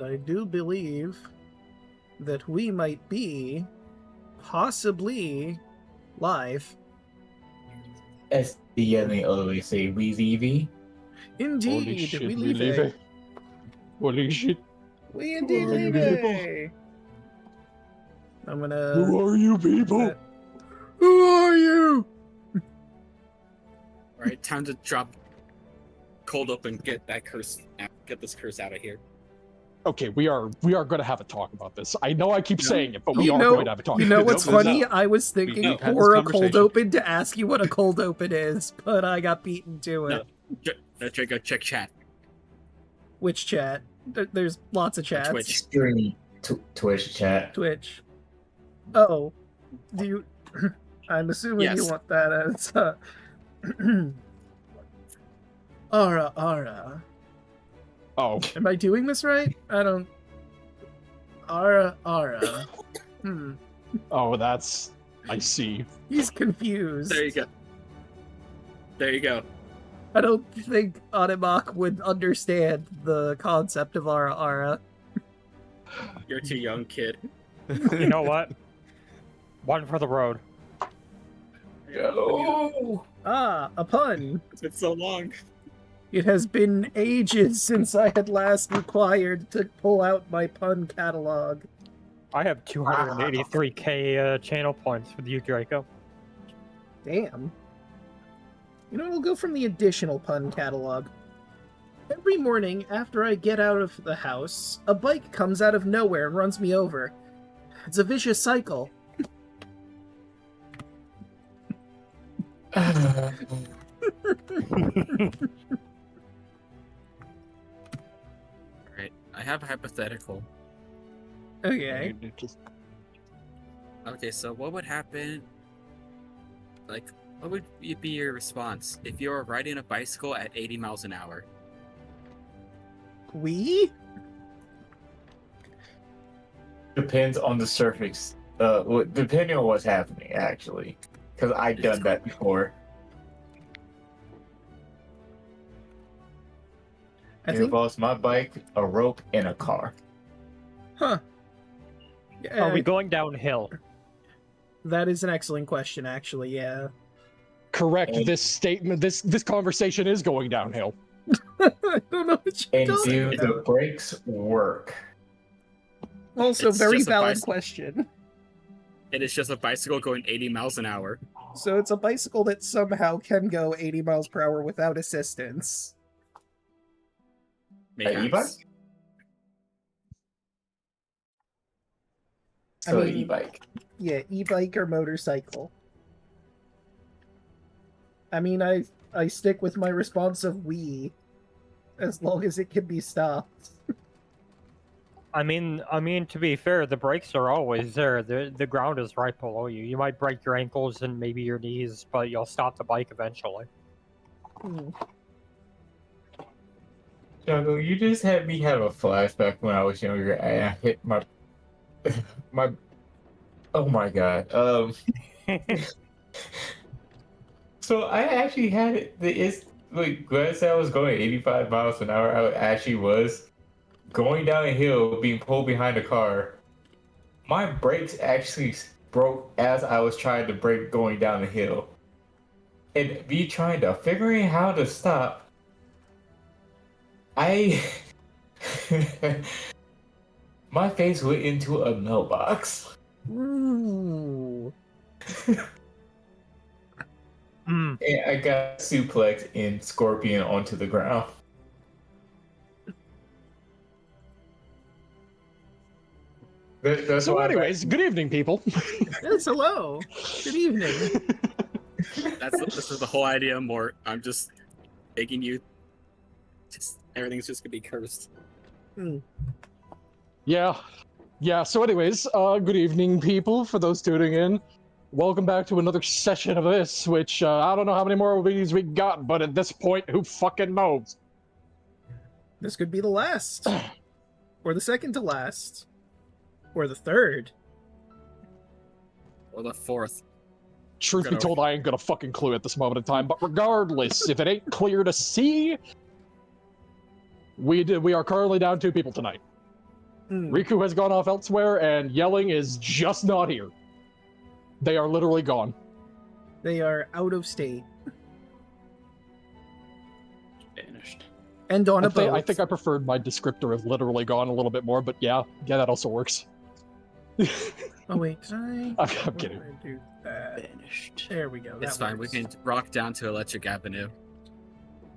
I do believe that we might be possibly live. As the yelling always say, we leavey. Indeed, Holy shit, we we leave leave it. Holy shit. We indeed Who are you leave people? it. I'm gonna. Who are you people? Who are you? All right, time to drop cold open. Get that curse. Get this curse out of here. Okay, we are gonna have a talk about this. I know I keep saying it, but we You are know- going to have a talk. You know what's No, no, funny? no. I was thinking We've had this pour a cold conversation. open to ask you what a cold open is, but I got beaten to it. Draco, check chat. Which chat? There's lots of chats. Twitch. Stream Twitch chat. Twitch. Oh, do you? I'm assuming you Yes. want that as. Ara. Oh, Am I doing this right? I don't. Ara. oh, that's. I see. He's confused. There you go. There you go. I don't think Animak would understand the concept of Ara. You're too young, kid. You know what? One for the road. Go. Ah, a pun. It's been so long. It has been ages since I had last required to pull out my pun catalog. I have 283k channel points with you, Draco. Damn. You know, we'll go from the additional pun catalog. Every morning after I get out of the house, a bike comes out of nowhere and runs me over. It's a vicious cycle. Alright, I have a hypothetical. Okay. Okay, so what would happen? Like, what would be your response if you were riding a bicycle at 80 miles an hour? We? Depends on the surface. Depending on what's happening, actually. Because I've done that before. I It think. involves my bike, a rope, and a car. Huh. Yeah, Are we going downhill? that is an excellent question, actually, yeah. Correct. And- This statement. This conversation is going downhill. I don't know what you're And talking do about. the brakes work? Also, It's very just a valid bicycle. question. It is just a bicycle going 80 miles an hour. So it's a bicycle that somehow can go 80 miles per hour without assistance. An e-bike? Mayhaps. I So mean- e-bike. Yeah, e-bike or motorcycle. I mean, I stick with my response of we, as long as it can be stopped. I mean, to be fair, the brakes are always there. The ground is right below you. You might break your ankles and maybe your knees, but you'll stop the bike eventually. Hmm. Jungle, you just had me have a flashback when I was younger and I hit my oh my god. So I actually had it. It's like when I said I was going 85 miles an hour, I actually was going down a hill, being pulled behind a car. My brakes actually broke as I was trying to brake going down the hill, and me trying to figuring how to stop. My face went into a mailbox. Ooh. Mm. And I got suplexed and scorpion onto the ground. That's So, why anyways, good evening, people. Yes, hello. Good evening. This is the whole idea. More, I'm just making you. Just everything's just gonna be cursed. Yeah. So, anyways, good evening, people. For those tuning in, welcome back to another session of this. Which I don't know how many more of these we got, but at this point, who fucking knows? This could be the last. Or the second to last. Or the third. Or the fourth. Truth be Gonna- told, I ain't got a fucking clue at this moment in time. But regardless, if it ain't clear to see, we are currently down 2 people tonight. Riku has gone off elsewhere, and Yelling is just not here. They are literally gone. They are out of state Vanished. and on a boat. I think I preferred my descriptor of literally gone a little bit more, but yeah, that also works. Oh wait, did I? I'm kidding. Why did I do that? Vanished. There we go. It's that fine. works. We can rock down to Electric Avenue.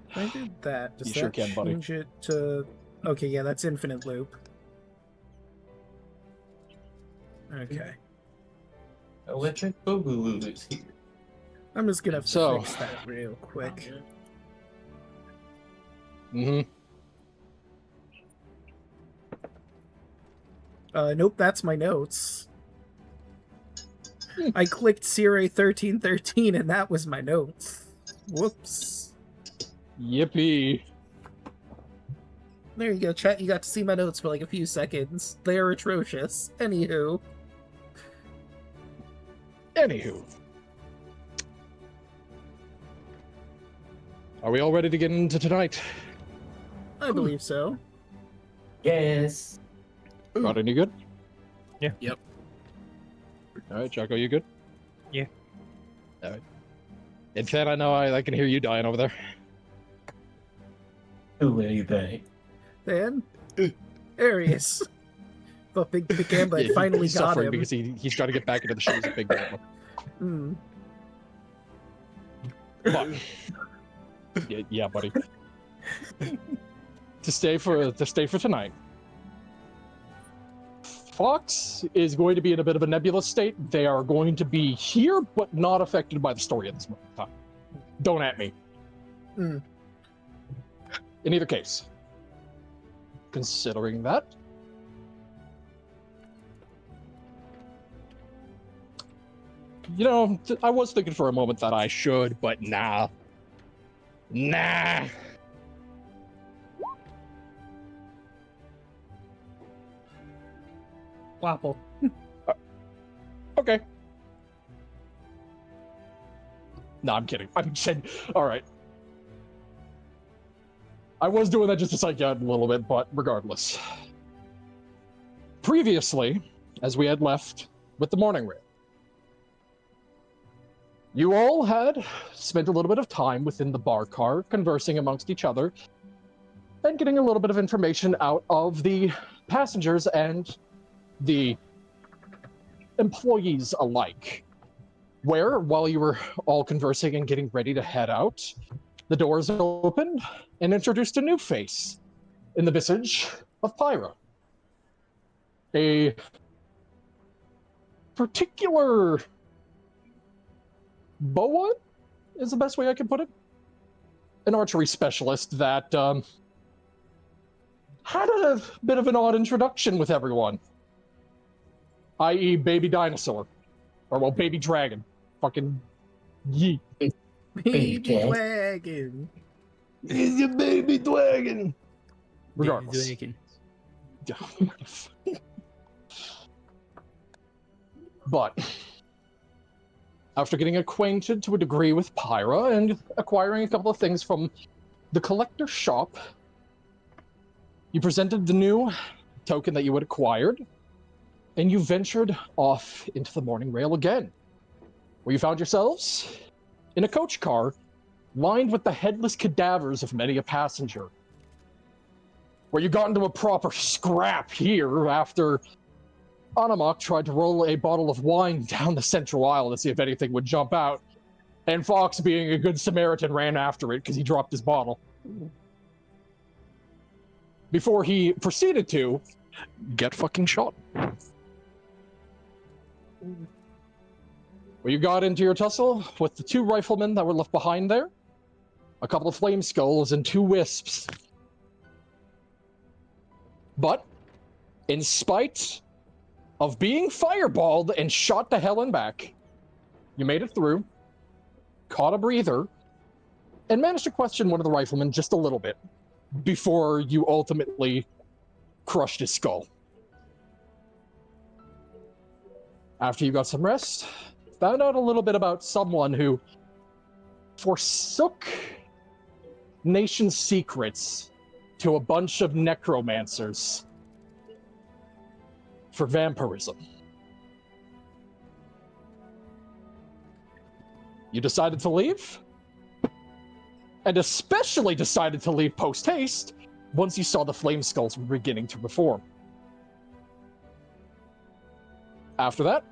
If I did that, does You that sure can, buddy. change it to... Okay, yeah, that's infinite loop. Okay. Electric Boogaloo is here. I'm just gonna So- fix that real quick. Mm-hmm. Nope, that's my notes. I clicked Sire 1313 and that was my notes. Whoops. Yippee. There you go, chat. You got to see my notes for like a few seconds. They are atrocious. Anywho. Anywho. Are we all ready to get into tonight? I believe so. Yes. Rod, you good? Yeah. Yep. Alright, Draco, you good? Yeah. Alright. In fact, I know I can hear you dying over there. Who are you back? Dan? Arius. Thought Big Gamba had Yeah, finally he's got suffering him. because he's trying to get back into the shoes of Big Grandma. Hmm. But, yeah, buddy. to stay for tonight. Fox is going to be in a bit of a nebulous state. They are going to be here, but not affected by the story at this moment in time. Don't at me. Hmm. In either case, considering that, you know, I was thinking for a moment that I should, but nah. Nah. Wapple. Okay. No, I'm kidding. I'm kidding. All right. I was doing that just to psych you out a little bit, but regardless. Previously, as we had left with the morning rail, you all had spent a little bit of time within the bar car, conversing amongst each other, and getting a little bit of information out of the passengers and the employees alike. Where, while you were all conversing and getting ready to head out, the doors opened and introduced a new face in the visage of Pyra. A particular boa is the best way I can put it. An archery specialist that had a bit of an odd introduction with everyone. I.e. baby dinosaur. Or, well, baby dragon. Fucking yeet. Baby Jack. Wagon. He's a baby dragon. Regardless. But after getting acquainted to a degree with Pyra and acquiring a couple of things from the collector shop, you presented the new token that you had acquired, and you ventured off into the morning rail again, where you found yourselves in a coach car lined with the headless cadavers of many a passenger, where you got into a proper scrap here after Anamak tried to roll a bottle of wine down the central aisle to see if anything would jump out, and Fox, being a good Samaritan, ran after it because he dropped his bottle. Before he proceeded to get fucking shot. Well, you got into your tussle with the two riflemen that were left behind there, a couple of flame skulls, and two wisps. But, in spite of being fireballed and shot to hell and back, you made it through, caught a breather, and managed to question one of the riflemen just a little bit before you ultimately crushed his skull. After you got some rest, found out a little bit about someone who forsook nation secrets to a bunch of necromancers for vampirism. You decided to leave? And especially decided to leave post-haste once you saw the flame skulls were beginning to reform. After that,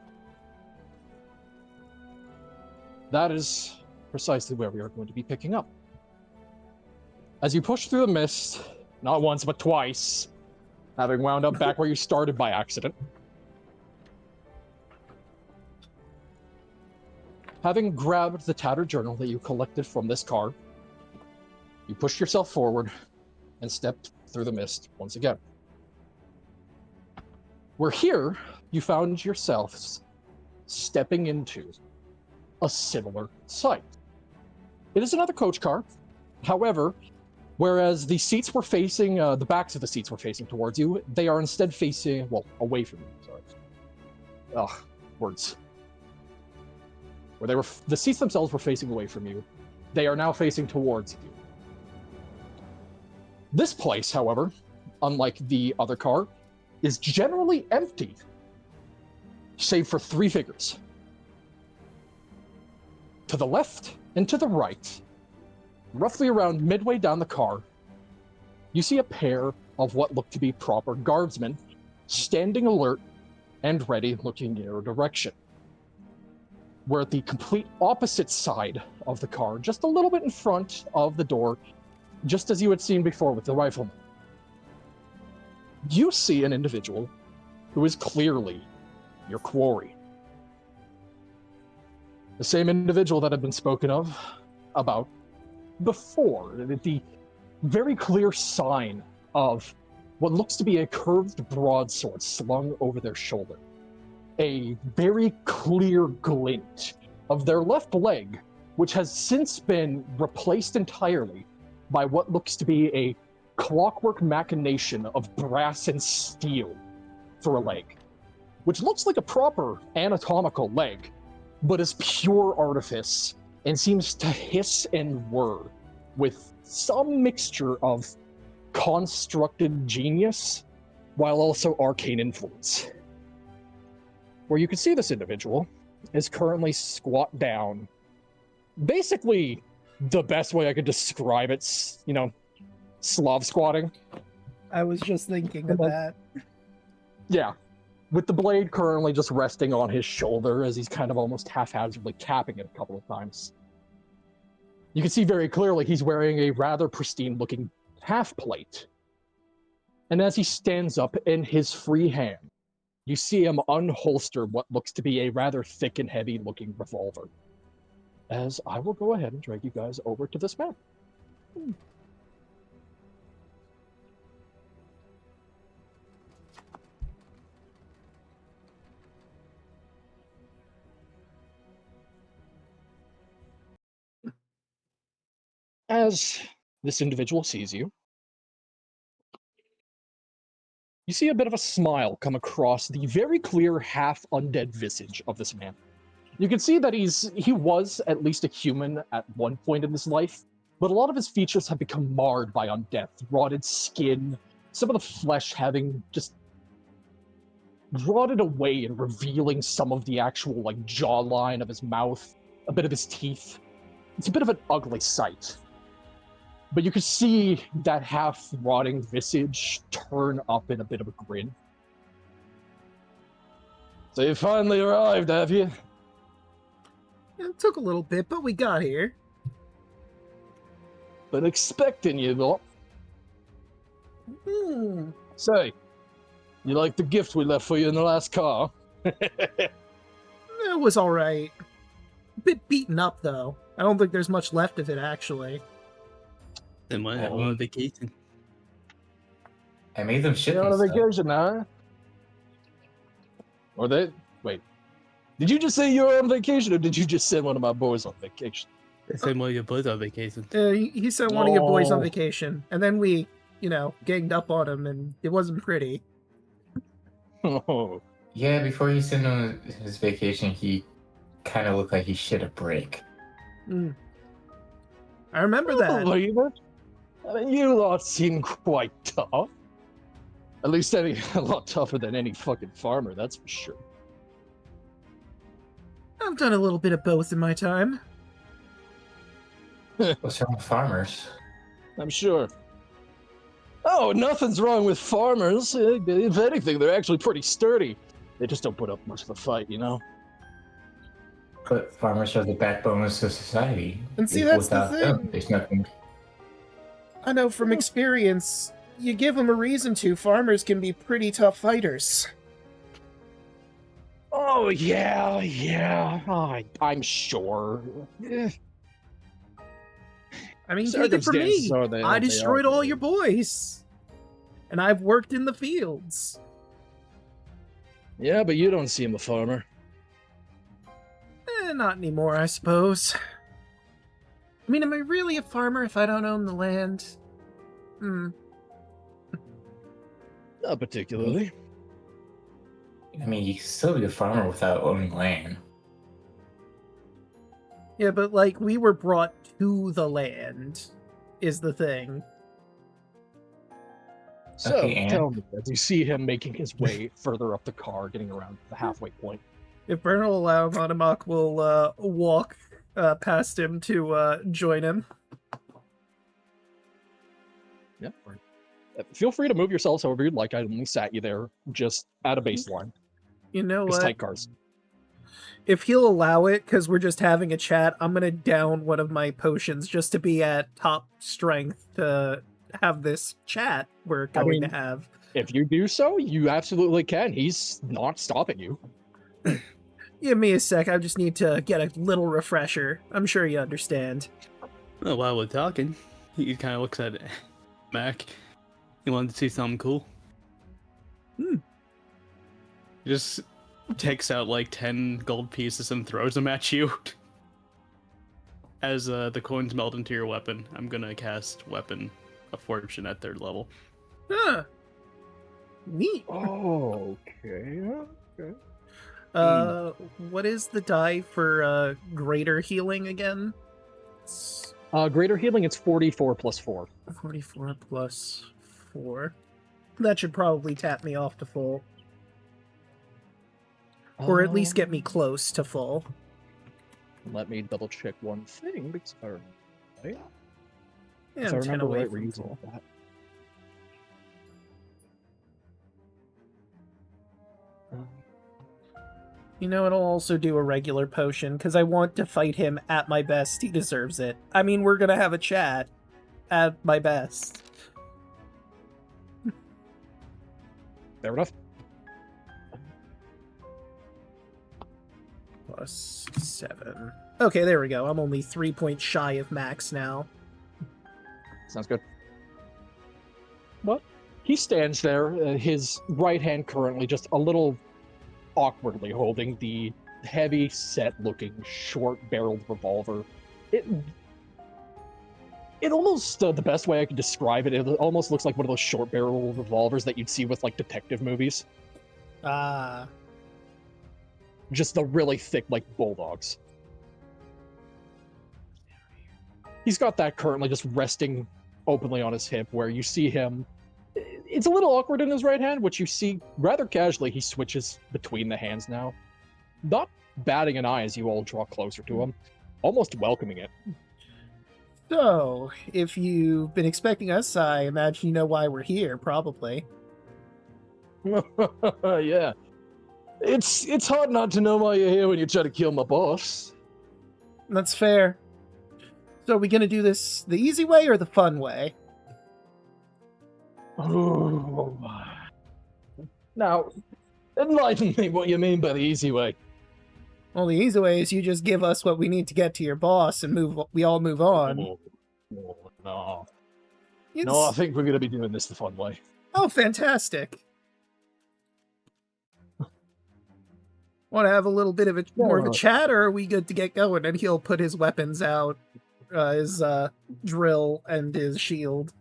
that is precisely where we are going to be picking up. As you push through the mist, not once but twice, having wound up back where you started by accident, having grabbed the tattered journal that you collected from this car, you pushed yourself forward and stepped through the mist once again. Where here, you found yourselves stepping into a similar sight. It is another coach car. However, whereas the seats were facing, the backs of the seats were facing towards you, they are instead facing, well, away from you, sorry. Ugh, words. Where they were, the seats themselves were facing away from you. They are now facing towards you. This place, however, unlike the other car, is generally empty, save for 3 figures. To the left and to the right, roughly around midway down the car, you see a pair of what look to be proper guardsmen, standing alert and ready, looking in your direction. We're at the complete opposite side of the car, just a little bit in front of the door, just as you had seen before with the rifleman. You see an individual who is clearly your quarry. The same individual that had been spoken of about before, the very clear sign of what looks to be a curved broadsword slung over their shoulder. A very clear glint of their left leg, which has since been replaced entirely by what looks to be a clockwork machination of brass and steel for a leg, which looks like a proper anatomical leg, but is pure artifice and seems to hiss and whir with some mixture of constructed genius while also arcane influence. Where you can see this individual is currently squat down. Basically, the best way I could describe it's, you know, Slav squatting. I was just thinking of that. Yeah. With the blade currently just resting on his shoulder as he's kind of almost haphazardly tapping it a couple of times. You can see very clearly he's wearing a rather pristine-looking half plate. And as he stands up in his free hand, you see him unholster what looks to be a rather thick and heavy-looking revolver. As I will go ahead and drag you guys over to this map. As this individual sees you, you see a bit of a smile come across the very clear half-undead visage of this man. You can see that he was at least a human at one point in his life, but a lot of his features have become marred by undeath, rotted skin, some of the flesh having just rotted away and revealing some of the actual like jawline of his mouth, a bit of his teeth. It's a bit of an ugly sight. But you can see that half-rotting visage turn up in a bit of a grin. So you finally arrived, have you? It took a little bit, but we got here. Been expecting you, lot. Say, you like the gift we left for you in the last car? It was alright. A bit beaten up, though. I don't think there's much left of it, actually. Then why on vacation? I made them shit. You're on a vacation now, huh? Or they... Wait. Did you just say you were on vacation, or did you just send one of my boys on vacation? They said one of your boys on vacation. He sent one of your boys on vacation, and then we, you know, ganged up on him, and it wasn't pretty. Oh. Yeah, before he sent on his vacation, he kind of looked like he shit a brick. I remember that. Believe it. I mean, you lot seem quite tough. At least a lot tougher than any fucking farmer, that's for sure. I've done a little bit of both in my time. What's wrong with farmers? I'm sure. Oh, nothing's wrong with farmers. If anything, they're actually pretty sturdy. They just don't put up much of a fight, you know? But farmers are the backbone of society. And see, that's the Without them, thing. there's nothing. I know from experience, you give them a reason to, farmers can be pretty tough fighters. Oh, yeah. Oh, I'm sure. I mean, take it from me. Circumstances are they- I they destroyed are. all your boys. And I've worked in the fields. Yeah, but you don't seem a farmer. Not anymore, I suppose. I mean, am I really a farmer if I don't own the land? Not particularly. I mean, you can still be a farmer without owning land. Yeah, but, like, we were brought to the land, is the thing. So, Okay, and? tell me, as you see him making his way further up the car, getting around the halfway point. If Bern will allow, Monomock will walk past him to join him. Yep. Feel free to move yourselves however you'd like. I only sat you there just at a baseline. You know It's what? tight cars. If he'll allow it, because we're just having a chat, I'm going to down one of my potions just to be at top strength to have this chat we're going to have. If you do so, you absolutely can. He's not stopping you. Give me a sec, I just need to get a little refresher. I'm sure you understand. Well, while we're talking, he kind of looks at Mac. He wanted to see something cool. He just takes out like 10 gold pieces and throws them at you. As the coins melt into your weapon, I'm gonna cast Weapon of Fortune at 3rd level. Huh. Neat. Oh, okay. What is the die for greater healing again? It's Greater healing, it's 44 plus 4. 44 plus 4. That should probably tap me off to full. Or at least get me close to full. Let me double check one thing because if I remember right, Yeah, if I I'm 10 remember away right, we're from using full. that. You know, it'll also do a regular potion, because I want to fight him at my best. He deserves it. I mean, we're gonna have a chat at my best. Fair enough. Plus 7. Okay, there we go. I'm only 3 points shy of max now. Sounds good. But he stands there, his right hand currently just a little awkwardly holding the heavy set looking short barreled revolver. It almost, the best way I could describe it, it almost looks like one of those short barrel revolvers that you'd see with like detective movies. Ah. Just the really thick, like, bulldogs. He's got that currently just resting openly on his hip, where you see him... It's a little awkward in his right hand, which you see rather casually he switches between the hands now. Not batting an eye as you all draw closer to him. Almost welcoming it. So, if you've been expecting us, I imagine you know why we're here, probably. Yeah. It's hard not to know why you're here when you try to kill my boss. That's fair. So, are we gonna do this the easy way or the fun way? Oh. Now, enlighten me what you mean by the easy way. Well, the easy way is you just give us what we need to get to your boss and we all move on. Oh, no. It's... No, I think we're going to be doing this the fun way. Oh, fantastic. Want to have a little bit of a more of a chat, or are we good to get going? And he'll put his weapons out, his drill and his shield.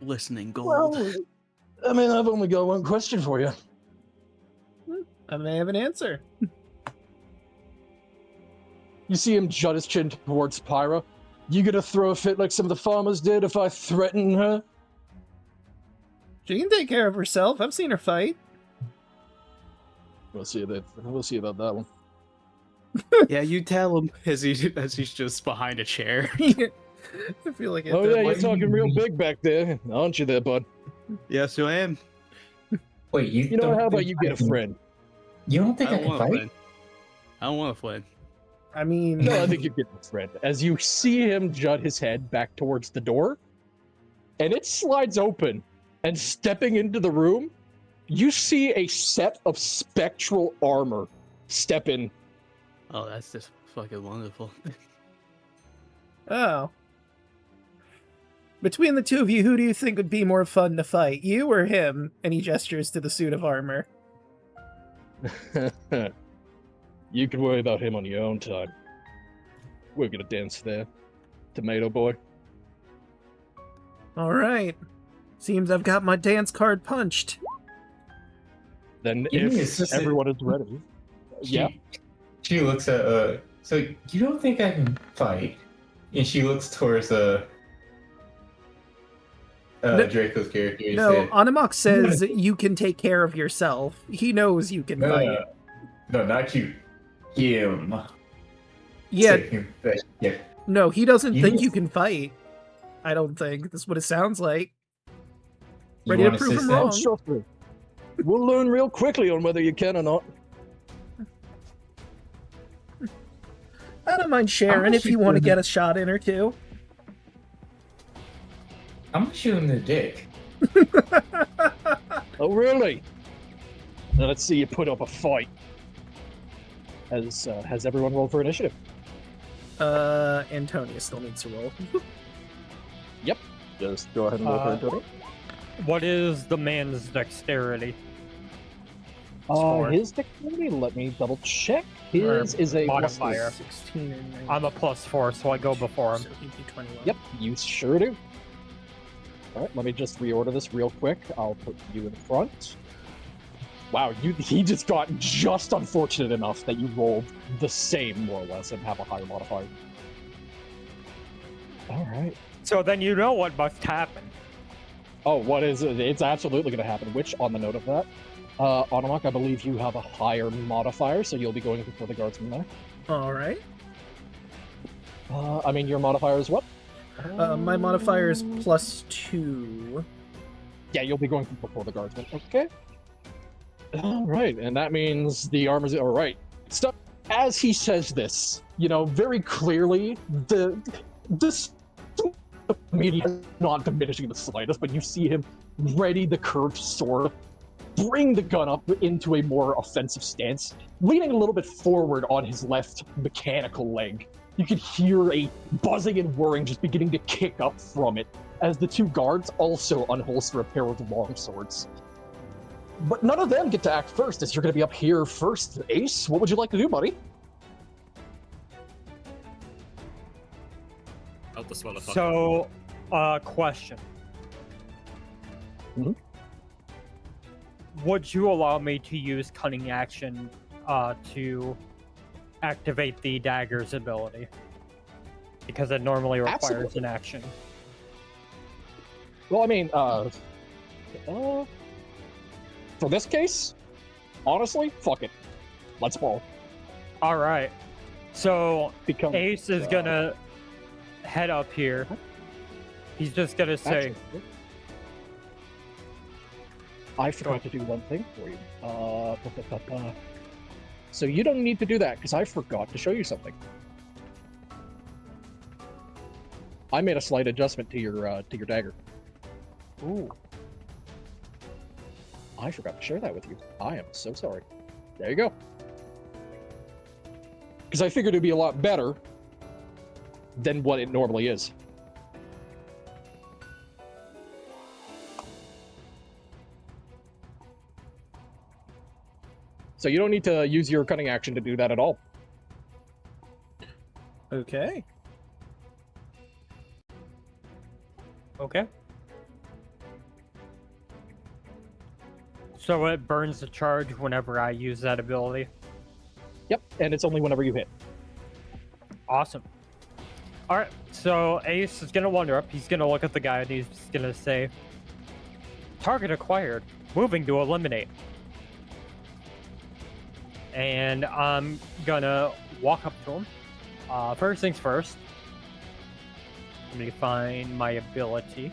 Listening gold. Well, I mean, I've only got one question for you. I may have an answer. You see him jut his chin towards Pyra. You gonna throw a fit like some of the farmers did if I threaten her? She can take care of herself. I've seen her fight. We'll see that. We'll see about that one. Yeah, you tell him as he's just behind a chair. I feel like Oh yeah, you're what do talking you real mean? big back there, aren't you, there, bud? Yes, I am. Wait, You know, how about you get a friend? You don't think I I, don't can want a fight? friend. I don't want a friend. I mean, No, I think you get a friend. As you see him jut his head back towards the door, and it slides open, and stepping into the room, you see a set of spectral armor step in. Oh, that's just fucking wonderful. oh. Between the two of you, who do you think would be more fun to fight, you or him? And he gestures to the suit of armor. You can worry about him on your own time. We're gonna dance there, tomato boy. All right. Seems I've got my dance card punched. Then You mean if it's just a- everyone is ready, yeah. She looks at so you don't think I can fight? And she looks towards Draco's character. And No, said, Animok says you can take care of yourself. He knows you can fight. No, not you. Him. Yeah, Say him. Yeah. no, he doesn't You think know- you can fight. I don't think. That's what it sounds like. You Ready to wanna prove assist him that? wrong. Sure. We'll learn real quickly on whether you can or not. I don't mind sharing if you want to get a shot in or two. I'm gonna shoot him in the dick. Oh, really? Now let's see you put up a fight. Has everyone rolled for initiative? Antonia still needs to roll. Just go ahead and roll for initiative. What is the man's dexterity? Score. His dexterity, let me double check. His is a modifier. 16 or 19. I'm a +4, so I go before him. So he'd be 21. Yep, you sure do. Alright, let me just reorder this real quick. I'll put you in front. Wow, he just got just unfortunate enough that you rolled the same, more or less, and have a higher modifier. Alright. So then you know what must happen. Oh, what is it? It's absolutely going to happen. Which, on the note of that, Automach, I believe you have a higher modifier, so you'll be going before the guardsman there. All right. I mean, your modifier is what? My modifier is +2. Yeah, you'll be going before the guardsman. Okay. All right, and that means the armor's all right. So, as he says this, you know, very clearly, this media is not diminishing the slightest, but you see him ready the curved sword, bring the gun up into a more offensive stance, leaning a little bit forward on his left mechanical leg. You can hear a buzzing and whirring just beginning to kick up from it, as the two guards also unholster a pair of long swords. But none of them get to act first, as you're going to be up here first. Ace, what would you like to do, buddy? Help us motherfucker. So, question. Mhm. Would you allow me to use cunning action to activate the dagger's ability? Because it normally requires Absolutely. an action. Well, I mean, for this case, honestly, fuck it. Let's ball. All right. So Become Ace is gonna head up here. He's just gonna say, Actually, I forgot to do one thing for you. So you don't need to do that because I forgot to show you something. I made a slight adjustment to your dagger. "Ooh, I forgot to share that with you. I am so sorry. There you go. Because I figured it'd be a lot better than what it normally is. So you don't need to use your cunning action to do that at all. Okay. okay." So it burns the charge whenever I use that ability. Yep, and it's only whenever you hit. Awesome. All right, so Ace is gonna wander up. He's gonna look at the guy and he's just gonna say, Target acquired. Moving to eliminate. And I'm gonna walk up to him. First things first. Let me find my ability.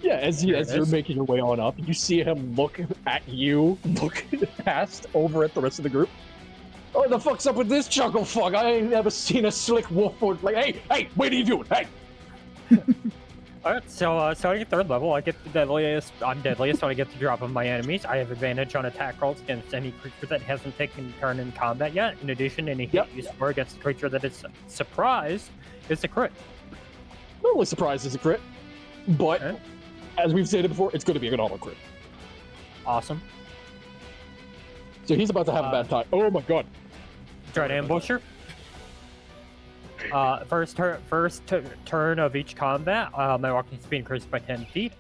Yeah, as There it you're is. making your way on up, you see him look at you, look past over at the rest of the group. Oh, the fuck's up with this chuckle fuck? I ain't never seen a slick wolf foot. Like, hey, what are you doing? Hey! Alright, so starting at 3rd level, I get the deadliest. I'm deadliest, so I get the drop of my enemies. I have advantage on attack rolls against any creature that hasn't taken a turn in combat yet. In addition, any hit you score against a creature that is surprised is a crit. Not really surprised as a crit, but Okay. as we've stated before, it's going to be an auto crit. Awesome. So he's about to have a bad time. Oh my god. Try to ambush her. First turn of each combat, my walking speed increases by 10 feet.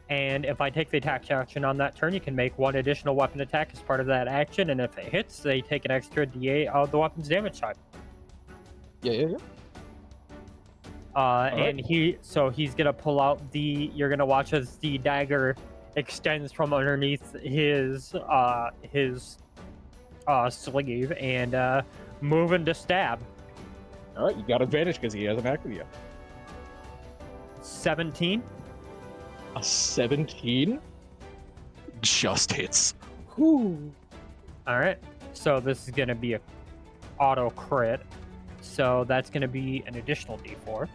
And if I take the attack action on that turn, you can make one additional weapon attack as part of that action, and if it hits, they take an extra D8 of the weapon's damage type. Yeah. And he's gonna pull out you're gonna watch as the dagger extends from underneath his sleeve and move into stab. All right, you got advantage because he hasn't acted yet. 17. A 17 just hits. Whew. All right, so this is gonna be a auto crit, so that's gonna be an additional D4.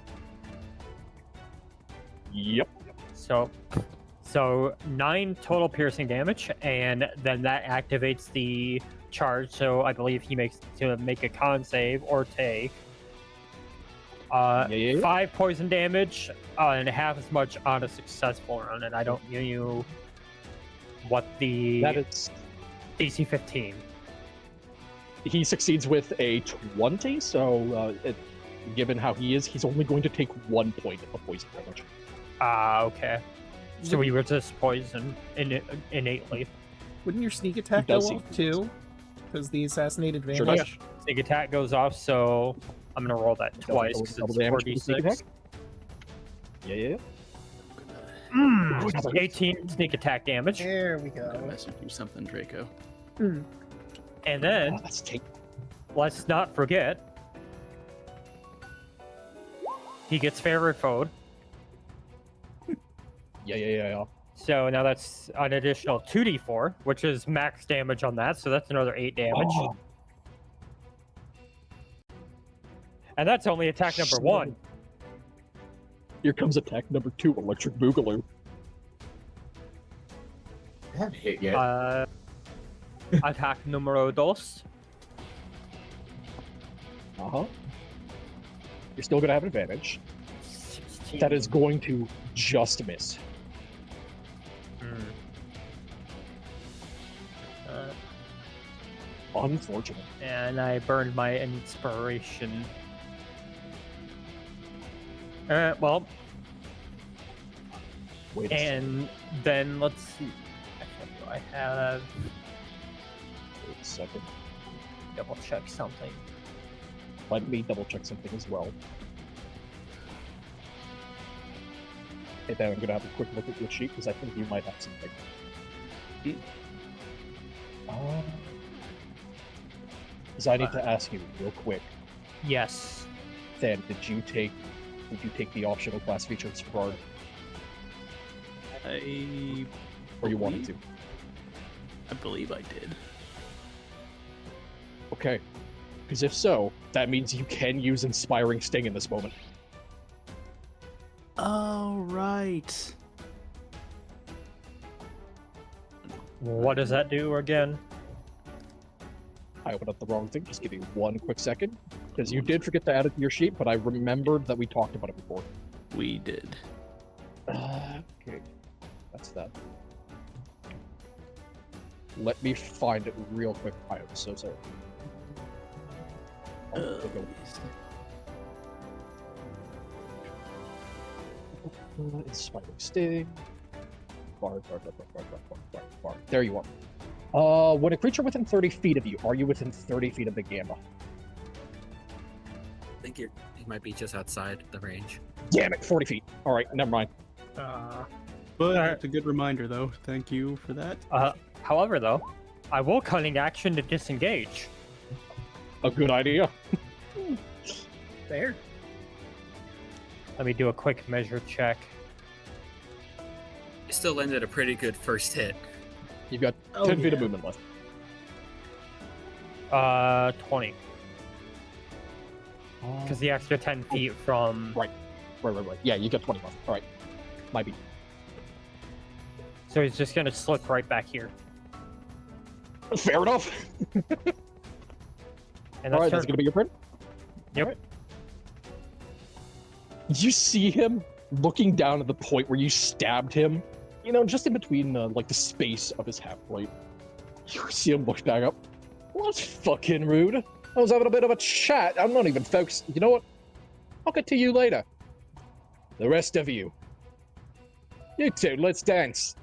Yep. So 9 total piercing damage, and then that activates the charge. So I believe he makes to make a con save or take 5 poison damage and half as much on a successful run. And I don't know what That is. DC 15. He succeeds with a 20, so given how he is, he's only going to take 1 point of poison damage. Okay. So he resists poison innately. Wouldn't your sneak attack He go does off too? Because the assassinate advantage. Sure does. Sneak attack goes off, so I'm gonna roll that twice because Double it's damage with the sneak 4d6. attack? Yeah. 18 sneak attack damage. There we That go. message you something, Draco. And then, Let's take. let's not forget, he gets favorite foed. Yeah. So now that's an additional 2d4, which is max damage on that, so that's another 8 damage. Oh, And that's only attack number 1. here comes attack number 2, Electric Boogaloo. I haven't hit yet. Attack numero 2. Uh-huh. You're still going to have advantage. That is going to just miss. Unfortunate. And I burned my inspiration. Well, Wait a second. and then let's see. Actually, do I have Wait a second. double check something? Let me double check something as well. And then I'm going to have a quick look at your sheet because I think you might have something. Because I need to ask you real quick. Yes. Then, did you take the optional class features for or you wanted to? I believe I did. Okay. Because if so, that means you can use Inspiring Sting in this moment. Oh, right. What does that do again? I opened up the wrong thing. Just give me 1 quick second. Because you did forget to add it to your sheet, but I remembered that we talked about it before. We did. Okay. That's that. Let me find it real quick. I am so sorry. Oh, there we go. Inspiring Sting. Bar. There you are. When a creature within 30 feet of you, are you within 30 feet of the Gamba? I think he might be just outside the range. Damn it, 40 feet. Alright, never mind. But that's a good reminder, though. Thank you for that. However, though, I will cunning action to disengage. A good idea. Fair. Let me do a quick measure check. You still landed a pretty good first hit. You've got Oh, 10 feet of yeah. movement left. 20. Because the extra 10 feet from... Right. Yeah, you got 20 left. All right. Might be. So he's just going to slip right back here. Fair enough. And All that's right, that's going to be your turn. Yep. All right. You see him looking down at the point where you stabbed him, you know, just in between like the space of his half plate. You see him look back up. Well, that's fucking rude. I was having a bit of a chat. I'm not even focused. You know what? I'll get to you later. The rest of you. You two, let's dance.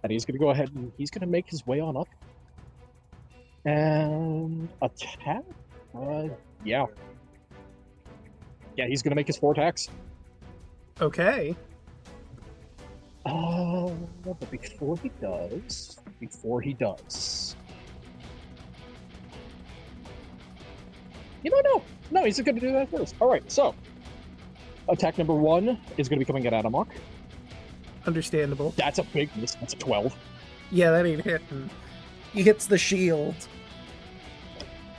And he's gonna go ahead and he's gonna make his way on up. And attack? Yeah. Yeah, he's gonna make his 4 attacks. Okay. But before he does... You know, no, he's gonna do that first. All right, so attack number 1 is gonna be coming at Adamok. Understandable. That's a big miss. That's a 12. Yeah, that ain't hitting. He hits the shield.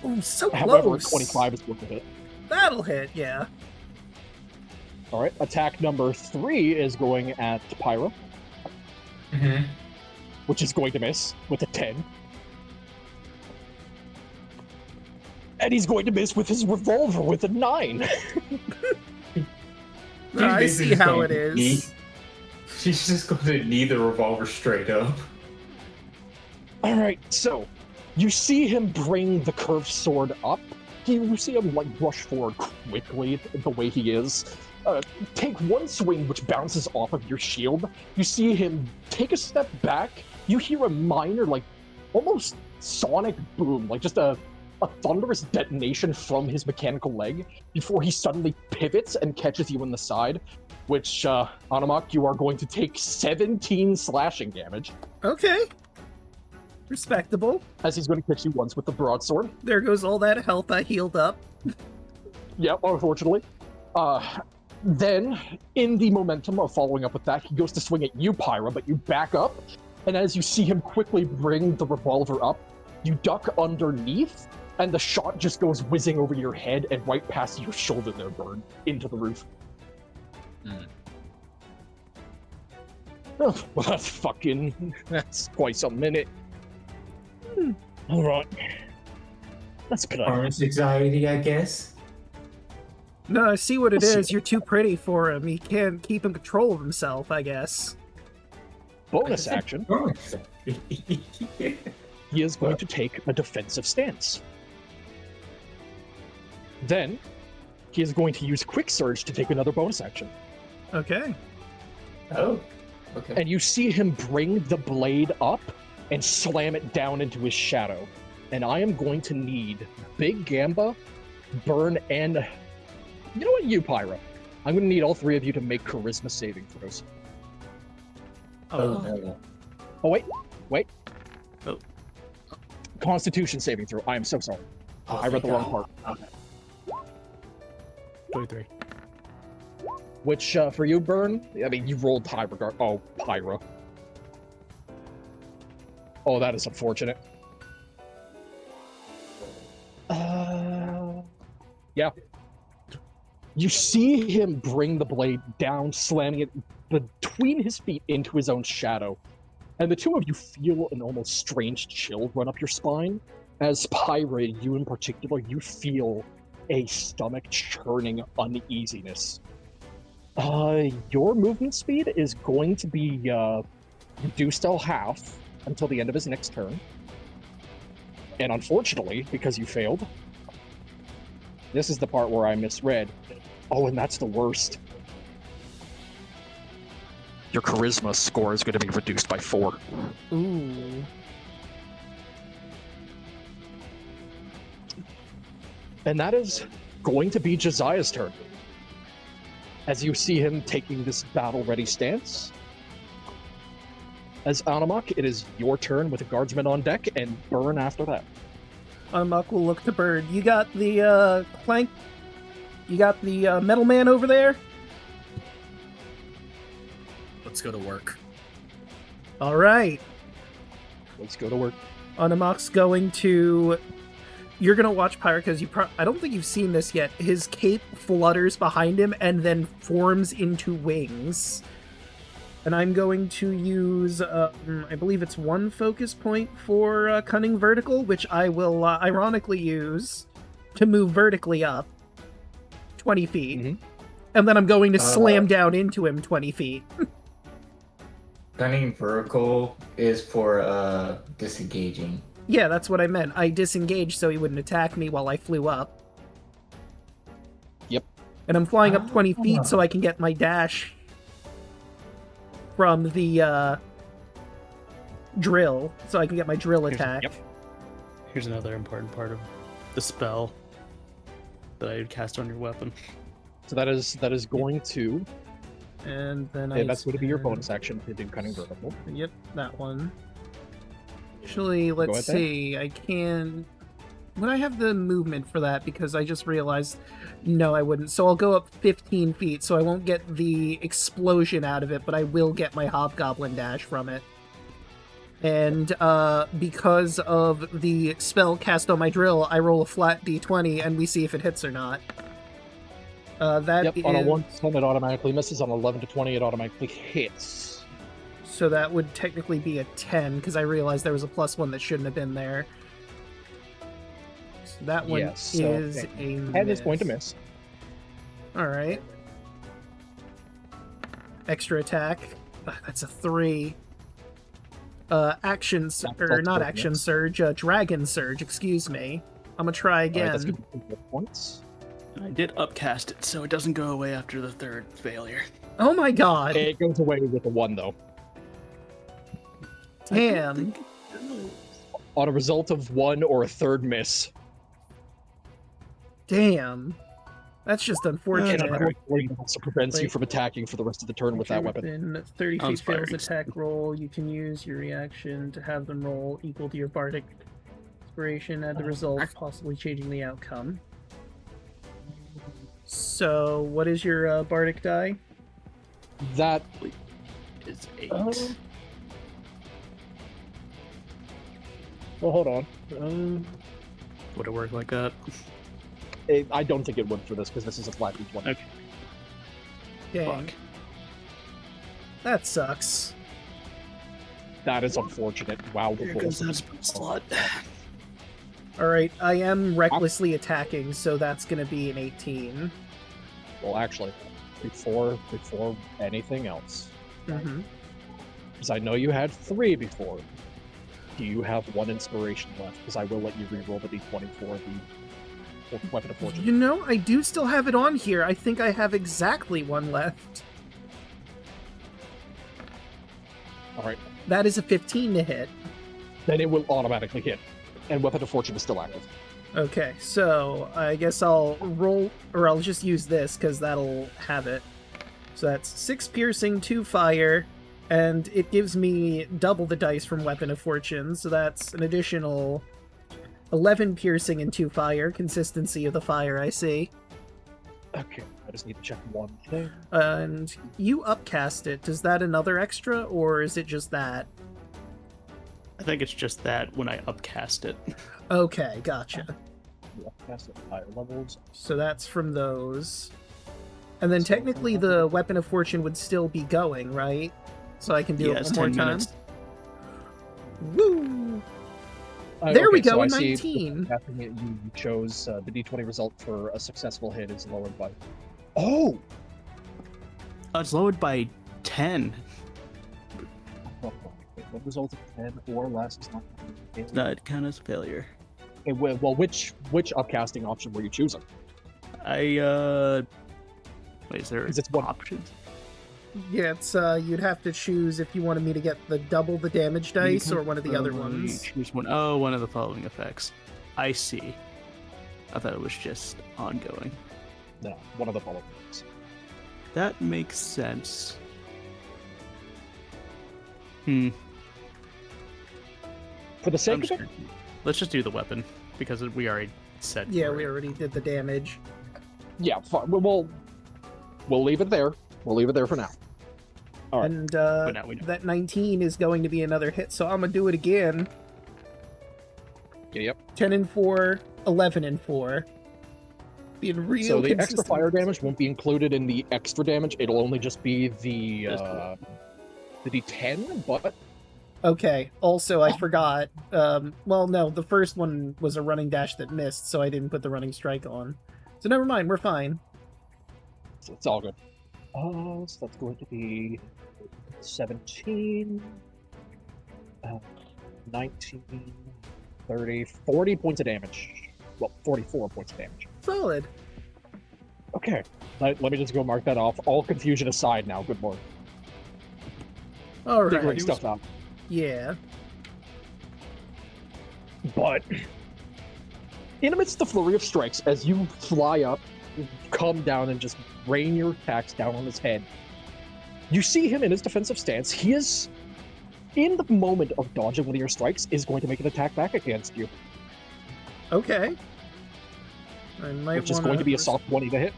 Ooh, so However, close. 25 is worth a hit. That'll hit, yeah. All right, attack number 3 is going at Pyra, Mm-hmm. which is going to miss with a 10. And he's going to miss with his revolver with a 9. I see how it is. She's just going to knee the revolver straight up. All right, so you see him bring the curved sword up. You see him like rush forward quickly, the way he is. Take one swing, which bounces off of your shield. You see him take a step back. You hear a minor, like almost sonic boom, like just a thunderous detonation from his mechanical leg before he suddenly pivots and catches you in the side. Which, Anamok, you are going to take 17 slashing damage. Okay. Respectable. As he's going to catch you once with the broadsword. There goes all that health I healed up. Yep, unfortunately. Then, in the momentum of following up with that, he goes to swing at you, Pyra, but you back up, and as you see him quickly bring the revolver up, you duck underneath, and the shot just goes whizzing over your head and right past your shoulder there, Bird, into the roof. Oh, well, that's quite a minute. All right. That's good. Performance anxiety, I guess. No, I see what it Let's see. is. You're too pretty for him. He can't keep in control of himself, I guess. Bonus action. He is going to take a defensive stance. Then, he is going to use Quick Surge to take another bonus action. Okay. Oh, okay. And you see him bring the blade up and slam it down into his shadow. And I am going to need Big Gamba, Burn, and... You know what, you, Pyra? I'm going to need all 3 of you to make charisma saving throws. Oh, no. Oh, wait. Oh. Constitution saving throw. I am so sorry. Oh, I read the wrong part. Okay. 23. Which, for you, Burn, I mean, you rolled high regard. Oh, Pyra. Oh, that is unfortunate. Yeah. You see him bring the blade down, slamming it between his feet into his own shadow. And the two of you feel an almost strange chill run up your spine. As Pyra, you in particular, you feel a stomach-churning uneasiness. Your movement speed is going to be reduced to half until the end of his next turn. And unfortunately, because you failed, this is the part where I misread. Oh, and that's the worst. Your charisma score is going to be reduced by 4. Ooh. And that is going to be Josiah's turn. As you see him taking this battle-ready stance, As Anamok, it is your turn with a guardsman on deck, and burn after that. Unmuck will look to Bird. You got the plank. You got the metal man over there. Let's go to work. All right. Let's go to work. Unmuck's going to. You're gonna watch Pyre because I don't think you've seen this yet. His cape flutters behind him and then forms into wings. And I'm going to use, I believe it's 1 focus point for Cunning Vertical, which I will ironically use to move vertically up 20 feet. Mhm. And then I'm going to slam down into him 20 feet. Cunning vertical is for disengaging. Yeah, that's what I meant. I disengaged so he wouldn't attack me while I flew up. Yep. And I'm flying up 20 feet so I can get my dash from the drill, so I can get my drill attack. Yep. Here's another important part of the spell that I would cast on your weapon. So that is going to. And then That's going to be your bonus action if you do Cunning Vertical. Yep, that one. Actually, let's ahead, see. I can. Would I have the movement for that? Because I just realized. No, I wouldn't. So I'll go up 15 feet, so I won't get the explosion out of it, but I will get my Hobgoblin dash from it. And because of the spell cast on my drill, I roll a flat d20, and we see if it hits or not. That Yep, on a 1-10 it automatically misses. On 11 to 20 it automatically hits. So that would technically be a 10, because I realized there was a +1 that shouldn't have been there. So that one Yes, so is a And it's going to miss. Alright. Extra attack. Ugh, that's a 3. Action, or not action surge, dragon surge, excuse me. I'm gonna try again. Alright, that's going to be 4 points. I did upcast it, so it doesn't go away after the 3rd failure. Oh my god! It goes away with a 1, though. Damn. On a result of 1 or a 3rd miss. Damn. That's just unfortunate. And unfortunately, it also prevents you Like- from attacking for the rest of the turn with that weapon. Within 30 feet fails Uninspiring. attack roll. You can use your reaction to have them roll equal to your bardic inspiration at the result, possibly changing the outcome. So, what is your bardic die? That It's 8. well, hold on. Would it work like that? I don't think it would for this because this is a flat D20. Okay. Dang. Fuck. That sucks. That is unfortunate. Wow, the Here rolls. goes that spell slot. Alright, I am recklessly attacking, so that's gonna be an 18. Well, actually, before anything else, Mm-hmm. because I know you had 3 before. Do you have 1 inspiration left? Because I will let you re-roll the D20 for the weapon of fortune. You know, I do still have it on here. I think I have exactly 1 left. All right, That is a 15 to hit. then it will automatically hit, and weapon of fortune is still active. Okay, so I guess I'll roll, or I'll just use this because that'll have it. So that's 6 piercing, 2 fire, and it gives me double the dice from Weapon of Fortune, so that's an additional 11 piercing and 2 fire. Consistency of the fire, I see. Okay, I just need to check one thing. And you upcast it. Does that another extra, or is it just that? I think it's just that when I upcast it. Okay, gotcha. You upcast at higher levels. So that's from those. And then technically the Weapon of Fortune would still be going, right? So I can do Yeah, it it's one more 10 time. minutes. Woo! There we okay, go, so a I see 19. after you chose the D20 result for a successful hit is lowered by. Oh! It's lowered by 10. Wait, what result of 10 or less is not? That kind of failure. Okay, well, which upcasting option were you choosing? Wait, is there 'Cause it's one- options? Yeah, it's you'd have to choose if you wanted me to get the double the damage dice or one of the other ones. Choose one. Oh, one of the following effects. I see. I thought it was just ongoing. No, one of the following ones. That makes sense. For the sake of it, Let's just do the weapon because we already said. Yeah, for we it. already did the damage. yeah, fine. We'll leave it there. We'll leave it there for now. All right. And But now we know. that 19 is going to be another hit, so I'm gonna do it again. Yep. 10 and 4, 11 and 4. Being real So the extra consistent. fire damage won't be included in the extra damage. It'll only just be the D10, but Okay. Also, I forgot. Well, no, the first one was a running dash that missed, so I didn't put the running strike on. So never mind, we're fine. it's all good. So that's going to be 17, 19, 30, 40 points of damage. Well, 44 points of damage. Solid. Okay, let me just go mark that off. All confusion aside now, good lord. All Figuring right. stuff out. Yeah. But in amidst the flurry of strikes, as you fly up, come down, and just rain your attacks down on his head, you see him in his defensive stance. He is, in the moment of dodging one of your strikes, is going to make an attack back against you, Okay. I might which is going to be a soft 20 to hit.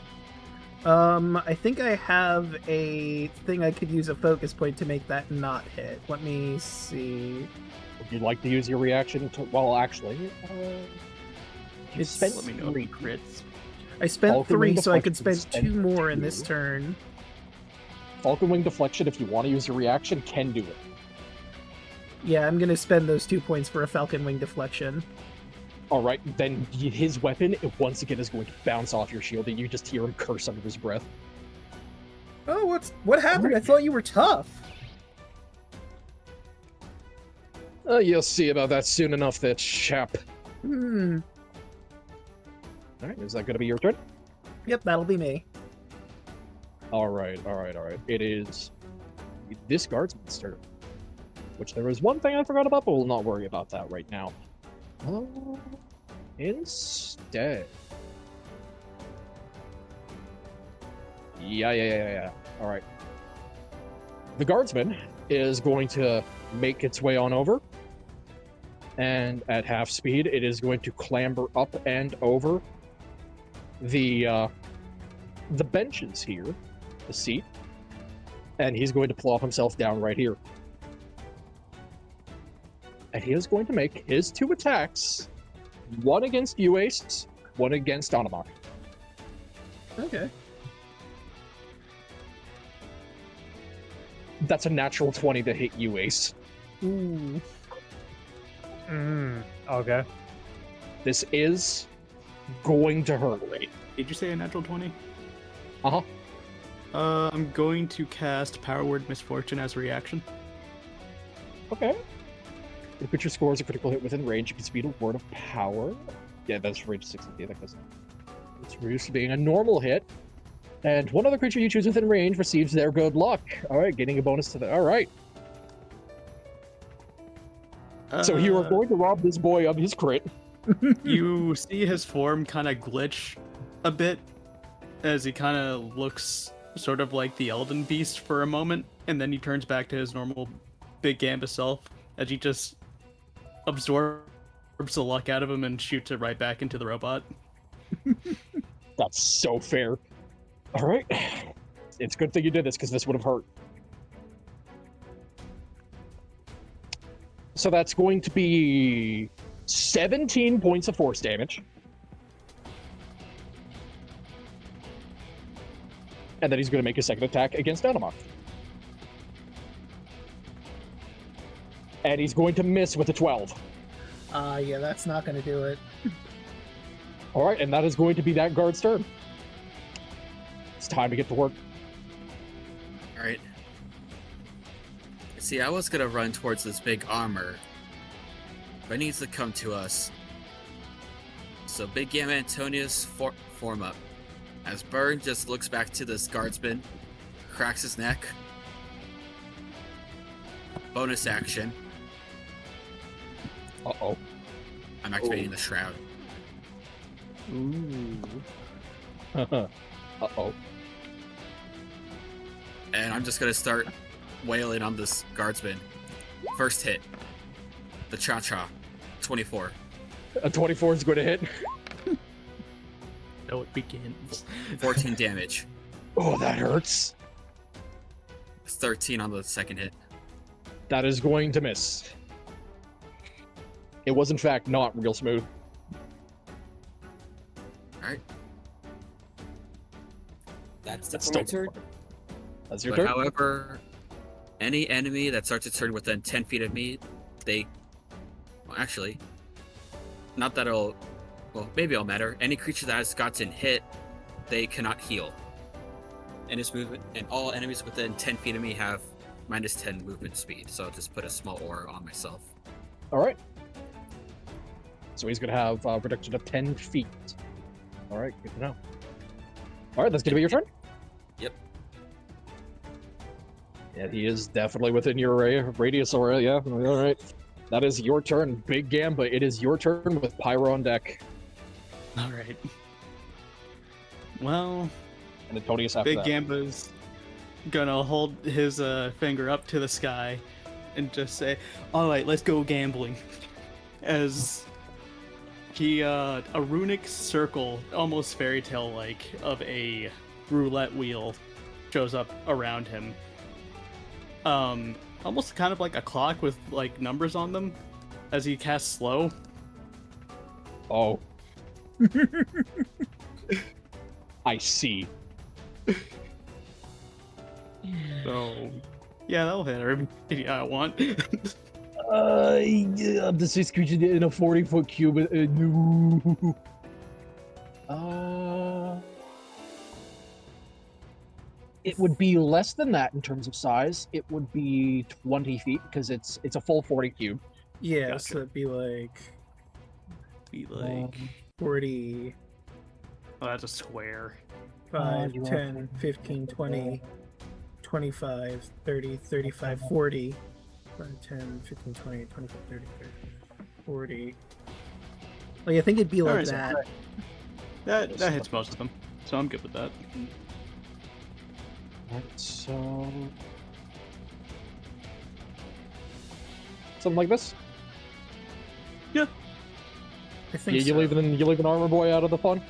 I think I have a thing I could use a focus point to make that not hit. Let me see. Would you like to use your reaction to... Well, actually... you It's- spent Let me know if 3. he crits. I spent Falcon 3, Wing so I could spend Deflection 2 more in spend this 2. turn. Falcon Wing Deflection, if you want to use your reaction, can do it. Yeah, I'm gonna spend those 2 points for a Falcon Wing Deflection. Alright, then his weapon, once again, is going to bounce off your shield, and you just hear him curse under his breath. Oh, what happened? I thought you were tough. You'll see about that soon enough, that chap. Hmm. Alright, is that going to be your turn? Yep, that'll be me. Alright. It is this guardsman's turn. Which there is one thing I forgot about, but we'll not worry about that right now. Instead... Yeah. Alright. The guardsman is going to make its way on over. And at half speed, it is going to clamber up and over the benches here, the seat. And he's going to plop himself down right here. And he is going to make his 2 attacks. One against you, Ace. One against Anamak. Okay. That's a natural 20 to hit you, Ace. Ooh. Okay. This is going to hurt. Wait, did you say a natural 20? Uh-huh. I'm going to cast Power Word Misfortune as a reaction. Okay. If a creature scores a critical hit within range, you can speed a word of power. Yeah, that's range 60. That doesn't. It's reduced to being a normal hit. And one other creature you choose within range receives their good luck. Alright, getting a bonus to that. Alright. So you are going to rob this boy of his crit. You see his form kind of glitch a bit as he kind of looks sort of like the Elden Beast for a moment, and then he turns back to his normal big Gambus self as he just absorbs the luck out of him and shoots it right back into the robot. That's so fair. Alright. It's a good thing you did this, because this would have hurt. So that's going to be 17 points of force damage. And then he's going to make a second attack against Anamak. And he's going to miss with a 12. Yeah, that's not gonna do it. Alright, and that is going to be that guard's turn. It's time to get to work. Alright. See, I was gonna run towards this big armor, but it needs to come to us. So Big Gamma Antonius form up. As Burn just looks back to this guardsman, cracks his neck. Bonus action. Uh-oh. I'm activating the shroud. Ooh. Uh-oh. And I'm just gonna start wailing on this guardsman. First hit. The cha-cha. 24. A 24 is going to hit. So it begins. 14 damage. Oh, that hurts. 13 on the second hit. That is going to miss. It was, in fact, not real smooth. Alright. That's That's my still turn. That's your But turn. however, any enemy that starts a turn within 10 feet of me, they... Well, actually, not that it'll... Well, maybe it'll matter. Any creature that has gotten hit, they cannot heal. And its movement, and all enemies within 10 feet of me have minus 10 movement speed, so I'll just put a small aura on myself. All right. So he's going to have a reduction of 10 feet. All right, good to know. All right, that's going to be your turn? Yep. Yeah, he is definitely within your radius aura, yeah. All right. That is your turn, Big Gamba. It is your turn with Pyro on deck. All right. Well, And Antonius after Big that. Gamba's gonna hold his finger up to the sky and just say, "All right, let's go gambling." As he a runic circle, almost fairy tale like, of a roulette wheel shows up around him. Almost kind of like a clock with like numbers on them as he casts slow. Oh. I see. So yeah, that'll hit her. Yeah, I want. The 6 creature in a 40-foot cube. No. It would be less than that in terms of size. It would be 20 feet because it's a full 40 cube. Yeah, Gotcha. so it'd be like Be like, 40, oh, that's a square. 5, you are 10, 15, 20, 25, 30, 35, 40. 5, 10, 15, 20, 25, 30, 35, 40. Like, I think it'd be like Alright, so- that. That hits most of them, so I'm good with that. Alright, so something like this. I think Yeah, so. you leaving Armor Boy out of the fun.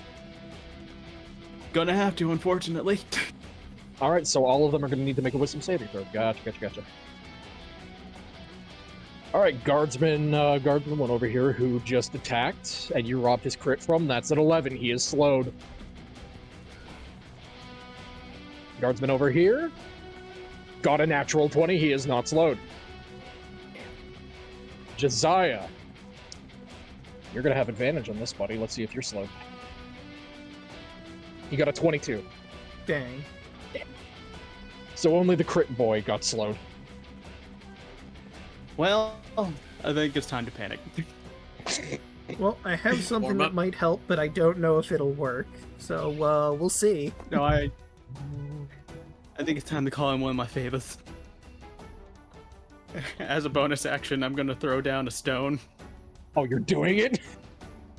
Gonna have to, unfortunately. All right, so all of them are going to need to make a wisdom saving throw. Gotcha. All right, guardsman one over here who just attacked, and you robbed his crit from. That's an 11. He is slowed. Guardsman over here got a natural 20. He is not slowed. Josiah, you're going to have advantage on this, buddy. Let's see if you're slowed. He got a 22. Dang. So only the crit boy got slowed. Well, I think it's time to panic. Well, I have something Warm that up. might help, but I don't know if it'll work. So, we'll see. No, I think it's time to call in one of my favorites. As a bonus action, I'm gonna throw down a stone. Oh, you're doing it?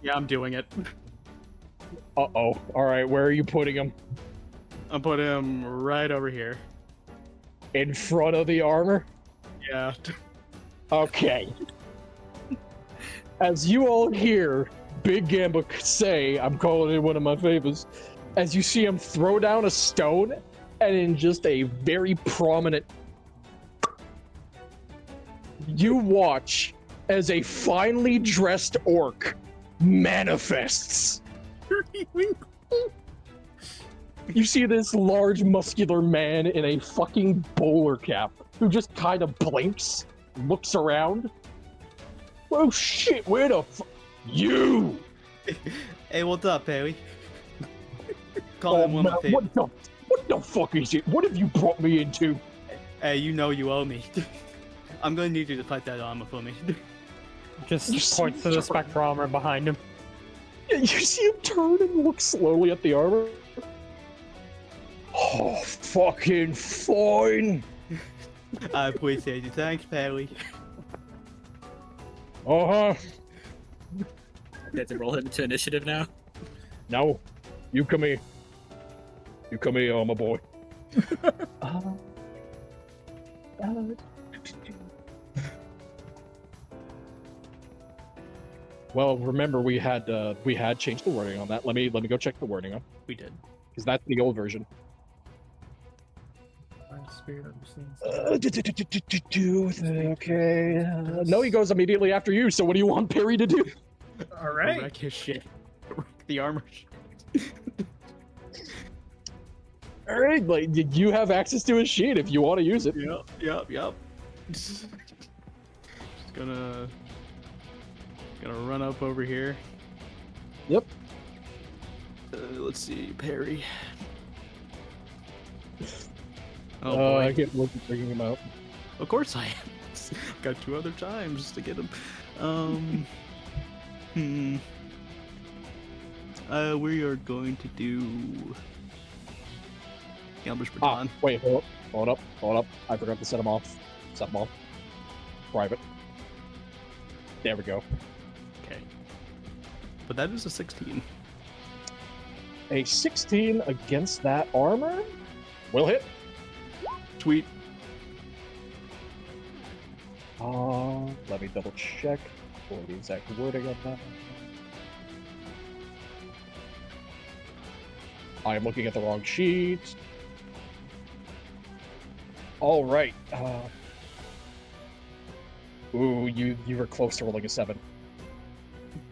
Yeah, I'm doing it. Uh-oh. All right, where are you putting him? I'll put him right over here. In front of the armor? Yeah. Okay. As you all hear Big Gamba say, I'm calling it one of my favors, as you see him throw down a stone, and in just a very prominent... You watch as a finely dressed orc manifests. You see this large, muscular man in a fucking bowler cap who just kind of blinks, looks around. Oh shit, where the You! Hey, what's up, Perry? Call in one of my man, favorites. what the fuck is it? What have you brought me into? Hey, you know you owe me. I'm gonna need you to fight that armor for me. Just You see points to the Draco. spectral armor behind him. You see him turn and look slowly at the armor. Oh, fucking fine. I appreciate it. Thanks, Perry. Uh-huh. You have to roll him into initiative now. No, you come here. You come here, armor boy. Well, remember we had changed the wording on that. Let me go check the wording on, We did. because that's the old version. Okay. No, he goes immediately after you. So what do you want Perry to do? All right. Wreck his shit. Wreck the armor. All right, like you have access to his sheet if you want to use it. Yep. Just gonna run up over here. Yep. Let's see, Perry. Oh boy! I can't look at bringing him out. Of course I am. Got 2 other times to get him. We are going to do ambush baton. Wait, hold up. I forgot to set him off. Set him off. Private. There we go. Okay. But that is a 16. A 16 against that armor will hit. Sweet. Let me double check for the exact wording of that. I am looking at the wrong sheet. All right. Ooh, you were close to rolling a 7.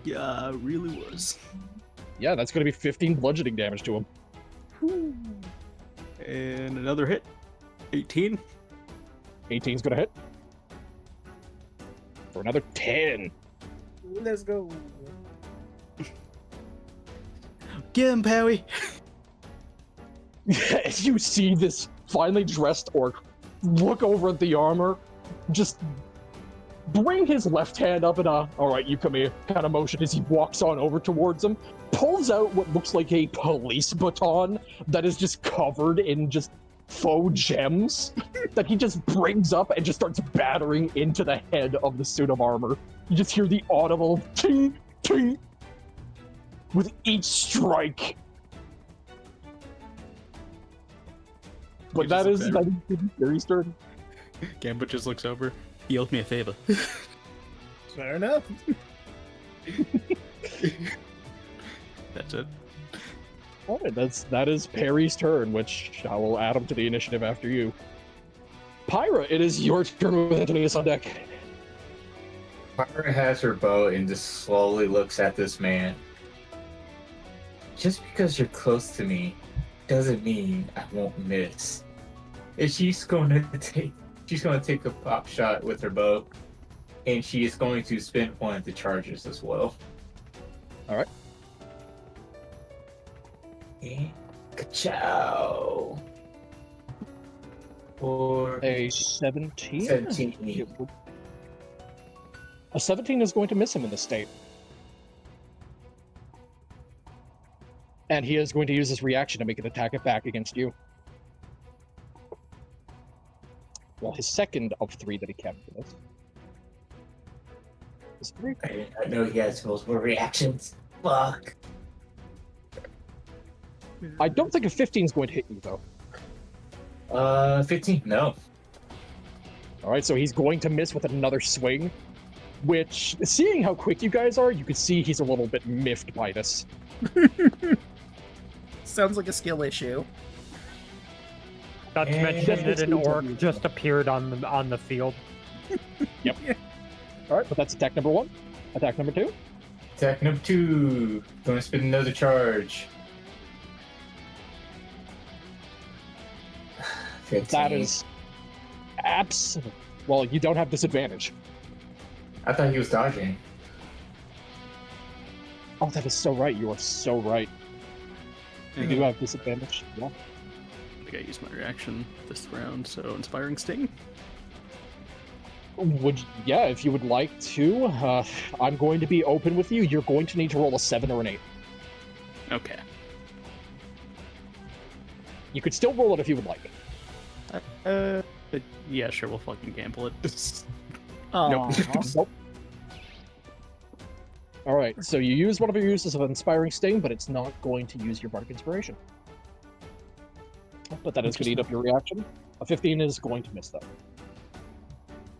Yeah, it really was. Yeah, that's going to be 15 bludgeoning damage to him. And another hit. 18. 18's going to hit. For another 10. Let's go. Get him, Powie. As you see this finely dressed orc look over at the armor, just bring his left hand up in a, all right, you come here, kind of motion as he walks on over towards him, pulls out what looks like a police baton that is just covered in just faux gems that he just brings up and just starts battering into the head of the suit of armor. You just hear the audible ting, ting with each strike. But that is very stern. Gambit just looks over. He owes me a favor. Fair enough. That's it. Alright, that is Perry's turn, which I will add him to the initiative after you. Pyra, it is your turn with Antonius on deck. Pyra has her bow and just slowly looks at this man. Just because you're close to me doesn't mean I won't miss. And she's going to take a pop shot with her bow, and she is going to spend one of the charges as well. All right. And ka-chow. For A 17? 17. A 17 is going to miss him in this state. And he is going to use his reaction to make an attack it back against you. Well, his second of 3 that he can for this. Is 3. I did not know he has multiple reactions. Fuck. I don't think a 15 is going to hit you, though. 15? No. Alright, so he's going to miss with another swing, which, seeing how quick you guys are, you can see he's a little bit miffed by this. Sounds like a skill issue. Not to mention that an orc just appeared on the field. Yep. Alright, but that's attack number 1. Attack number 2. Attack number 2. Going to spin another charge. 15. That is absolute. Well, you don't have disadvantage. I thought he was dodging. Oh, that is so right. You are so right. You do have disadvantage. Yeah. I think I used my reaction this round, so Inspiring Sting. Yeah, if you would like to. I'm going to be open with you. You're going to need to roll a 7 or an 8. Okay. You could still roll it if you would like. Yeah, sure, we'll fucking gamble it. Nope. Nope. Alright, so you use one of your uses of Inspiring Sting, but it's not going to use your Bardic Inspiration. But that is going to eat up your reaction. A 15 is going to miss, though.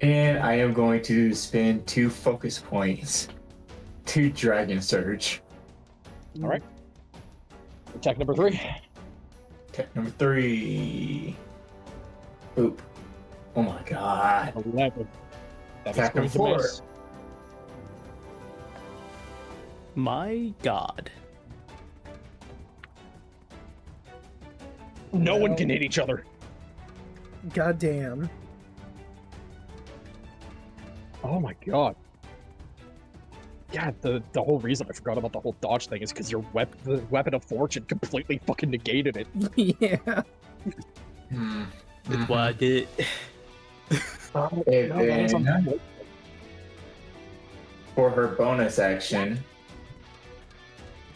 And I am going to spend 2 focus points to Dragon Surge. All right. Attack number 3. Attack number 3. Oop. Oh my god. 11. That is Attack going number to 4. miss. My god. No one Well. can hit each other. Goddamn. Oh my god. Yeah, the whole reason I forgot about the whole dodge thing is because your the weapon of fortune completely fucking negated it. Yeah. Hmm. That's why I did it. And then, for her bonus action,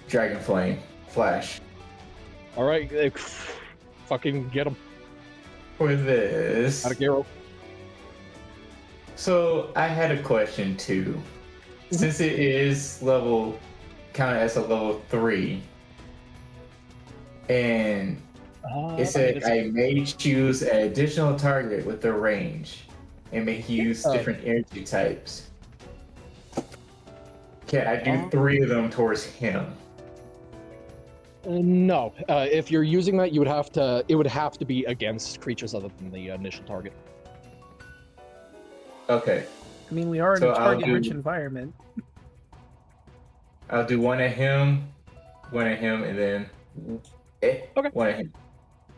Dragon Flame, Flash. All right, fucking get him For this, out of Garo. so I had a question too. Since it is counted as a level 3, and it said I may choose an additional target with the range and may use different energy types. Can I do 3 of them towards him? No, if you're using that, you would have to. It would have to be against creatures other than the initial target. Okay, I mean, we are in So a I'll target-rich do- environment. I'll do one at him, and then Okay. one at him.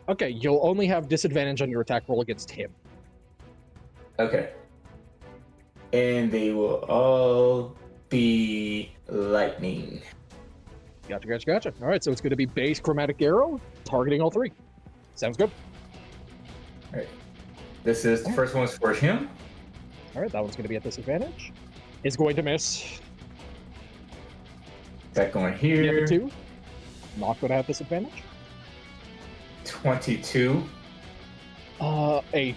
Okay, you'll only have disadvantage on your attack roll against him. Okay. And they will all be lightning. Gotcha. All right, so it's going to be base chromatic arrow targeting all 3. Sounds good. This is the first one's for him. All right, that one's going to be at disadvantage. Is going to miss. That going The here. other 2, not going to have disadvantage. 22. A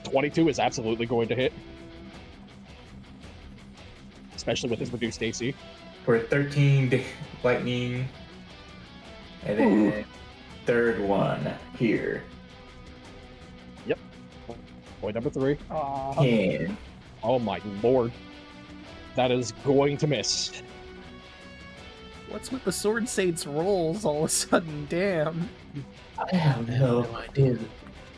22 is absolutely going to hit, especially with his reduced AC. For 13 lightning. And then third one here. Point number 3. 10. Oh my lord, that is going to miss. What's with the Sword Saint's rolls all of a sudden? Damn. I have no idea.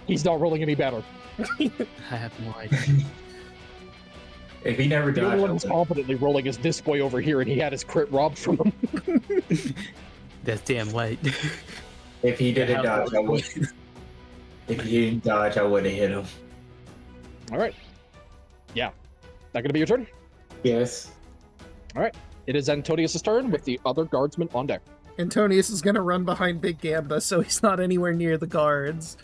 He's not rolling any better. I have no idea. If he never The only one who's died, confidently rolling is this boy over here, and he had his crit robbed from him. That's damn right. if he didn't dodge, I would. If he didn't dodge, I would have hit him. All right. Yeah. That gonna be your turn? Yes. It is Antonius' turn with the other guardsmen on deck. Antonius is gonna run behind Big Gamba so he's not anywhere near the guards.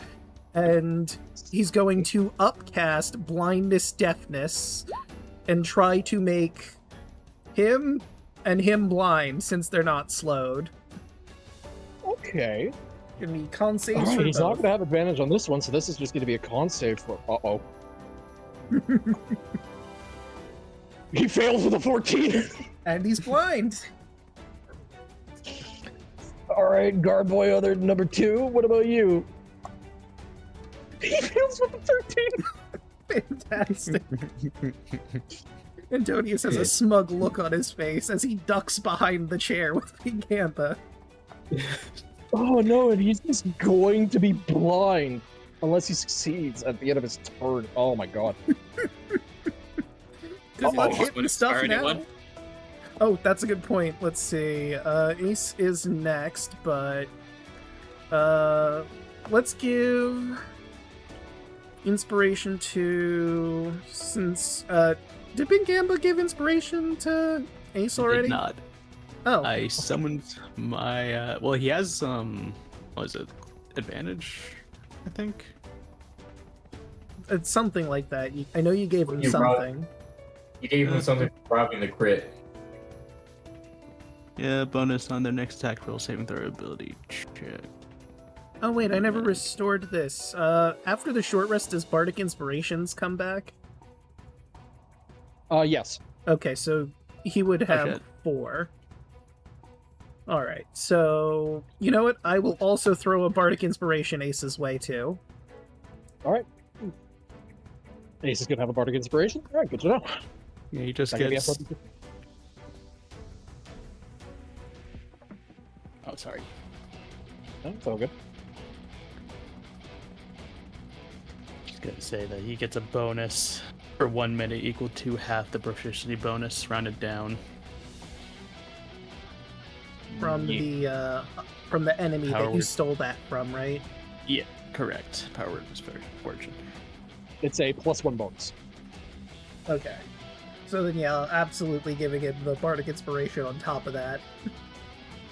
And he's going to upcast Blindness Deafness and try to make him and him blind since they're not slowed. Okay. Gonna be con saves All right, for he's not both. gonna have advantage on this one, so this is just gonna be a con save for. Uh-oh. He fails with a 14. And he's blind. All right, guard boy, other number 2. What about you? He fails with a 13. Fantastic. Antonius has a smug look on his face as he ducks behind the chair with Big Gamba. Oh no, and he's just going to be blind unless he succeeds at the end of his turn. Oh my god. Does he Uh-oh. hit Would the stuff inspire now? anyone? Oh, that's a good point. Let's see. Ace is next, but let's give inspiration to did Big Gamba give inspiration to Ace already? Did not. Oh, I summoned my well, he has what is it? Advantage, I think. it's something like that. I know you gave him You brought- something. You gave him something for robbing the crit. Yeah, bonus on their next attack roll, saving throw ability check. Oh wait, I never restored this. After the short rest, does Bardic Inspirations come back? Yes. Okay, so he would have shit. 4. Alright, so you know what? I will also throw a Bardic Inspiration Ace's way too. Ace is gonna have a bardic inspiration. All right, good to know. Yeah, he just That gonna be gets a Oh, sorry. No, it's all good. Just gonna say that he gets a bonus for 1 minute equal to half the proficiency bonus, rounded down. From Yeah. the enemy that you Howard. stole that from, right? Yeah, correct. Power word was very fortunate. It's a +1 bonus. Okay. So then, yeah, absolutely giving it the Bardic Inspiration on top of that.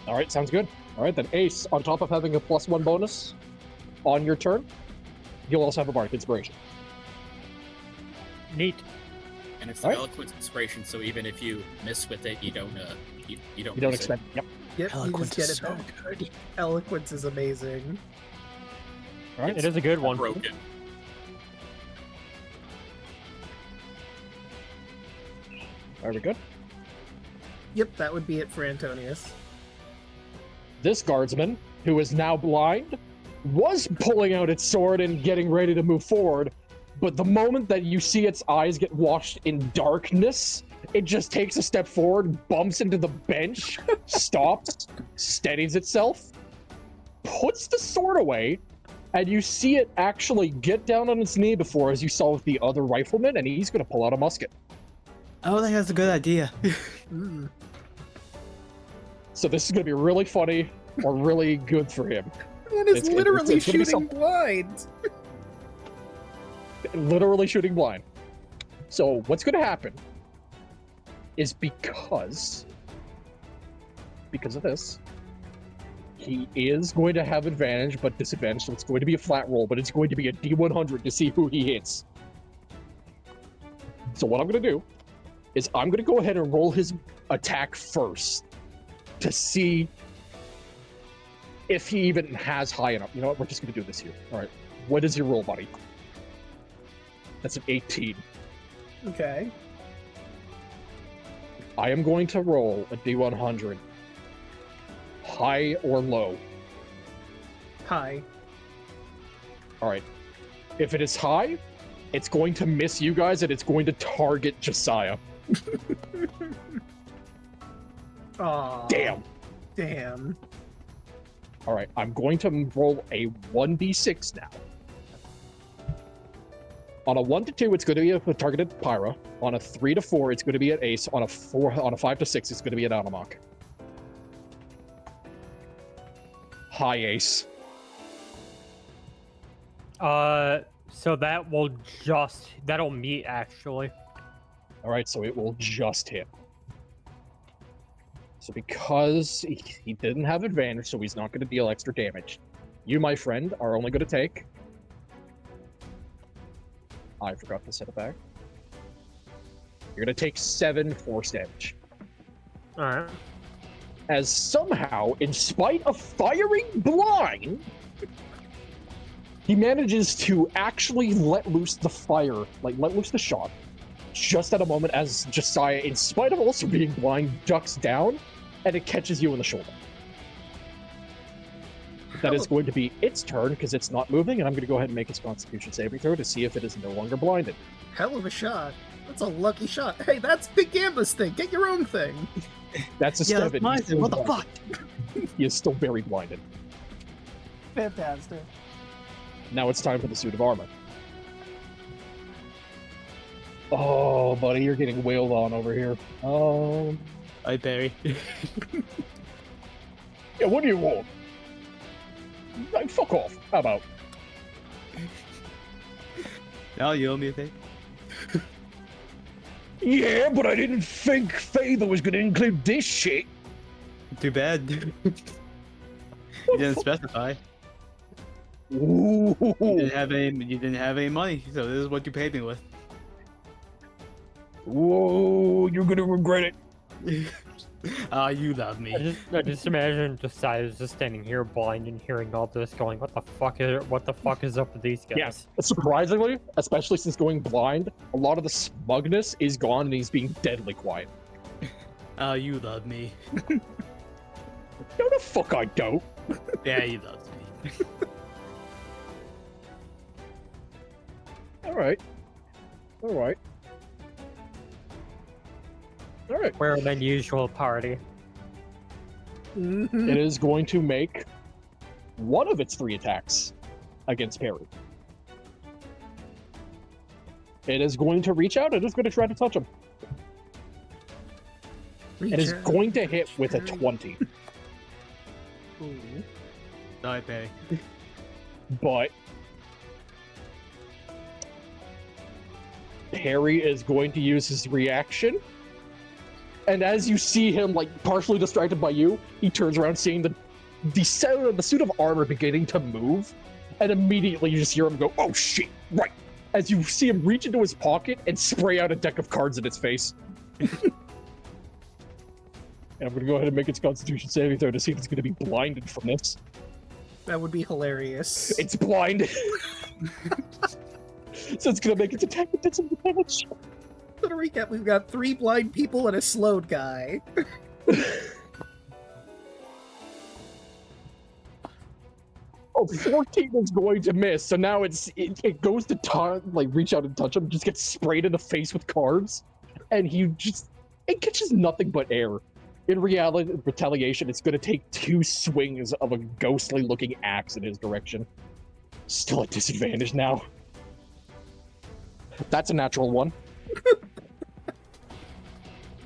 All right, sounds good. All right, then Ace, on top of having a +1 bonus on your turn, you'll also have a Bardic Inspiration. Neat. And it's Alright. eloquent inspiration, so even if you miss with it, you don't you don't You don't lose it. expend. Yep. Yep, Eloquence you is just get so it back. good. Eloquence is amazing. All right. It is a good one. Broken. Are we good? Yep, that would be it for Antonius. This guardsman, who is now blind, was pulling out its sword and getting ready to move forward, but the moment that you see its eyes get washed in darkness, it just takes a step forward, bumps into the bench, stops, steadies itself, puts the sword away, and you see it actually get down on its knee before, as you saw with the other rifleman, and he's going to pull out a musket. Oh, I think that's a good idea. Mm. So this is going to be really funny or really good for him. Man is It's- literally it's gonna be shooting blind. Literally shooting blind. So what's going to happen is because of this, he is going to have advantage, but disadvantage. So it's going to be a flat roll, but it's going to be a D100 to see who he hits. So what I'm going to do is I'm going to go ahead and roll his attack first to see if he even has high enough. You know what? We're just going to do this here. All right. What is your roll, buddy? That's an 18. Okay. I am going to roll a D100. High or low? Hi. All right. If it is high, it's going to miss you guys and it's going to target Josiah. Aw. Damn. Damn. All right. I'm going to roll a 1d6 now. On a 1 to 2, it's going to be a targeted Pyra. On a 3 to 4, it's going to be an Ace. On a 5 to 6, it's going to be an Animok. High Ace. So that'll meet actually. All right, so it will just hit. So because he didn't have advantage, so he's not going to deal extra damage. You, my friend, are only going to take... I forgot to set it back. You're going to take 7 force damage. Alright. As somehow, in spite of firing blind, he manages to actually let loose the fire, like let loose the shot, just at a moment as Josiah, in spite of also being blind, ducks down, and it catches you in the shoulder. That is going to be its turn, because it's not moving, and I'm going to go ahead and make its Constitution saving throw to see if it is no longer blinded. Hell of a shot. That's a lucky shot. Hey, that's Big Gamba's thing. Get your own thing. That's a Yeah, 7. that's mine. He's still What the blinded. fuck? He is still very blinded. Fantastic. Now it's time for the suit of armor. Oh, buddy, you're getting wailed on over here. Hi, Barry. Yeah, what do you want? Like, fuck off. How about? Now you owe me a thing. Yeah, but I didn't think Favor was going to include this shit. Too bad. You didn't specify. Ooh. You didn't have any money, so this is what you paid me with. Whoa, you're going to regret it. Ah, you love me. I just imagine Josiah's just standing here blind and hearing all this going, what the fuck is up with these guys? Yes, surprisingly, especially since going blind, a lot of the smugness is gone and he's being deadly quiet. Ah, you love me. No, the fuck I don't. Yeah, he loves me. Alright. Alright. Alright. We're an unusual party. Mhm. It is going to make one of its 3 attacks against Perry. It is going to reach out. It is going to try to touch him. It is Reach out, going to hit with a Perry. 20. Ooh. Die, Perry. But Perry is going to use his reaction. And as you see him, like, partially distracted by you, he turns around seeing the suit of armor beginning to move. And immediately you just hear him go, oh shit, right. As you see him reach into his pocket and spray out a deck of cards in its face. And I'm going to go ahead and make its Constitution saving throw to see if it's going to be blinded from this. That would be hilarious. It's blind. So it's going to make its attack with some damage. So to recap, we've got 3 blind people and a slowed guy. Oh, 14 is going to miss. So now it goes to reach out and touch him, just gets sprayed in the face with cards, and it catches nothing but air. In reality, retaliation, it's going to take 2 swings of a ghostly-looking axe in his direction. Still at disadvantage now. That's a natural 1.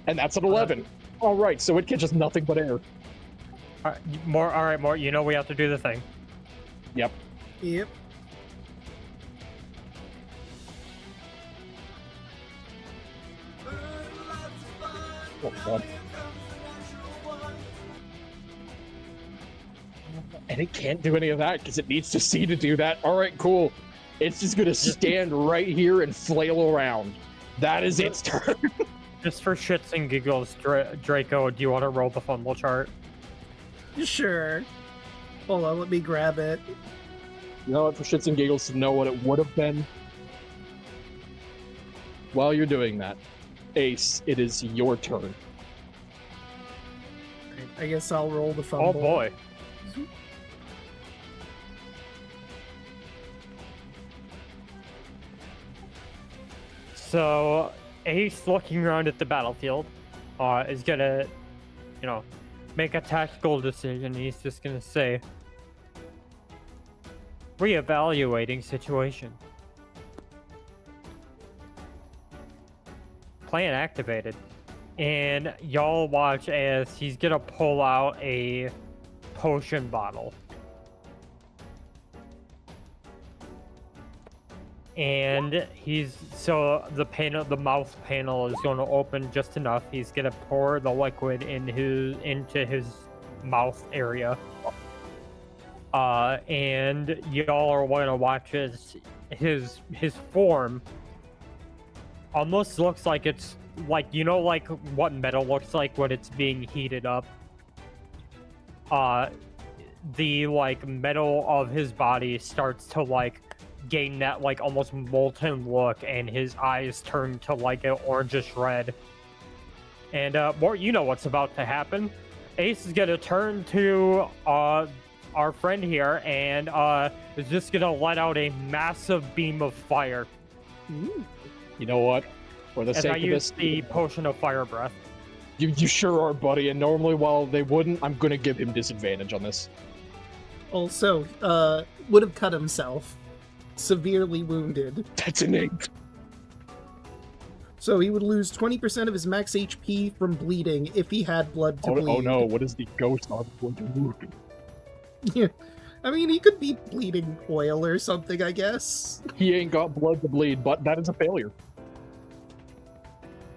And that's an 11. All right, so it catches nothing but air. All right, more. You know we have to do the thing. Yep. Yep. Oh, God. And it can't do any of that because it needs to see to do that. All right, cool. It's just going to stand right here and flail around. That is its turn. Just for shits and giggles, Draco, do you want to roll the fumble chart? Sure. Hold on, let me grab it. You know what? For shits and giggles to know what it would have been. While you're doing that, Ace, it is your turn. I guess I'll roll the fumble. Oh boy. So, Ace, looking around at the battlefield, is gonna, make a tactical decision. He's just gonna say, reevaluating situation. Plan activated. And y'all watch as he's gonna pull out a potion bottle. And the mouth panel is going to open just enough. He's going to pour the liquid into his mouth area. And y'all are going to watch as his form almost looks like it's like, like what metal looks like when it's being heated up. The metal of his body starts to gain that almost molten look, and his eyes turn to an orangish red. And Mort, you know what's about to happen. Ace is gonna turn to our friend here and is just gonna let out a massive beam of fire. Ooh. You know what? For the As sake I of use this, the potion of fire breath. you sure are, buddy. And normally, while they wouldn't, I'm gonna give him disadvantage on this. Also, would have cut himself. Severely wounded. That's an 8. So he would lose 20% of his max HP from bleeding if he had blood to bleed. Oh no! What is the ghost arm going to do? Yeah. I mean, he could be bleeding oil or something, I guess. He ain't got blood to bleed, but that is a failure.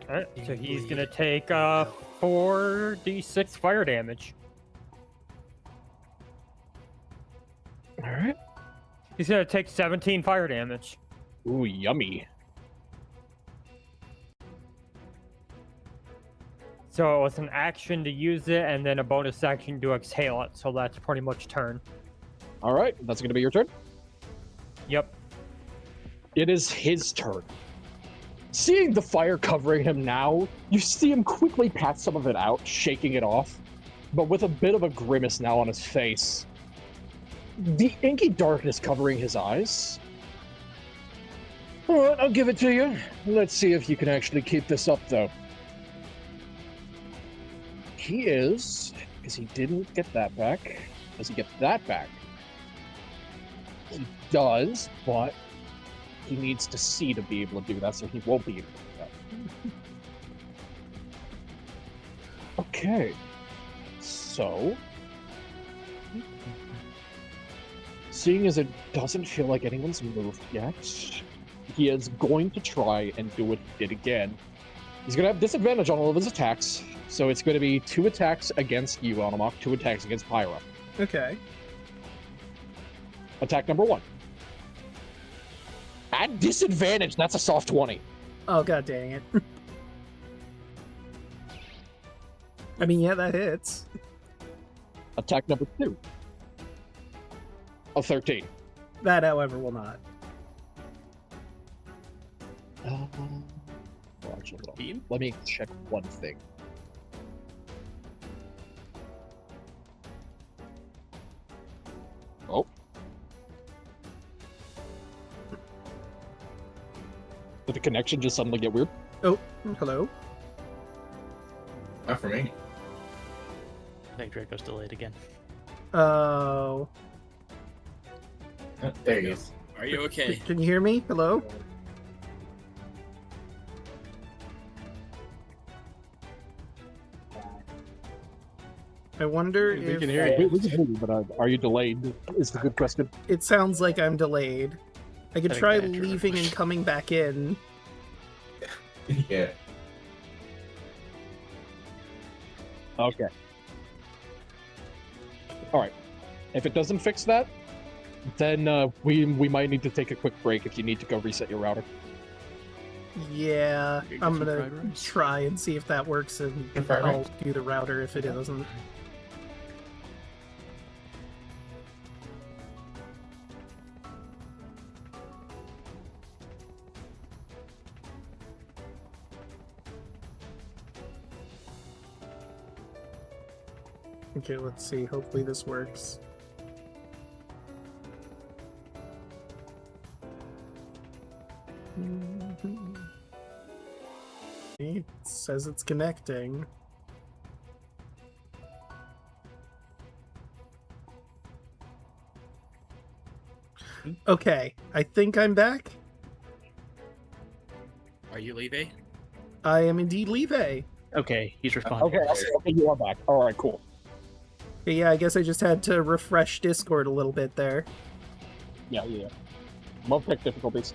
Alright, so he's gonna take 4d6 fire damage. All right. He's gonna take 17 fire damage. Ooh, yummy. So it's an action to use it, and then a bonus action to exhale it. So that's pretty much turn. All right, that's gonna be your turn. Yep. It is his turn. Seeing the fire covering him now, you see him quickly pat some of it out, shaking it off, but with a bit of a grimace now on his face. The inky darkness covering his eyes. All right, I'll give it to you. Let's see if you can actually keep this up, though. He is because he didn't get that back. Does he get that back? He does, but he needs to see to be able to do that, so he won't be able to do that. Okay. So, seeing as it doesn't feel like anyone's moved yet, he is going to try and do what he did again. He's going to have disadvantage on all of his attacks, so it's going to be 2 attacks against you, Anamok, 2 attacks against Pyra. Okay. Attack number 1. At disadvantage, that's a soft 20. Oh, god dang it. I mean, yeah, that hits. Attack number 2. A 13. That, however, will not. Well, actually, let me check one thing. Oh. Did the connection just suddenly get weird? Oh, hello? Not for me. I think Draco's delayed again. Oh. There he is. Are you okay? Can you hear me? Hello? I wonder We if... can hear you. We can hear you, but are you delayed? Is the good question. It sounds like I'm delayed. I could I think try the accurate leaving and coming back in. Yeah. Okay. All right. If it doesn't fix that, then we might need to take a quick break if you need to go reset your router. Yeah, You get I'm some gonna fried rice? try and see if that works, and Some fried I'll rice? do the router if it doesn't. Okay, let's see. Hopefully this works. It says it's connecting. Okay, I think I'm back. Are you leaving? I am indeed Leve. Okay, he's responding. Okay, you are back. All right, cool. Okay, yeah, I guess I just had to refresh Discord a little bit there. Yeah. Love tech difficulties.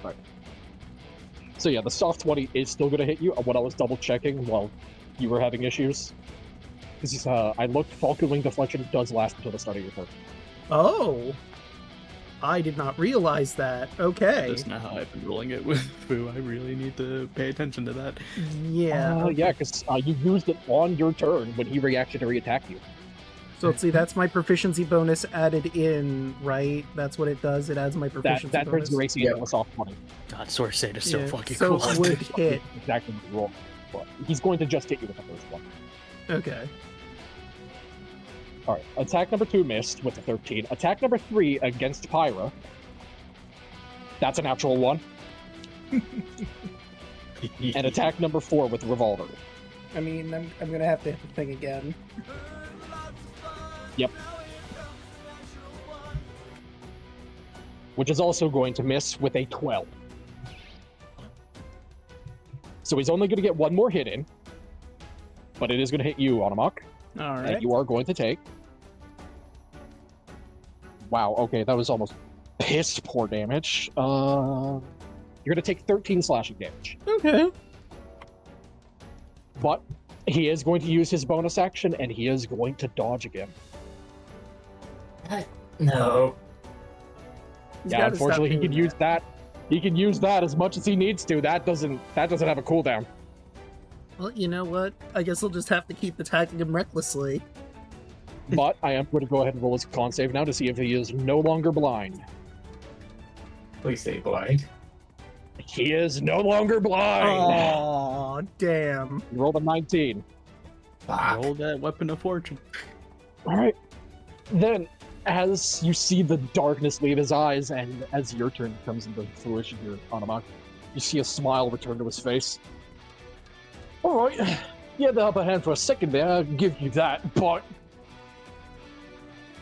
All right. So yeah, the soft 20 is still going to hit you. What I was double checking while you were having issues, because I looked, Falcon Wing Deflection does last until the start of your turn. Oh, I did not realize that. Okay. That's not how I've been rolling it with Foo. I really need to pay attention to that. Yeah. Yeah, because you used it on your turn when he reactionary attacked you. So let's see, that's my proficiency bonus added in, right? That's what it does. It adds my proficiency That bonus. turns your AC into a soft 20. God, Source State is so Yeah, fucking so cool. it would hit. Exactly what you roll. But he's going to just hit you with the first one. Okay. All right. Attack number 2 missed with the 13. Attack number 3 against Pyra. That's a natural 1. And attack number 4 with Revolver. I mean, I'm gonna have to hit the thing again. Yep. Which is also going to miss with a 12. So he's only going to get one more hit in. But it is going to hit you, Anamok. All And right. you are going to take... Wow, okay, that was almost piss poor damage. You're going to take 13 slashing damage. Okay. But he is going to use his bonus action, and he is going to dodge again. No. He's Yeah, gotta unfortunately, he stop can doing use that. He can use that as much as he needs to. That doesn't have a cooldown. Well, you know what? I guess I'll just have to keep attacking him recklessly. But I am going to go ahead and roll his con save now to see if he is no longer blind. Please stay blind. He is no longer blind. Oh, damn. You rolled a 19. Ah. Roll that weapon of fortune. All right. Then, as you see the darkness leave his eyes, and as your turn comes into fruition here, Anamok, you see a smile return to his face. All right. You had the upper hand for a second there, I'll give you that, but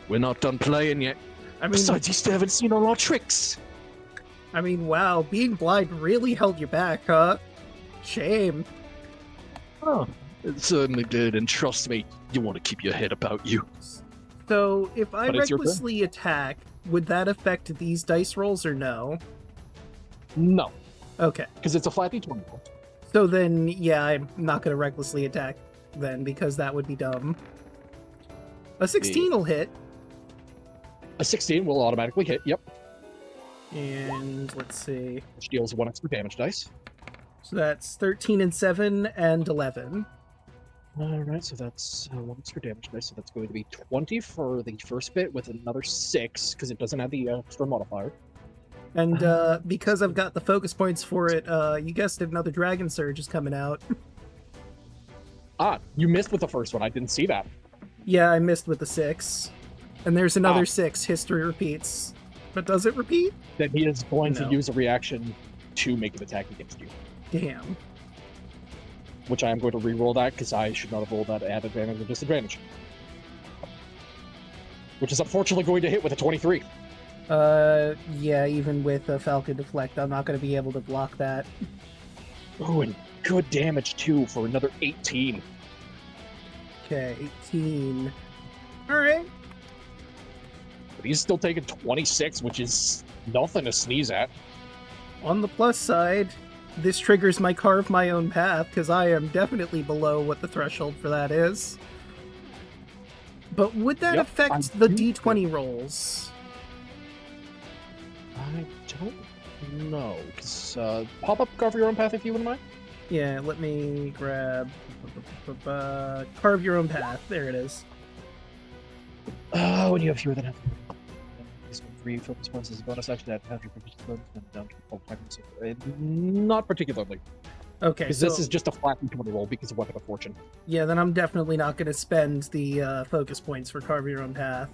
we're not done playing yet. I mean, Besides, you still haven't seen all our tricks. wow, being blind really held you back, huh? Shame. Oh, it certainly did, and trust me, you want to keep your head about you. So, if I But it's your turn. recklessly attack, would that affect these dice rolls or no? No, Okay. because it's a flat d20 roll. So then, yeah, I'm not going to recklessly attack then, because that would be dumb. A 16 will hit. A 16 will automatically hit, yep, And let's see. which deals 1 extra damage dice. So that's 13 and 7 and 11. Alright, so that's 1 extra damage dice, so that's going to be 20 for the first bit with another 6, because it doesn't have the extra modifier. And because I've got the focus points for it, you guessed it, another Dragon Surge is coming out. Ah, you missed with the first one, I didn't see that. Yeah, I missed with the 6. And there's another Ah. 6, history repeats. But does it repeat? Then he is going No. to use a reaction to make an attack against you. Damn. Which I am going to re-roll that, because I should not have rolled that at advantage or disadvantage. Which is unfortunately going to hit with a 23. Yeah, even with a Falcon Deflect, I'm not going to be able to block that. Oh, and good damage too for another 18. Okay, 18. Alright. But he's still taking 26, which is nothing to sneeze at. On the plus side, this triggers my carve my own path, because I am definitely below what the threshold for that is. But would that Yep, affect I the do. D20 rolls? I don't know, because pop-up cover your own path if you wouldn't mind. Yeah, let me grab... carve your own path. There it is. Oh, when you have fewer than half. This one, 3 focus points as a bonus action at half your focus points and down to 12 seconds. Not particularly, Okay, because so... this is just a flat d20 roll because of Weapon of Fortune. Yeah, then I'm definitely not going to spend the focus points for carve your own path.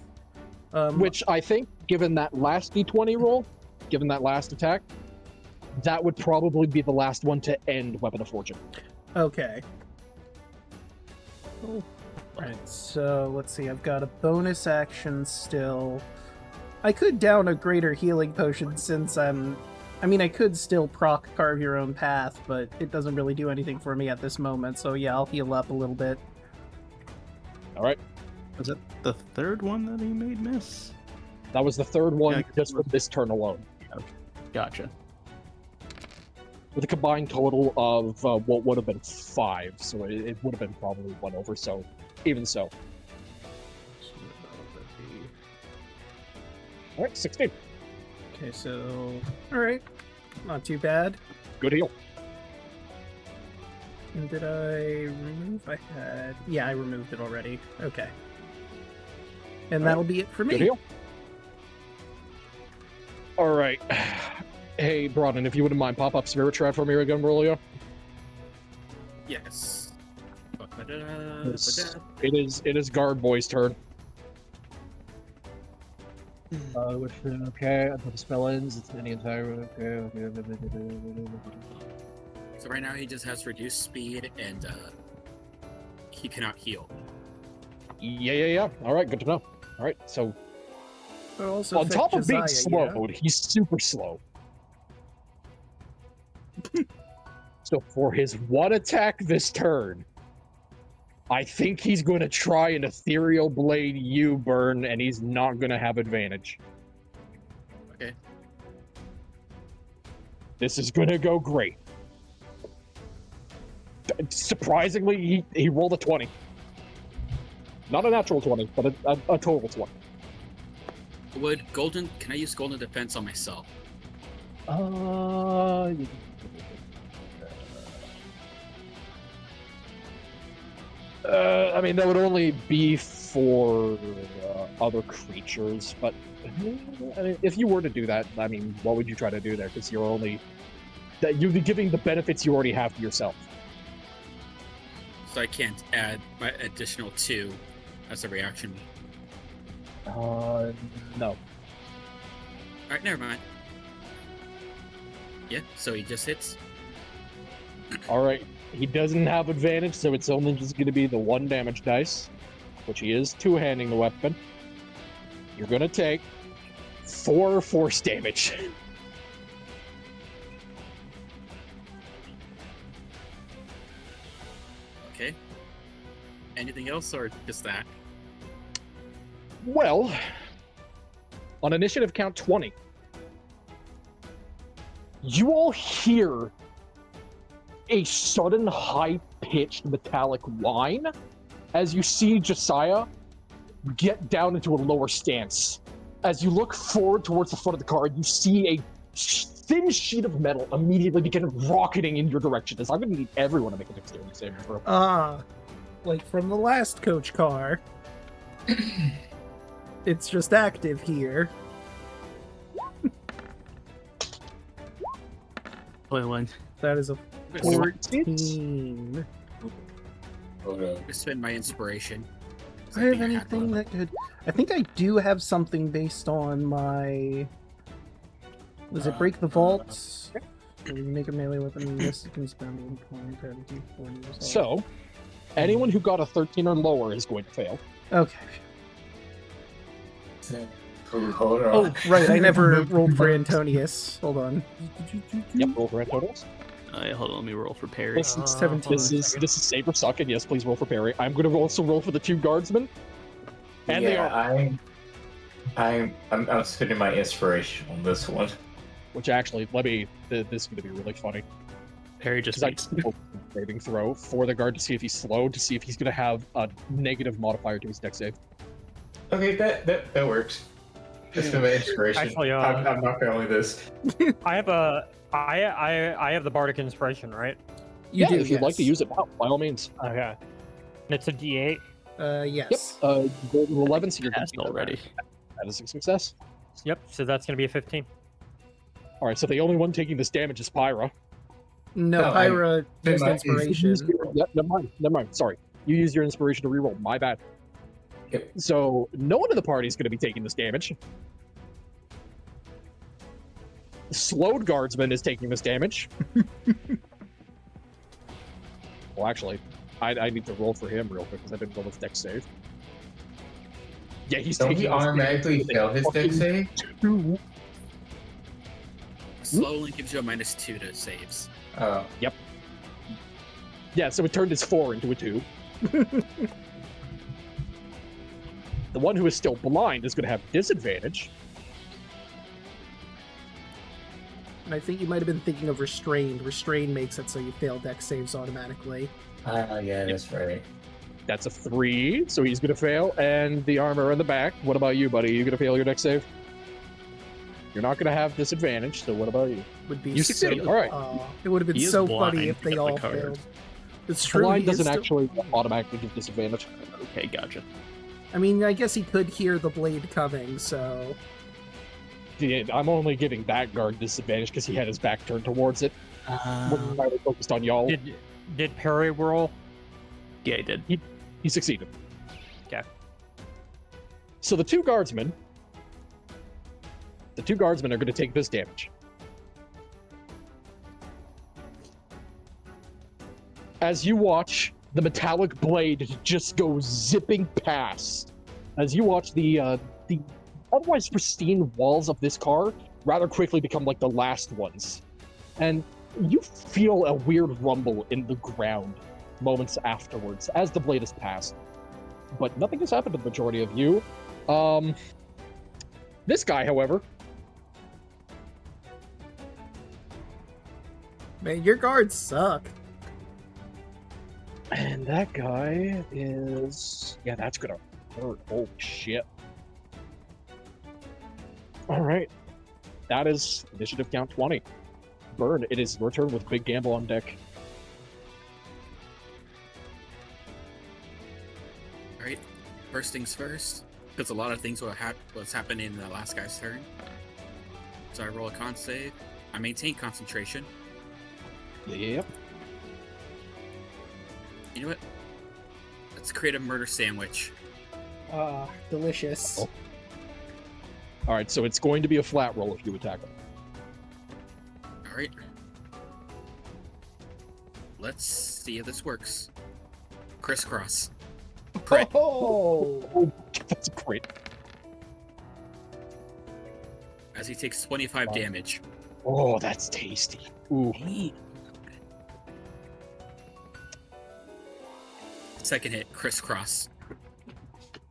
Which I think, given that last d20 roll, given that last attack, that would probably be the last one to end Weapon of Fortune. Okay. Alright, so let's see. I've got a bonus action still. I could down a greater healing potion since I could still proc carve your own path, but it doesn't really do anything for me at this moment, so yeah, I'll heal up a little bit. All right, Was it the third one that he made miss? that was the third one Yeah, just for this turn alone, Gotcha. with a combined total of what would have been 5, so it would have been probably 1 over. So even so, all right, 16. Okay, so... Alright. Not too bad. Good heal. And did I remove? I had... Yeah, I removed it already. Okay. And that'll be it for me. Good deal. All right. Hey, Broden, if you wouldn't mind, pop up Spirit Shroud for me again, Berlio. Yes. It is Guard Boy's turn. Okay, until the spell ends, it's any entire. Okay. So right now he just has reduced speed and he cannot heal. Yeah. All right, good to know. All right, so It'll also on affect top of being Josiah, slow, he's super slow. So for his one attack this turn, I think he's going to try an Ethereal Blade U-burn, and he's not going to have advantage. Okay. This is going to go great. Surprisingly, he rolled a 20. Not a natural 20, but a total 20. Can I use Golden Defense on myself? I mean, that would only be for other creatures, but I mean, if you were to do that, I mean, what would you try to do there? Because you'd be giving the benefits you already have to yourself. So I can't add my additional 2 as a reaction. No. Alright, never mind. Yeah, so he just hits. All right. He doesn't have advantage, so it's only just going to be the 1 damage dice, which he is two-handing the weapon. You're going to take 4 force damage. Okay. Anything else or just that? Well, on initiative count 20, you all hear a sudden high-pitched metallic whine as you see Josiah get down into a lower stance. As you look forward towards the front of the car, you see a thin sheet of metal immediately begin rocketing in your direction. As I'm going to need everyone to make a dexterity saving throw. Like from the last coach car. It's just active here. Wait, one. That is a 14. Hold on. Just spend my inspiration. Do I have anything that could... I think I do have something based on my... Was it Break the Vault? Make a melee weapon, this can spend 1 point, gravity, 40 results. So, anyone who got a 13 or lower is going to fail. Okay. Hold on. Oh, right, I never rolled for Antonius. Hold on. Yep, roll for totals. Yeah, hold on, let me roll for parry. This, 17. this is save or suck, and yes, please roll for parry. I'm going to also roll for the 2 guardsmen. And they are, I'm spending my inspiration on this one. which actually, this is going to be really funny. Parry just Because I just saving throw for the guard to see if he's slowed, to see if he's going to have a negative modifier to his dex save. Okay, that works. Just for my inspiration. Actually, I'm not failing this. I have the bardic inspiration, right? You do, if you'd like yes. to use it now, by all means. Okay. And it's a D8. Yes. Yep. Go to 11, so you're passed already. That is a success. Yep. So that's gonna be a 15. All right, so the only one taking this damage is Pyra. No, No, Pyra used my- inspiration. Yep, never mind. Sorry. You used your inspiration to reroll. My bad. Yep. So no one in the party is going to be taking this damage. Slowed guardsman is taking this damage. Well, actually, I need to roll for him real quick because I didn't roll his dex save. Yeah, he's Don't taking he this automatically damage. fail his dex save? Two. Slowly gives you a -2 to saves. Oh. Yeah, so it turned his 4 into a 2. The one who is still blind is going to have disadvantage. And I think you might have been thinking of restrained. Restrained makes it so you fail dex saves automatically. Yeah, that's right. That's a 3, so he's going to fail. And the armor in the back. What about you, buddy? Are you going to fail your dex save? You're not going to have disadvantage, so what about you? Would be You succeeded, so, alright. It would have been He is so blind, funny if they got the all card. failed. It's true. Blind he is doesn't still- actually automatically give disadvantage. Okay, gotcha. I mean, I guess he could hear the blade coming, so... Yeah, I'm only giving that guard disadvantage because he had his back turned towards it. We're entirely focused on y'all. Did Perry roll? Yeah, I did. He succeeded. Okay. So the 2 guardsmen are going to take this damage. As you watch the metallic blade just go zipping past, as you watch the otherwise pristine walls of this car rather quickly become like the last ones. And you feel a weird rumble in the ground moments afterwards as the blade has passed. But nothing has happened to the majority of you. This guy, however, Man, your guards suck. and that guy is... Yeah, that's gonna hurt. Holy shit. Alright. That is initiative count 20. Burn, it is your turn with Big Gamble on deck. Alright, first things first, because a lot of things was happening in the last guy's turn. So I roll a con save. I maintain concentration. Yep. You know what? Let's create a murder sandwich. Delicious. Oh. Alright, so it's going to be a flat roll if you attack him. Alright. Let's see if this works. Crisscross. Crit. Oh, That's great. As he takes 25 damage. Oh, that's tasty. Ooh. Second hit, crisscross.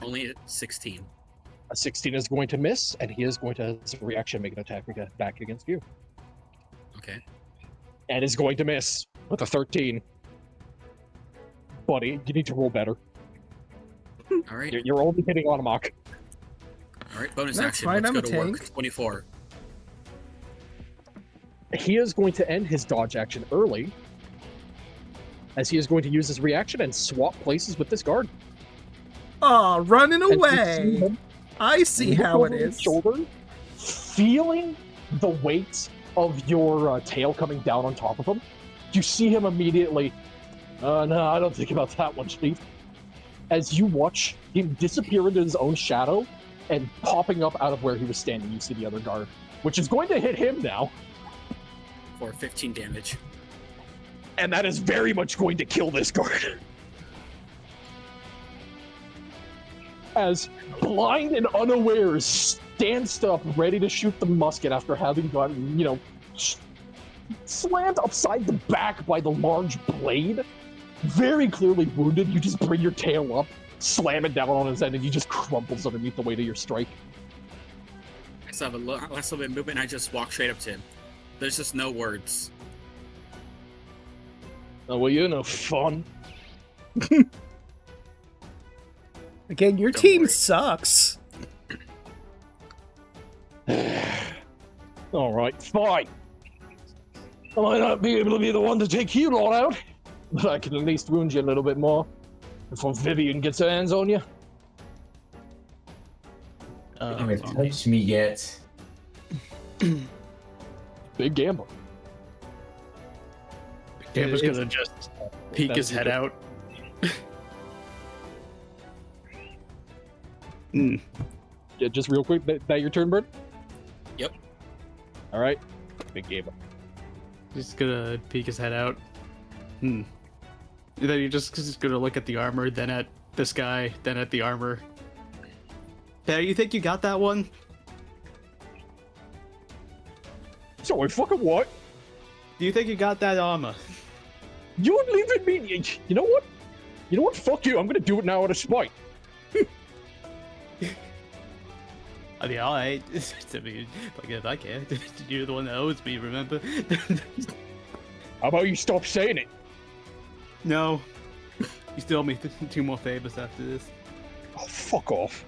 Only at 16. A 16 is going to miss, and he is going to, as a reaction, make an attack back against you. Okay. And is going to miss with a 13. Buddy, you need to roll better. All right. You're only hitting on a mock. All right. Bonus That's action. fine, Let's I'm go a to tank. work. 24. He is going to end his dodge action early, as he is going to use his reaction and swap places with this guard. aw, running And you see away. him I see look how it over his is. shoulder, feeling the weight of your tail coming down on top of him. You see him immediately. No, I don't think about that one, Chief. As you watch him disappear into his own shadow and popping up out of where he was standing, you see the other guard, which is going to hit him now. For 15 damage. And that is very much going to kill this guard. As blind and unawares stands up, ready to shoot the musket after having gotten, slammed upside the back by the large blade. Very clearly wounded, you just bring your tail up, slam it down on his head, and he just crumples underneath the weight of your strike. I still have a last little bit of movement, and I just walk straight up to him. There's just no words. Oh, well, you're no fun. Again, your Don't team worry. sucks. All right, fine. I might not be able to be the one to take you lot out, but I can at least wound you a little bit more before Vivian gets her hands on you. Haven't even touched me yet. Big gamble. Gamba's It's- gonna just peek that's his head good. out. Hmm. Yeah, just real quick, that your turn, Bird? Yep. All right, big gamble. He's gonna peek his head out. Then he's just gonna look at the armor, then at this guy, then at the armor. Yeah, you think you got that one? Sorry, fucking what? Do you think you got that armor? You're leaving me. You know what? You know what? Fuck you. I'm gonna do it now out of spite. I mean, alright. I mean, if I can. You're the one that owes me, remember? How about you stop saying it? No. You still owe me 2 more favors after this. Oh, fuck off.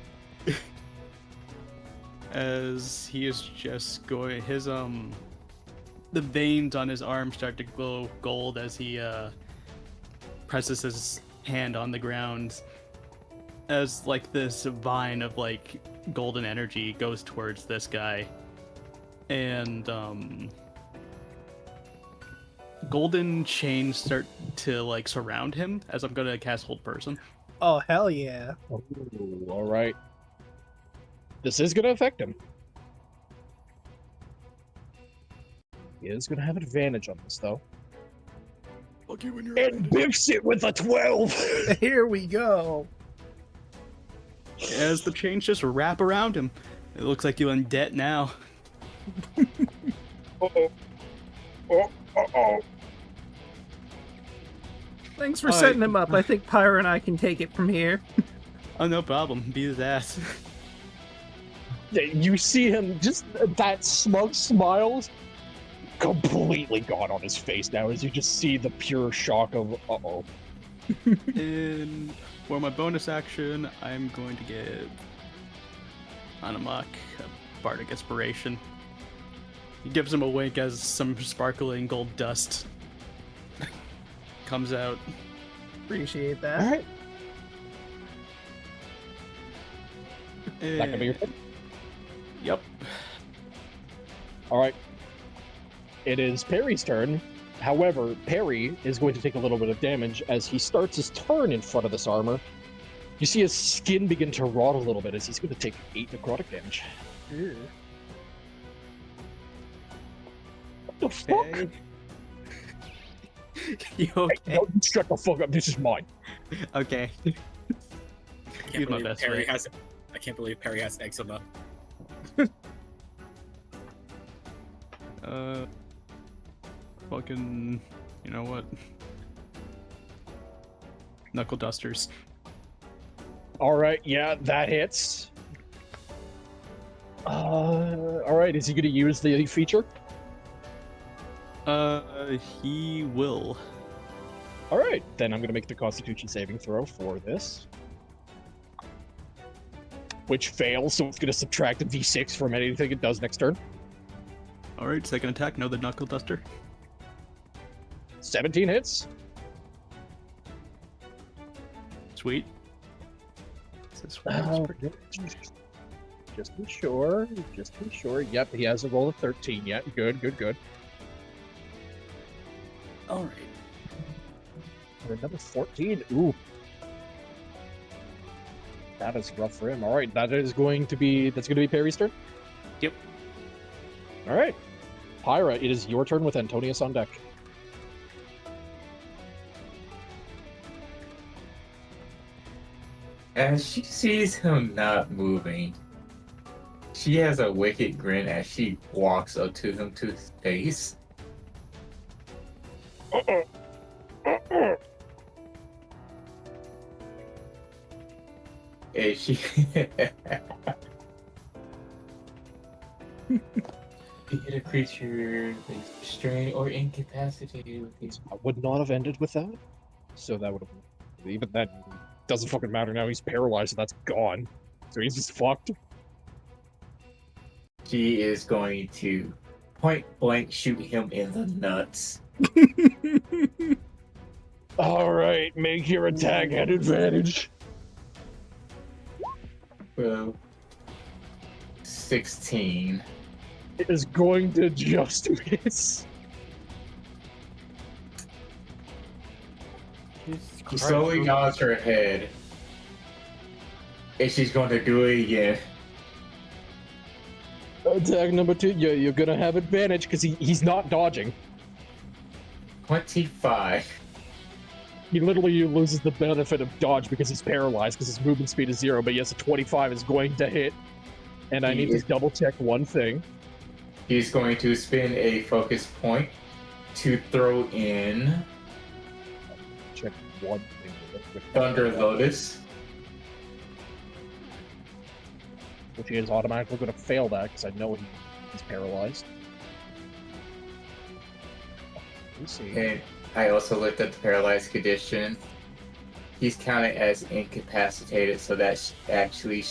As he is just going, his the veins on his arm start to glow gold as he presses his hand on the ground, as like this vine of like golden energy goes towards this guy, and golden chains start to like surround him as I'm gonna cast Hold Person. Oh, hell yeah. Ooh, all right. This is gonna affect him. He is gonna have advantage on this, though. Fuck you when you're And biffs it with a 12. Here we go. as the chains just wrap around him. It looks like you're in debt now. Uh-oh. Uh-oh. Thanks for All right. setting him up. I think Pyra and I can take it from here. Oh, no problem. Beat his ass. You see him, just that smug smiles completely gone on his face now as you just see the pure shock of, uh-oh. And for my bonus action, I'm going to give Hanamok a Bardic Inspiration. He gives him a wink as some sparkling gold dust comes out. Appreciate that. All right. And... That can be your turn. Yep. All right. It is Perry's turn. However, Perry is going to take a little bit of damage as he starts his turn in front of this armor. You see his skin begin to rot a little bit as he's going to take 8 necrotic damage. Ew. What the fuck? Okay. You okay? No, shut the fuck up. This is mine. Okay. I He's can't my believe best Perry mate. has. I can't believe Perry has eczema. Fucking, you know what? Knuckle dusters. All right, yeah, that hits. All right, is he going to use the feature? He will. All right, then I'm going to make the Constitution saving throw for this. Which fails, so it's going to subtract a d6 from anything it does next turn. All right, second attack. No, the knuckle duster. 17 hits. Sweet. This one is Oh, pretty- just be sure. Just be sure. Yep, he has a roll of 13. Yeah, good, good, good. All right. And another 14. Ooh. That is rough for him. All right, that's going to be Perry's turn. Yep. All right. Pyra, it is your turn with Antonius on deck. As she sees him not moving, she has a wicked grin as she walks up to him to his face. And she you hit a creature that's restrained or incapacitated with these. I would not have ended with that. So that would have... Even that doesn't fucking matter now. He's paralyzed, so that's gone. So he's just fucked. She is going to point blank shoot him in the nuts. All right, make your attack at advantage. Well, 16. It is going to just miss. She slowly nods her head. And she's going to do it again. Attack number 2. You're gonna have advantage because he's not dodging. 25. He literally loses the benefit of dodge because he's paralyzed because his movement speed is 0. But yes, a 25 is going to hit. And I need to double check one thing. He's going to spend a focus point to throw in Check one thing. Thunder Lotus. Which is automatically going to fail that because I know he's paralyzed. Let's see. And I also looked at the paralyzed condition. He's counted as incapacitated, so that actually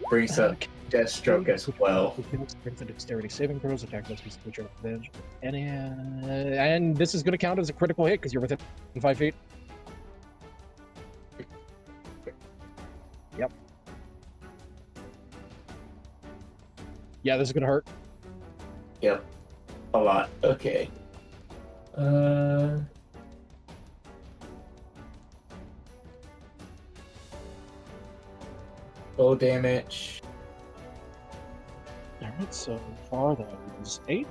brings up Deathstroke as well. Strength and dexterity saving throws, attack must be switched off advantage. And this is going to count as a critical hit because you're within 5 feet. Yep. Yeah, this is going to hurt. Yep. A lot. Okay. Full damage. Alright, so far that is 8.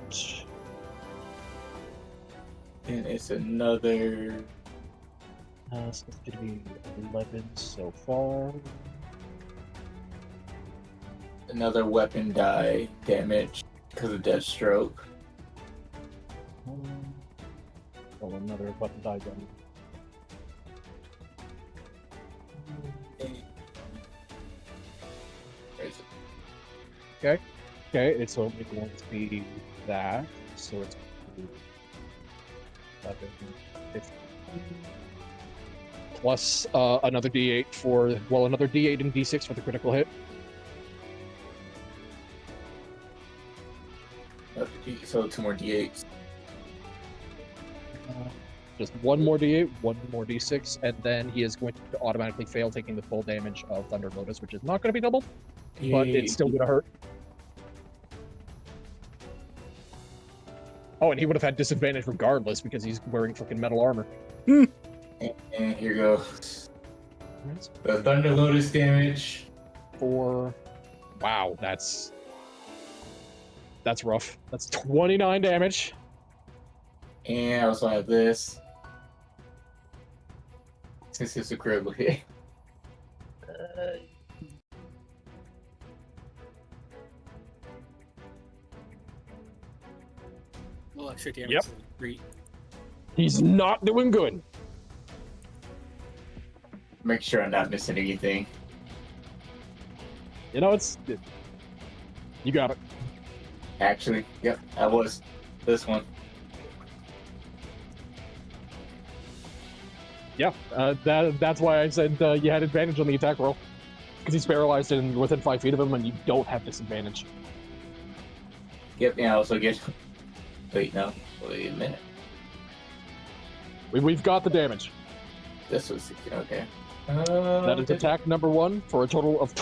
And it's another. So it's going to be 11 so far. Another weapon die damage because of Deathstroke. Oh, another button die gun. Where is it? Okay, it's only going to be that. So it's 11, 15. Plus another d8 for, well, another d8 and d6 for the critical hit. So 2 more d8s. Just one more d8, one more d6, and then he is going to automatically fail taking the full damage of Thunder Lotus, which is not going to be doubled, but it's still going to hurt. Oh, and he would have had disadvantage regardless because he's wearing fucking metal armor. And here goes. The Thunder Lotus damage. 4. Wow, that's rough. That's 29 damage. And I also have this. Since it's a critical hit. Well, extra damage. Yep. is great. He's not doing good. Make sure I'm not missing anything. You know, you got it. Actually, yep, I was. This one. Yeah, that's why I said you had advantage on the attack roll. Because he's paralyzed and within 5 feet of him, and you don't have disadvantage. Yep, and I also get. Wait, no. Wait a minute. We've got the damage. This was okay. That is attack number 1 for a total of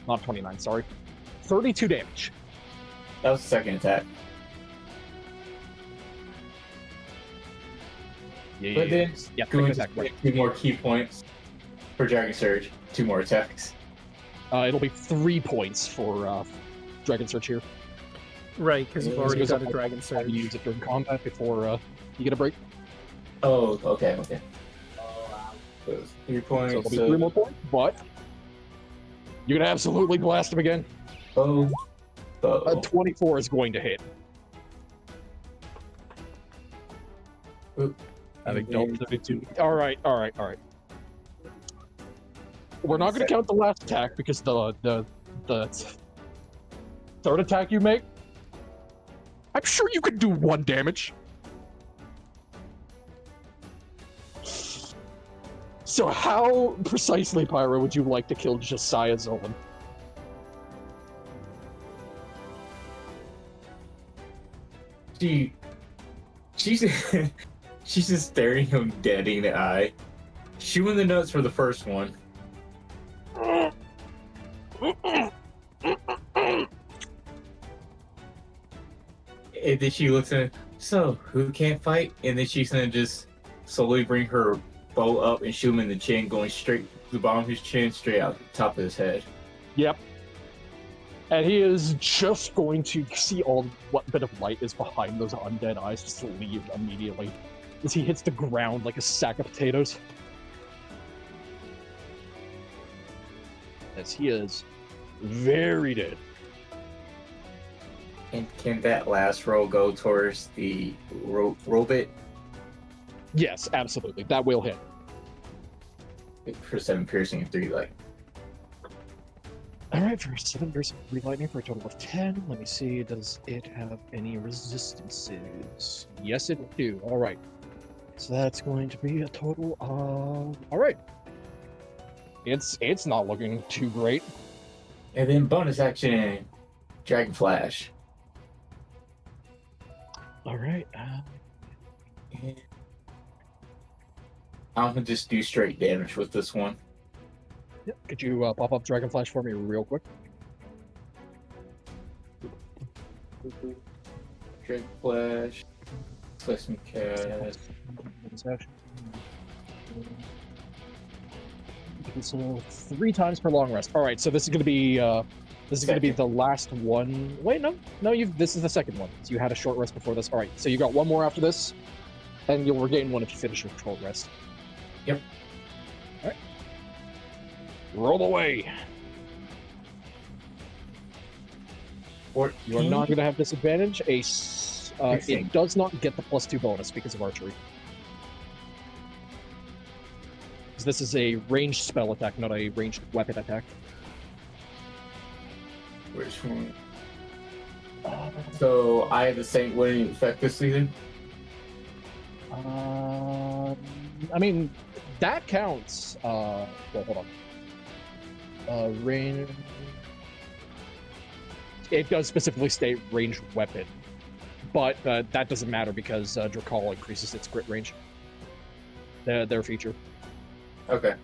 not 29, sorry. 32 damage. That was the second attack. But then going to get 2 more key points for Dragon Surge. 2 more attacks. It'll be 3 points for Dragon Surge here. Right, because you've already Because got a I'll Dragon Surge. use it during combat before you get a break. Oh, okay. So it's 3 points. So it'll be 3 more points, but you're gonna absolutely blast him again. Oh. A 24 is going to hit. Having dealt 32. All right. We're not going to count the last attack because the third attack you make, I'm sure you could do 1 damage. So how precisely, Pyro, would you like to kill Josiah Zolan? She's just staring him dead in the eye. Shooting the nuts for the first one. And then she looks at him, so who can't fight? And then she's gonna just slowly bring her bow up and shoot him in the chin, going straight to the bottom of his chin, straight out the top of his head. Yep. And he is just going to see what bit of light is behind those undead eyes, just leave immediately as he hits the ground like a sack of potatoes. As he is very dead. And can that last roll go towards the robot? Yes, absolutely. That will hit. For 7 piercing and 3 light. Alright, for 7 versus 3 lightning for a total of 10. Let me see, does it have any resistances? Yes, it do. Alright. So that's going to be a total of... Alright. It's not looking too great. And then bonus action, Dragon Flash. Alright. I'm gonna just do straight damage with this one. Yep. Could you pop up Dragon Flash for me real quick? Dragon Flash. Let's me cast. So 3 times per long rest. All right, so this is going to be the last one. Wait, no, this is the second one. So you had a short rest before this. All right, so you got 1 more after this, and you'll regain 1 if you finish your short rest. Yep. All right. Roll away. 14. You are not going to have disadvantage. It does not get the +2 bonus because of archery. This is a ranged spell attack, not a ranged weapon attack. Which one? So I have the same. Wouldn't it affect this season? I mean, that counts. Well, hold on. Range. It does specifically state ranged weapon, but that doesn't matter because Draco increases its crit range. Their feature. Okay.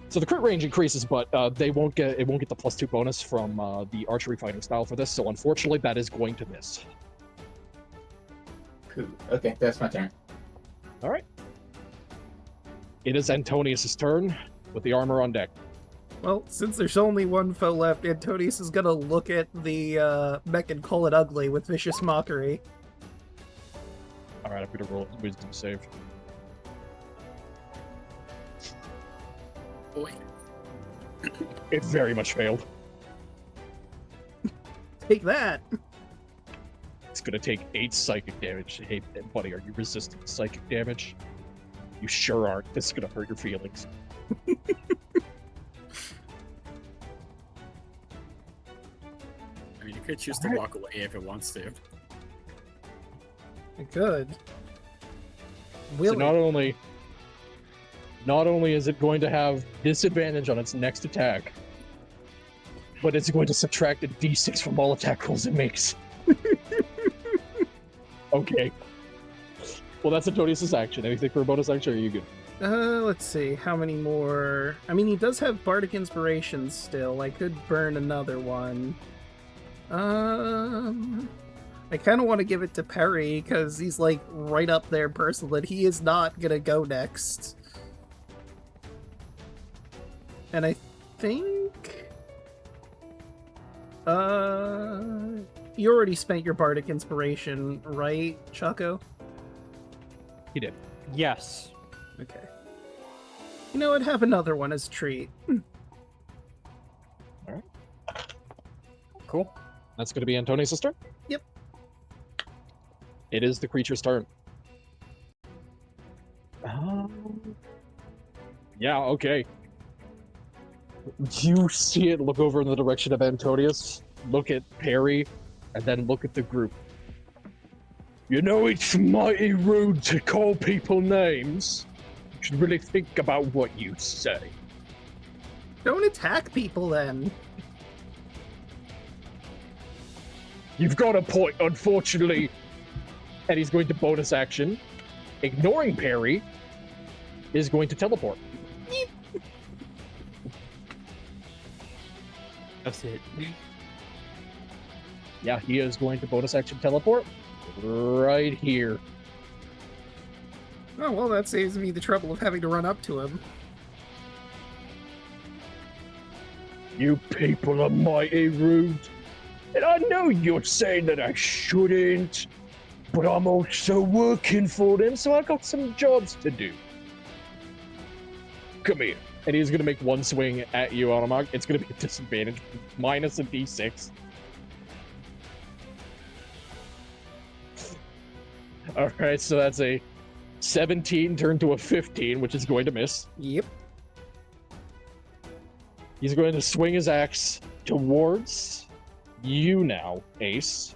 So the crit range increases, but it won't get the +2 bonus from the archery fighting style for this. So unfortunately, that is going to miss. Cool. Okay, that's my turn. All right. It is Antonius's turn with the armor on deck. Well, since there's only 1 foe left, Antonius is gonna look at the mech and call it ugly with vicious mockery. Alright, I'm gonna roll a wisdom save. Boy. It very much failed. Take that. It's gonna take 8 psychic damage. Hey, buddy, are you resistant to psychic damage? You sure aren't. This is gonna hurt your feelings. I mean, you could choose to walk away if it wants to. Good. So Willie. not only is it going to have disadvantage on its next attack, but it's going to subtract a d6 from all attack rolls it makes. Okay. Well, that's Antonius' action. Anything for a bonus action, or are you good? Let's see. How many more? I mean, he does have Bardic Inspiration still. I could burn another one. I kind of want to give it to Perry, because he's, like, right up there personally. He is not gonna go next. And I think... You already spent your Bardic Inspiration, right, Chaco? He did. Yes. Okay. You know what? Have another one as a treat. Alright. Cool. That's going to be Antonius' turn? Yep. It is the creature's turn. Yeah, okay. You see it look over in the direction of Antonius, look at Perry, and then look at the group. You know, it's mighty rude to call people names. You should really think about what you say. Don't attack people then. You've got a point, unfortunately. And he's going to bonus action. Ignoring Perry, is going to teleport. That's it. Yeah, he is going to bonus action teleport right here. Oh, well, that saves me the trouble of having to run up to him. You people are mighty rude. And I know you're saying that I shouldn't, but I'm also working for them, so I got some jobs to do. Come here. And he's going to make one swing at you, Automog. It's going to be a disadvantage, minus a d6. Alright, so that's a 17 turned to a 15, which is going to miss. Yep. He's going to swing his axe towards you now, Ace.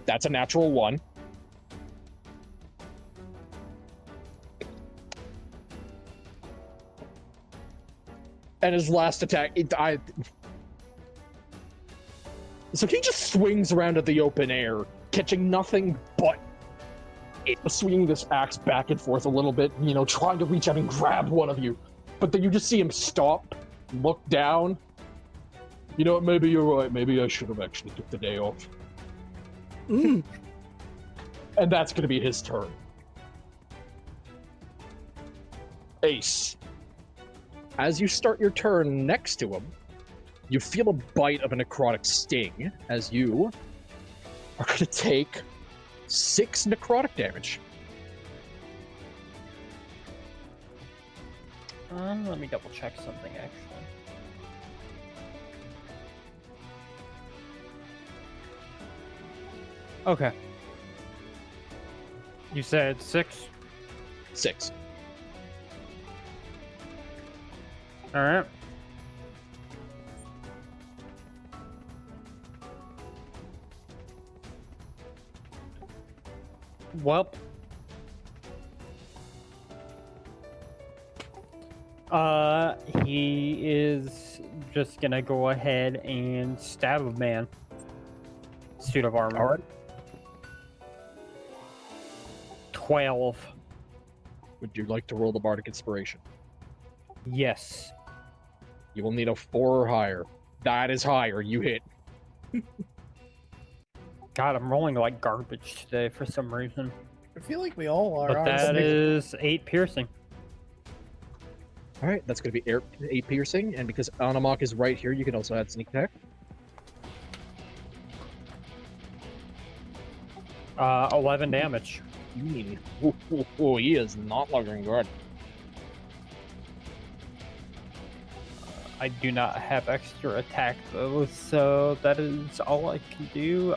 That's a natural 1. And his last attack, so he just swings around at the open air, catching nothing but it, swinging this axe back and forth a little bit, you know, trying to reach out and grab one of you. But then you just see him stop, look down. You know what, maybe you're right. Maybe I should have actually took the day off. And that's going to be his turn. Ace. As you start your turn next to him, you feel a bite of a necrotic sting as you are going to take 6 necrotic damage. Let me double check something actually. Okay. You said 6? 6. Alright. Well. He is just gonna go ahead and stab a man. Suit of armor. Alright. 12. Would you like to roll the Bardic Inspiration? Yes. You will need a 4 or higher. That is higher. You hit. God, I'm rolling like garbage today for some reason. I feel like we all are. But that honestly. is 8 piercing. Alright, that's going to be 8 piercing, and because Anamok is right here, you can also add sneak attack. 11 damage. Oh, he is not looking good. I do not have extra attack though, so that is all I can do.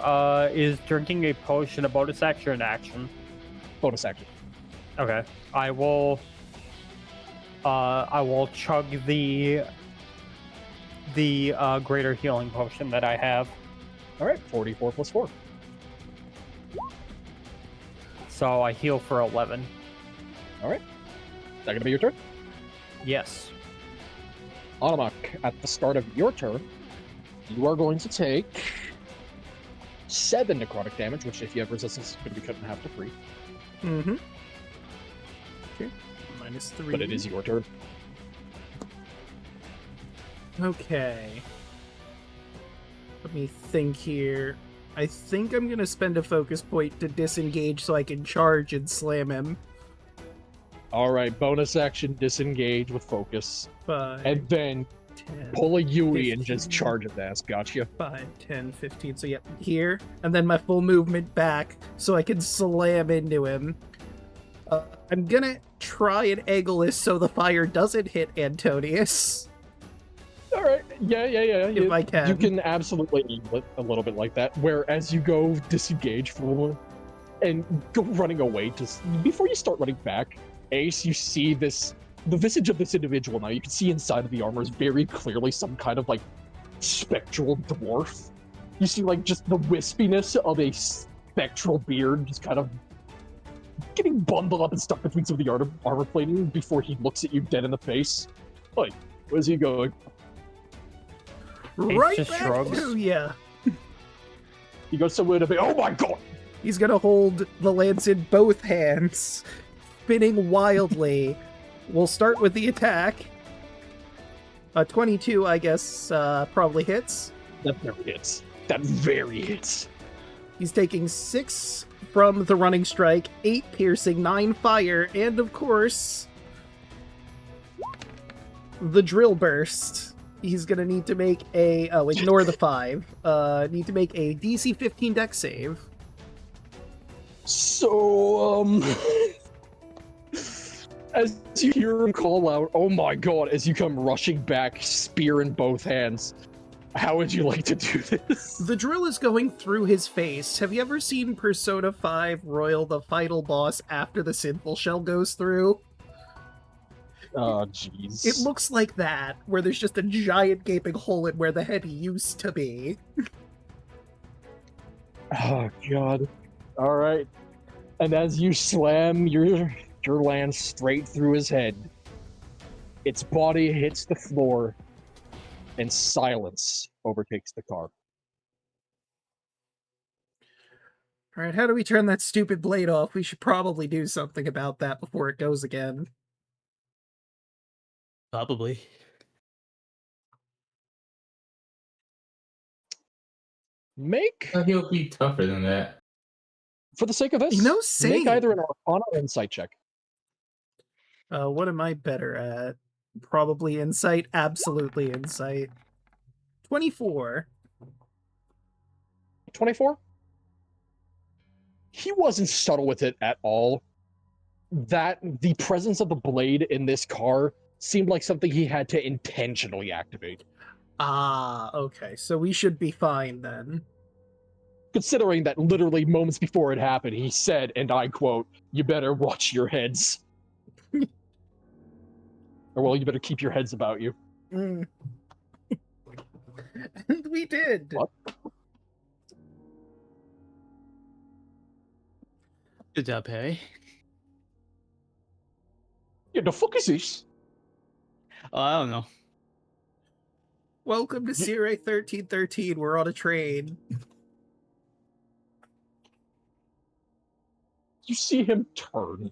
Is drinking a potion a bonus action or an action? Bonus action. Okay. I will chug the greater healing potion that I have. All right, 44 plus 4. So I heal for 11. All right. Is that gonna be your turn? Yes. Automac, at the start of your turn, you are going to take 7 necrotic damage, which if you have resistance is going to be cut in half to 3. Mm-hmm. Okay. -3. But it is your turn. Okay. Let me think here. I think I'm gonna spend a focus point to disengage so I can charge and slam him. All right, bonus action, disengage with focus. 5, And then 10, pull a Yui and just 15. charge his ass. Gotcha. 5, 10, 15. So yeah, here. And then my full movement back so I can slam into him. I'm gonna try and Aegis so the fire doesn't hit Antonius. All right. Yeah. If I can. You can absolutely angle it a little bit like that, where as you go disengage from and go running away, just before you start running back, Ace, you see the visage of this individual now. You can see inside of the armor is very clearly some kind of like spectral dwarf. You see like just the wispiness of a spectral beard just kind of getting bundled up and stuck between some of the armor plating before he looks at you dead in the face. Like, where's he going? Right just back shrugs. to ya. He goes somewhere to be, oh my god! He's gonna hold the lance in both hands, spinning wildly. We'll start with the attack. 22, I guess, probably hits. That very hits. That very hits. He's taking 6 from the running strike, 8 piercing, 9 fire, and of course, the drill burst. He's gonna need to make a, ignore the 5. Need to make a DC 15 dex save. So, as you hear him call out, oh my god, as you come rushing back, spear in both hands, how would you like to do this? The drill is going through his face. Have you ever seen Persona 5 Royal, the final boss, after the Sinful Shell goes through? Oh, jeez. It looks like that, where there's just a giant gaping hole in where the head used to be. Oh, god. Alright. And as you slam your lance straight through his head, its body hits the floor, and silence overtakes the car. Alright, how do we turn that stupid blade off? We should probably do something about that before it goes again. Probably. Make, He'll be tougher than that. for the sake of this, You know, make same. either an Arcana or Insight check. What am I better at? Probably Insight. Absolutely Insight. 24. 24? He wasn't subtle with it at all. That the presence of the blade in this car seemed like something he had to intentionally activate. Ah, okay. So we should be fine then. Considering that literally moments before it happened, he said, and I quote, "You better watch your heads." Or, well, you better keep your heads about you. Mm. And we did. What? Good job, Harry. Yeah, the fuck is this? Oh, I don't know. Welcome to Sire 1313. We're on a train. You see him turn.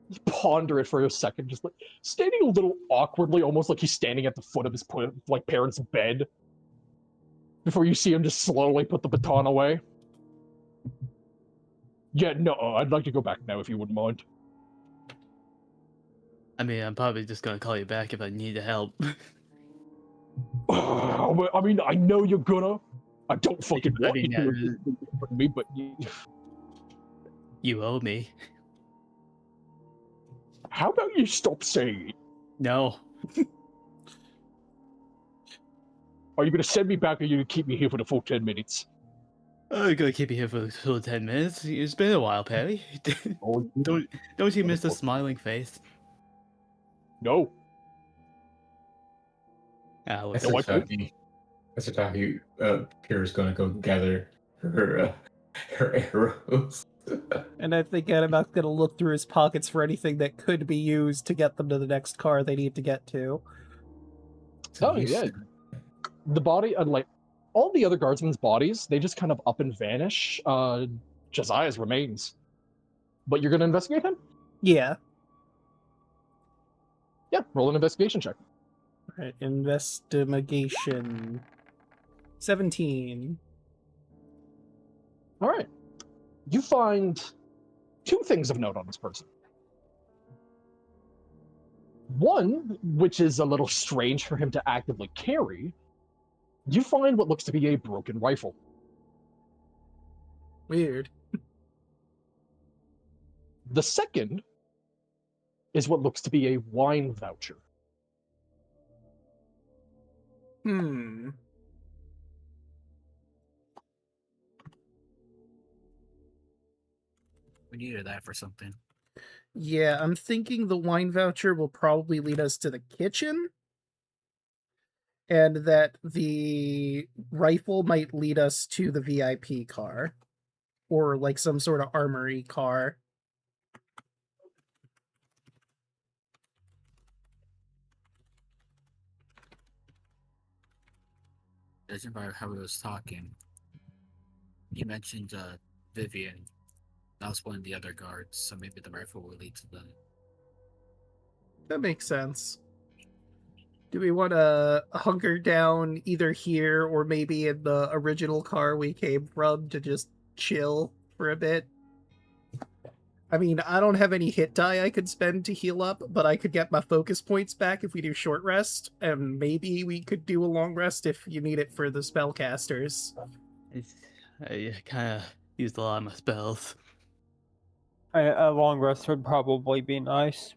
You ponder it for a second, just like standing a little awkwardly, almost like he's standing at the foot of his parents' bed. Before you see him just slowly put the baton away. Yeah, no, I'd like to go back now if you wouldn't mind. I mean, I'm probably just gonna call you back if I need help. I mean, I know you're gonna. I don't fucking I want mean, you to me, but You owe me. How about you stop saying it? No. Are you going to send me back, or are you going to keep me here for the full 10 minutes? I'm gonna keep you here for 10 minutes. It's been a while, Perry. Oh, Don't you miss the smiling face? no. That's No, the I time. That's the time Pierre's gonna go gather her arrows. And I think Animak's gonna look through his pockets for anything that could be used to get them to the next car they need to get to. Oh, yeah. The body, like, all the other guardsmen's bodies, they just kind of up and vanish. Josiah's remains. But you're going to investigate him? Yeah. Yeah, roll an investigation check. Alright, investigation. 17. All right. You find 2 things of note on this person. One, which is a little strange for him to actively carry, you find what looks to be a broken rifle. Weird. The second is what looks to be a wine voucher. Hmm. We needed that for something. Yeah, I'm thinking the wine voucher will probably lead us to the kitchen, and that the rifle might lead us to the VIP car, or like some sort of armory car. Judging by how we was talking, you mentioned Vivian. That was one of the other guards, so maybe the rifle will lead to them. That makes sense. Do we want to hunker down either here or maybe in the original car we came from to just chill for a bit? I mean, I don't have any hit die I could spend to heal up, but I could get my focus points back if we do short rest, and maybe we could do a long rest if you need it for the spellcasters. I kind of used a lot of my spells. A long rest would probably be nice.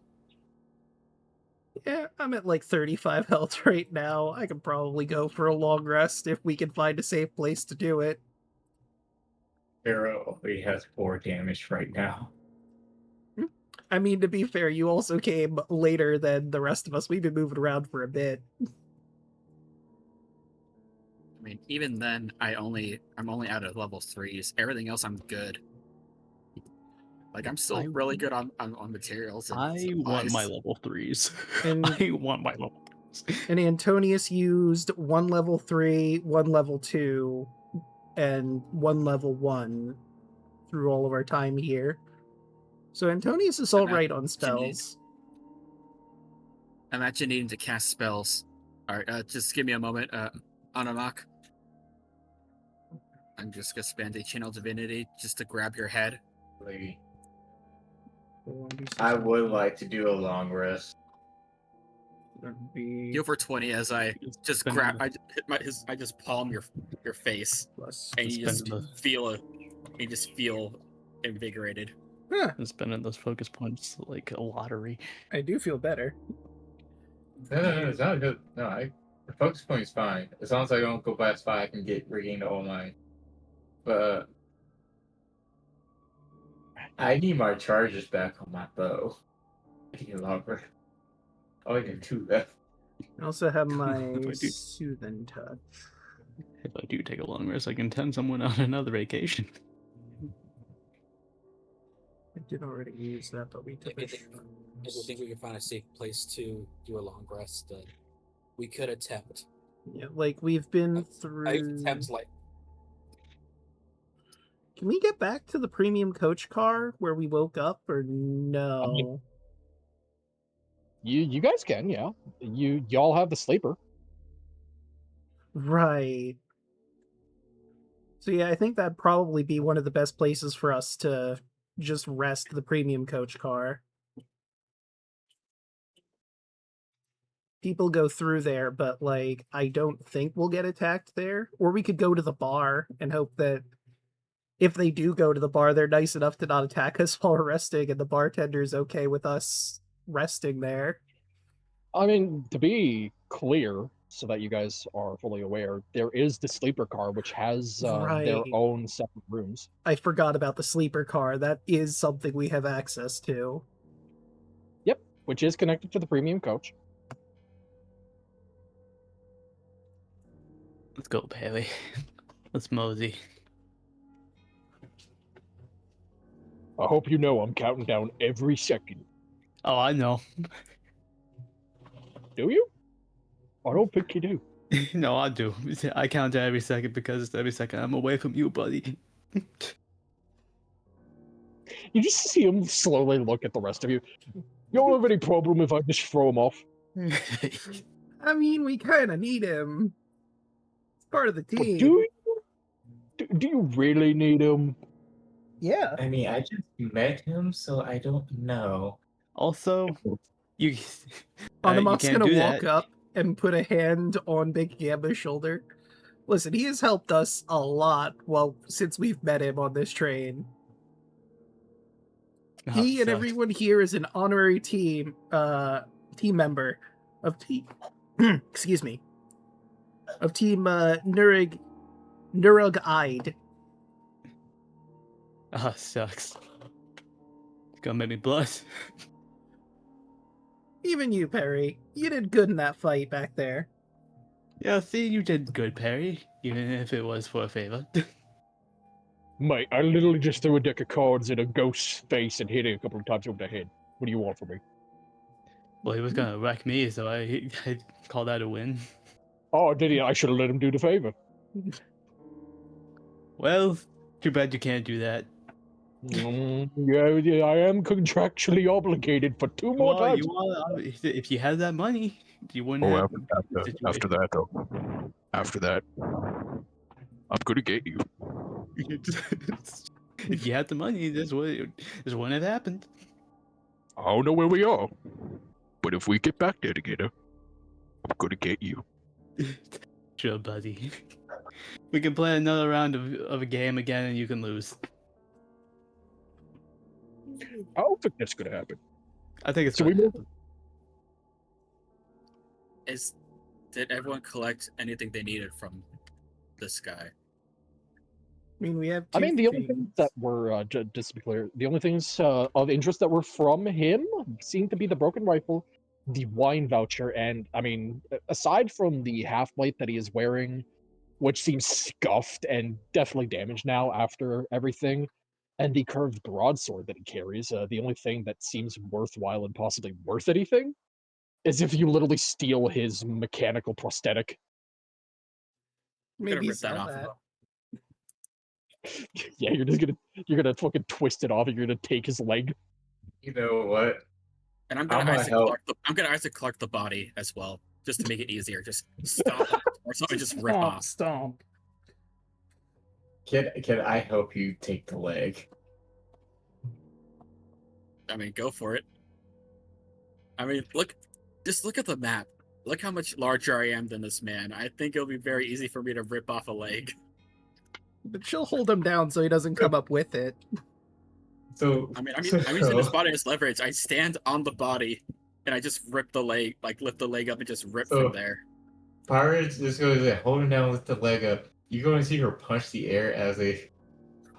Yeah, I'm at like 35 health right now. I could probably go for a long rest if we can find a safe place to do it. Pierre only has 4 damage right now. I mean, to be fair, you also came later than the rest of us. We've been moving around for a bit. I mean, even then, I'm only out of level 3s. Everything else, I'm good. Like, I'm still really good on materials. And I supplies. want my level 3s. And, I want my level 3s. And Antonius used 1 level 3, 1 level 2, and 1 level 1 through all of our time here. So Antonius is all right on spells. Imagine needing to cast spells. Alright, just give me a moment, Anamak. I'm just gonna spend a channel divinity just to grab your head. I would like to do a long rest. Heal for 20 as I just grab. I just palm your face, and you just feel invigorated. Huh. I'm spending those focus points like a lottery. I do feel better. No, it's not good. No, the focus point is fine. As long as I don't go past 5, I can regain all mine. But I need my charges back on my bow. I need longer. I only have 2 left. I also have my Soothing Touch. If I do take a long rest, I can send someone on another vacation. I did already use that, but we took If you think we can find a safe place to do a long rest, then we could attempt. Yeah, like we've been through. Attempts like. Can we get back to the premium coach car where we woke up, or no? You guys can, yeah. Y'all have the sleeper. Right. So yeah, I think that'd probably be one of the best places for us to just rest the premium coach car. People go through there, but like I don't think we'll get attacked there. Or we could go to the bar and hope that if they do go to the bar, they're nice enough to not attack us while we're resting, and the bartender's okay with us resting there. I mean, to be clear, so that you guys are fully aware, there is the sleeper car, which has their Right. own separate rooms. I forgot about the sleeper car. That is something we have access to. Yep, which is connected to the premium coach. Let's go, Perry. Let's mosey. I hope you know I'm counting down every second. Oh, I know. Do you? I don't think you do. No, I do. I count down every second because every second I'm away from you, buddy. You just see him slowly look at the rest of you. You don't have any problem if I just throw him off? I mean, we kind of need him. It's part of the But team. do you? Do you really need him? Yeah. I mean, I just met him, so I don't know. Also, you Anamak's can't gonna do walk that. up and put a hand on Big Gamba's shoulder. Listen, he has helped us a lot since we've met him on this train. Oh, He and sucks. everyone here is an honorary team member of team excuse me. Of team Nurug Eyed. Oh, sucks. It's gonna make me blush. Even you, Perry. You did good in that fight back there. Yeah, see, you did good, Perry. Even if it was for a favor. Mate, I literally just threw a deck of cards in a ghost's face and hit it a couple of times over the head. What do you want from me? Well, he was gonna wreck me, so I call that a win. Oh, did he? I should have let him do the favor. Well, too bad you can't do that. Yeah, I am contractually obligated for 2 more times. If you had that money, you wouldn't Oh, have. after that, though. After that, I'm gonna get you. If you had the money, this wouldn't have happened. I don't know where we are, but if we get back there together, I'm gonna get you. Sure, buddy. We can play another round of a game again, and you can lose. I don't think that's gonna happen. I think it's. So we gonna move. happen. Did everyone collect anything they needed from this guy? I mean, we have I two mean, the only things. things that were, just to be clear, the only things of interest that were from him seemed to be the broken rifle, the wine voucher, and, I mean, aside from the half-plate that he is wearing, which seems scuffed and definitely damaged now after everything, and the curved broadsword that he carries, the only thing that seems worthwhile and possibly worth anything is if you literally steal his mechanical prosthetic. I'm gonna Maybe rip that sell off that. of him. Yeah, you're gonna fucking twist it off and you're gonna take his leg. You know what? And I'm I'm gonna gonna Isaac help. Clarke I'm gonna Isaac Clarke the body as well, just to make it easier. Just stop or something, just rip off. Stomp. Can I help you take the leg? I mean, go for it. I mean, just look at the map. Look how much larger I am than this man. I think it'll be very easy for me to rip off a leg. But she'll hold him down so he doesn't come up with it. So I'm using this body as leverage. I stand on the body, and I just rip the leg, like lift the leg up and just rip from there. Pirates just goes there, holding down with the leg up. You're going to see her punch the air as a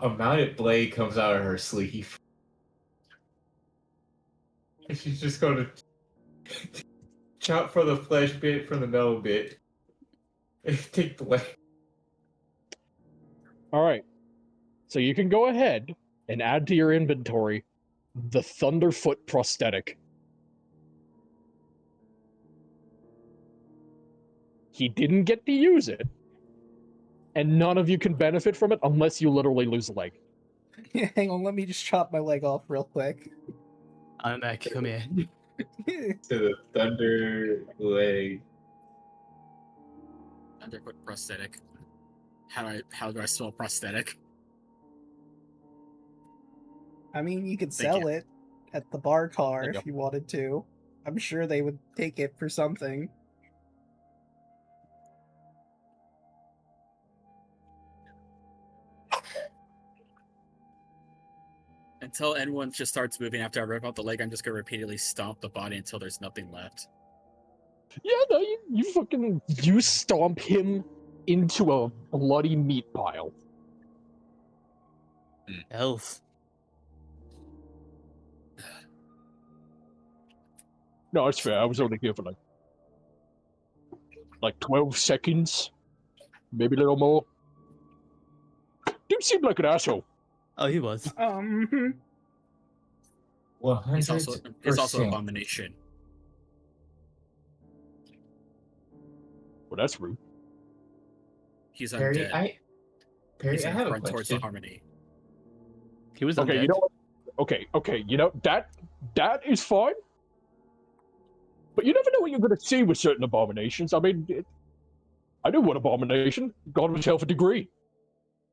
mounted blade comes out of her sleeve. And she's just going to chop for the flesh bit from the metal bit. And take the leg. Alright. So you can go ahead and add to your inventory the Thunderfoot prosthetic. He didn't get to use it, and none of you can benefit from it unless you literally lose a leg. Hang on, let me just chop my leg off real quick. I'm back. Come here. To the thunder leg. Underfoot prosthetic. How do I spell prosthetic? I mean, you could Thank sell you. it at the bar car There you if you wanted to. I'm sure they would take it for something. Until anyone just starts moving after I rip out the leg, I'm just gonna repeatedly stomp the body until there's nothing left. Yeah, no, you stomp him into a bloody meat pile. Health. No, it's fair. I was only here for like 12 seconds, maybe a little more. Dude seemed like an asshole. Oh, he was. It's also 100%. abomination. Well, that's rude. He's Perry, undead. Perry, He's I an have a affront towards the question. harmony. He was Okay, undead. you know what? Okay, you know, that is fine. But you never know what you're going to see with certain abominations. I mean, I knew one abomination. God himself a degree.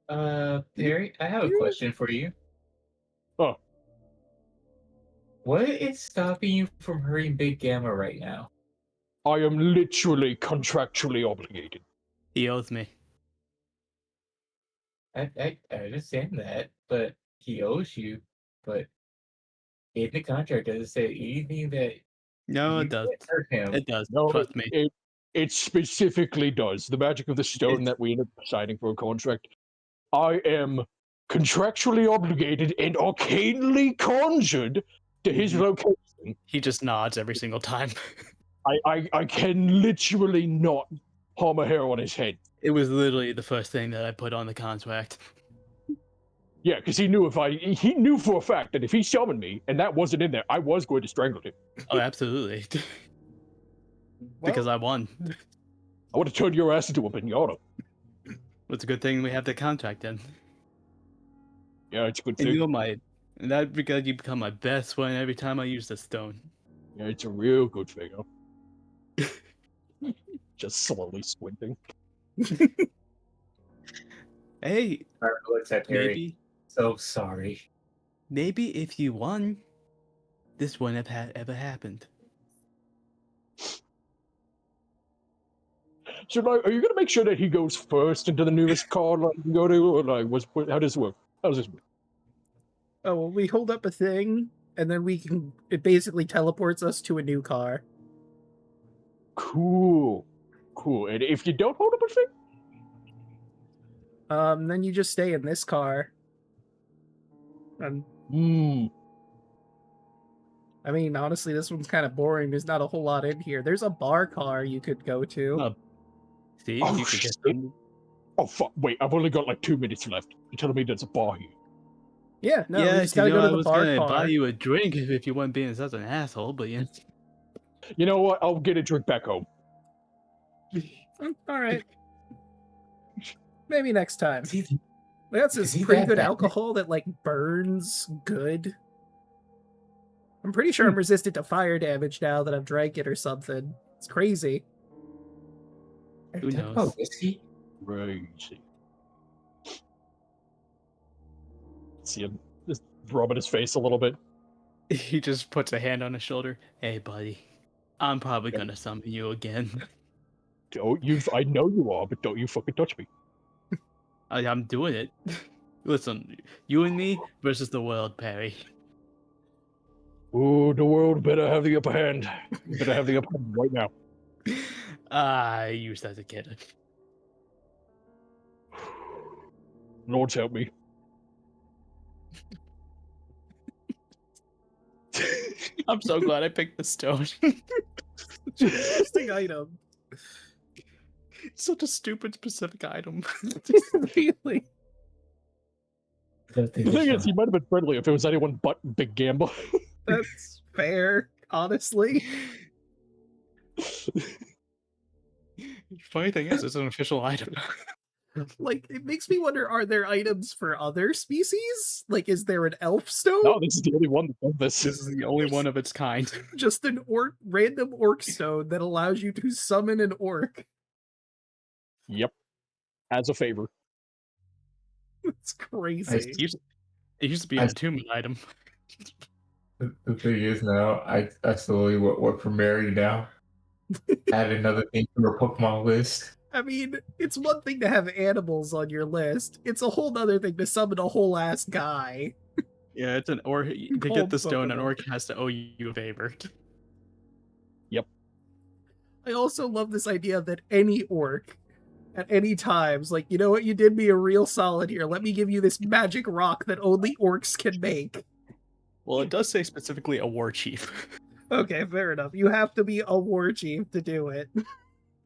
Perry, I have a question for you. Oh. What is stopping you from hurting Big Gamma right now? I am literally contractually obligated. He owes me. I understand that, but he owes you. But in the contract, does it say anything that No, you it does. can't hurt him? It does. No, Trust me. it specifically does. The magic of the stone that we ended up signing for a contract. I am contractually obligated and arcanely conjured to his location. He just nods every single time. I can literally not harm a hair on his head. It was literally the first thing that I put on the contract. Yeah, because he knew he knew for a fact that if he summoned me and that wasn't in there, I was going to strangle him. Oh, absolutely. Because I won. I would have turned your ass into a pinata. It's a good thing we have the contract in. Yeah, it's a good And thing. and that's because you become my best friend every time I use the stone. Yeah, it's a real good figure. Just slowly squinting. Hey, Looks at Perry. maybe So sorry. if you won, this wouldn't have ever happened. So, like, are you gonna make sure that he goes first into the newest car like you go to, or like, how does this work? How does this work? Oh, well, we hold up a thing, and then it basically teleports us to a new car. Cool. And if you don't hold up a thing, Then you just stay in this car. And I mean, honestly, this one's kind of boring. There's not a whole lot in here. There's a bar car you could go to. Oh, see, Oh, you could get shit. Oh fuck! Wait, I've only got like 2 minutes left. You're telling me there's a bar here? Yeah, no, we yeah, just gotta go I to the was bar gonna car. buy you a drink if you weren't being such an asshole, but yeah. You know what? I'll get a drink back home. All right. Maybe next time. See, That's is this he pretty that good bad? alcohol that like burns good. I'm pretty sure I'm resistant to fire damage now that I've drank it or something. It's crazy. Who Talk knows? about whiskey? Crazy. See him just rubbing his face a little bit. He just puts a hand on his shoulder. Hey, buddy, I'm probably gonna summon you again. I know you are, but don't you fucking touch me. I'm doing it. Listen, you and me versus the world, Perry. Ooh, the world better have the upper hand. Better have the upper hand right now. I used that as a kid. Lord's help me. I'm so glad I picked the stone. Interesting item. Such a stupid specific item. Really? The thing is, he might have been friendly if it was anyone but Big Gamble. That's fair, honestly. Funny thing is, it's an official item. Like, it makes me wonder, are there items for other species? Like, is there an elf stone? No, this is the only one that does this. This is the only one of its kind. Just an random orc stone that allows you to summon an orc. Yep. As a favor. It's crazy. It used to be an attunement item. The thing is now, I slowly work for Mary now. Add another thing to her Pokemon list. I mean, it's one thing to have animals on your list. It's a whole nother thing to summon a whole ass guy. Yeah, it's an orc. To get Cold the stone, an Pokemon. orc has to owe you a favor. I also love this idea that any orc at any times, like, you know what, you did me a real solid here. Let me give you this magic rock that only orcs can make. Well, it does say specifically a war chief. Okay, fair enough. You have to be a war chief to do it.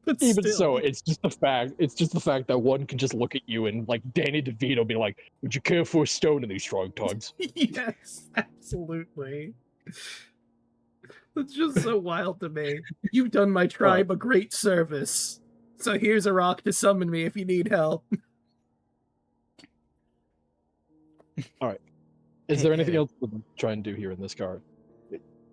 But Even still. so, it's just the fact that one can just look at you and like Danny DeVito be like, "Would you care for a stone in these trying times?" Yes, absolutely. It's just so wild to me. You've done my tribe a great service. So here's a rock to summon me if you need help. Is there anything else we can try and do here in this card?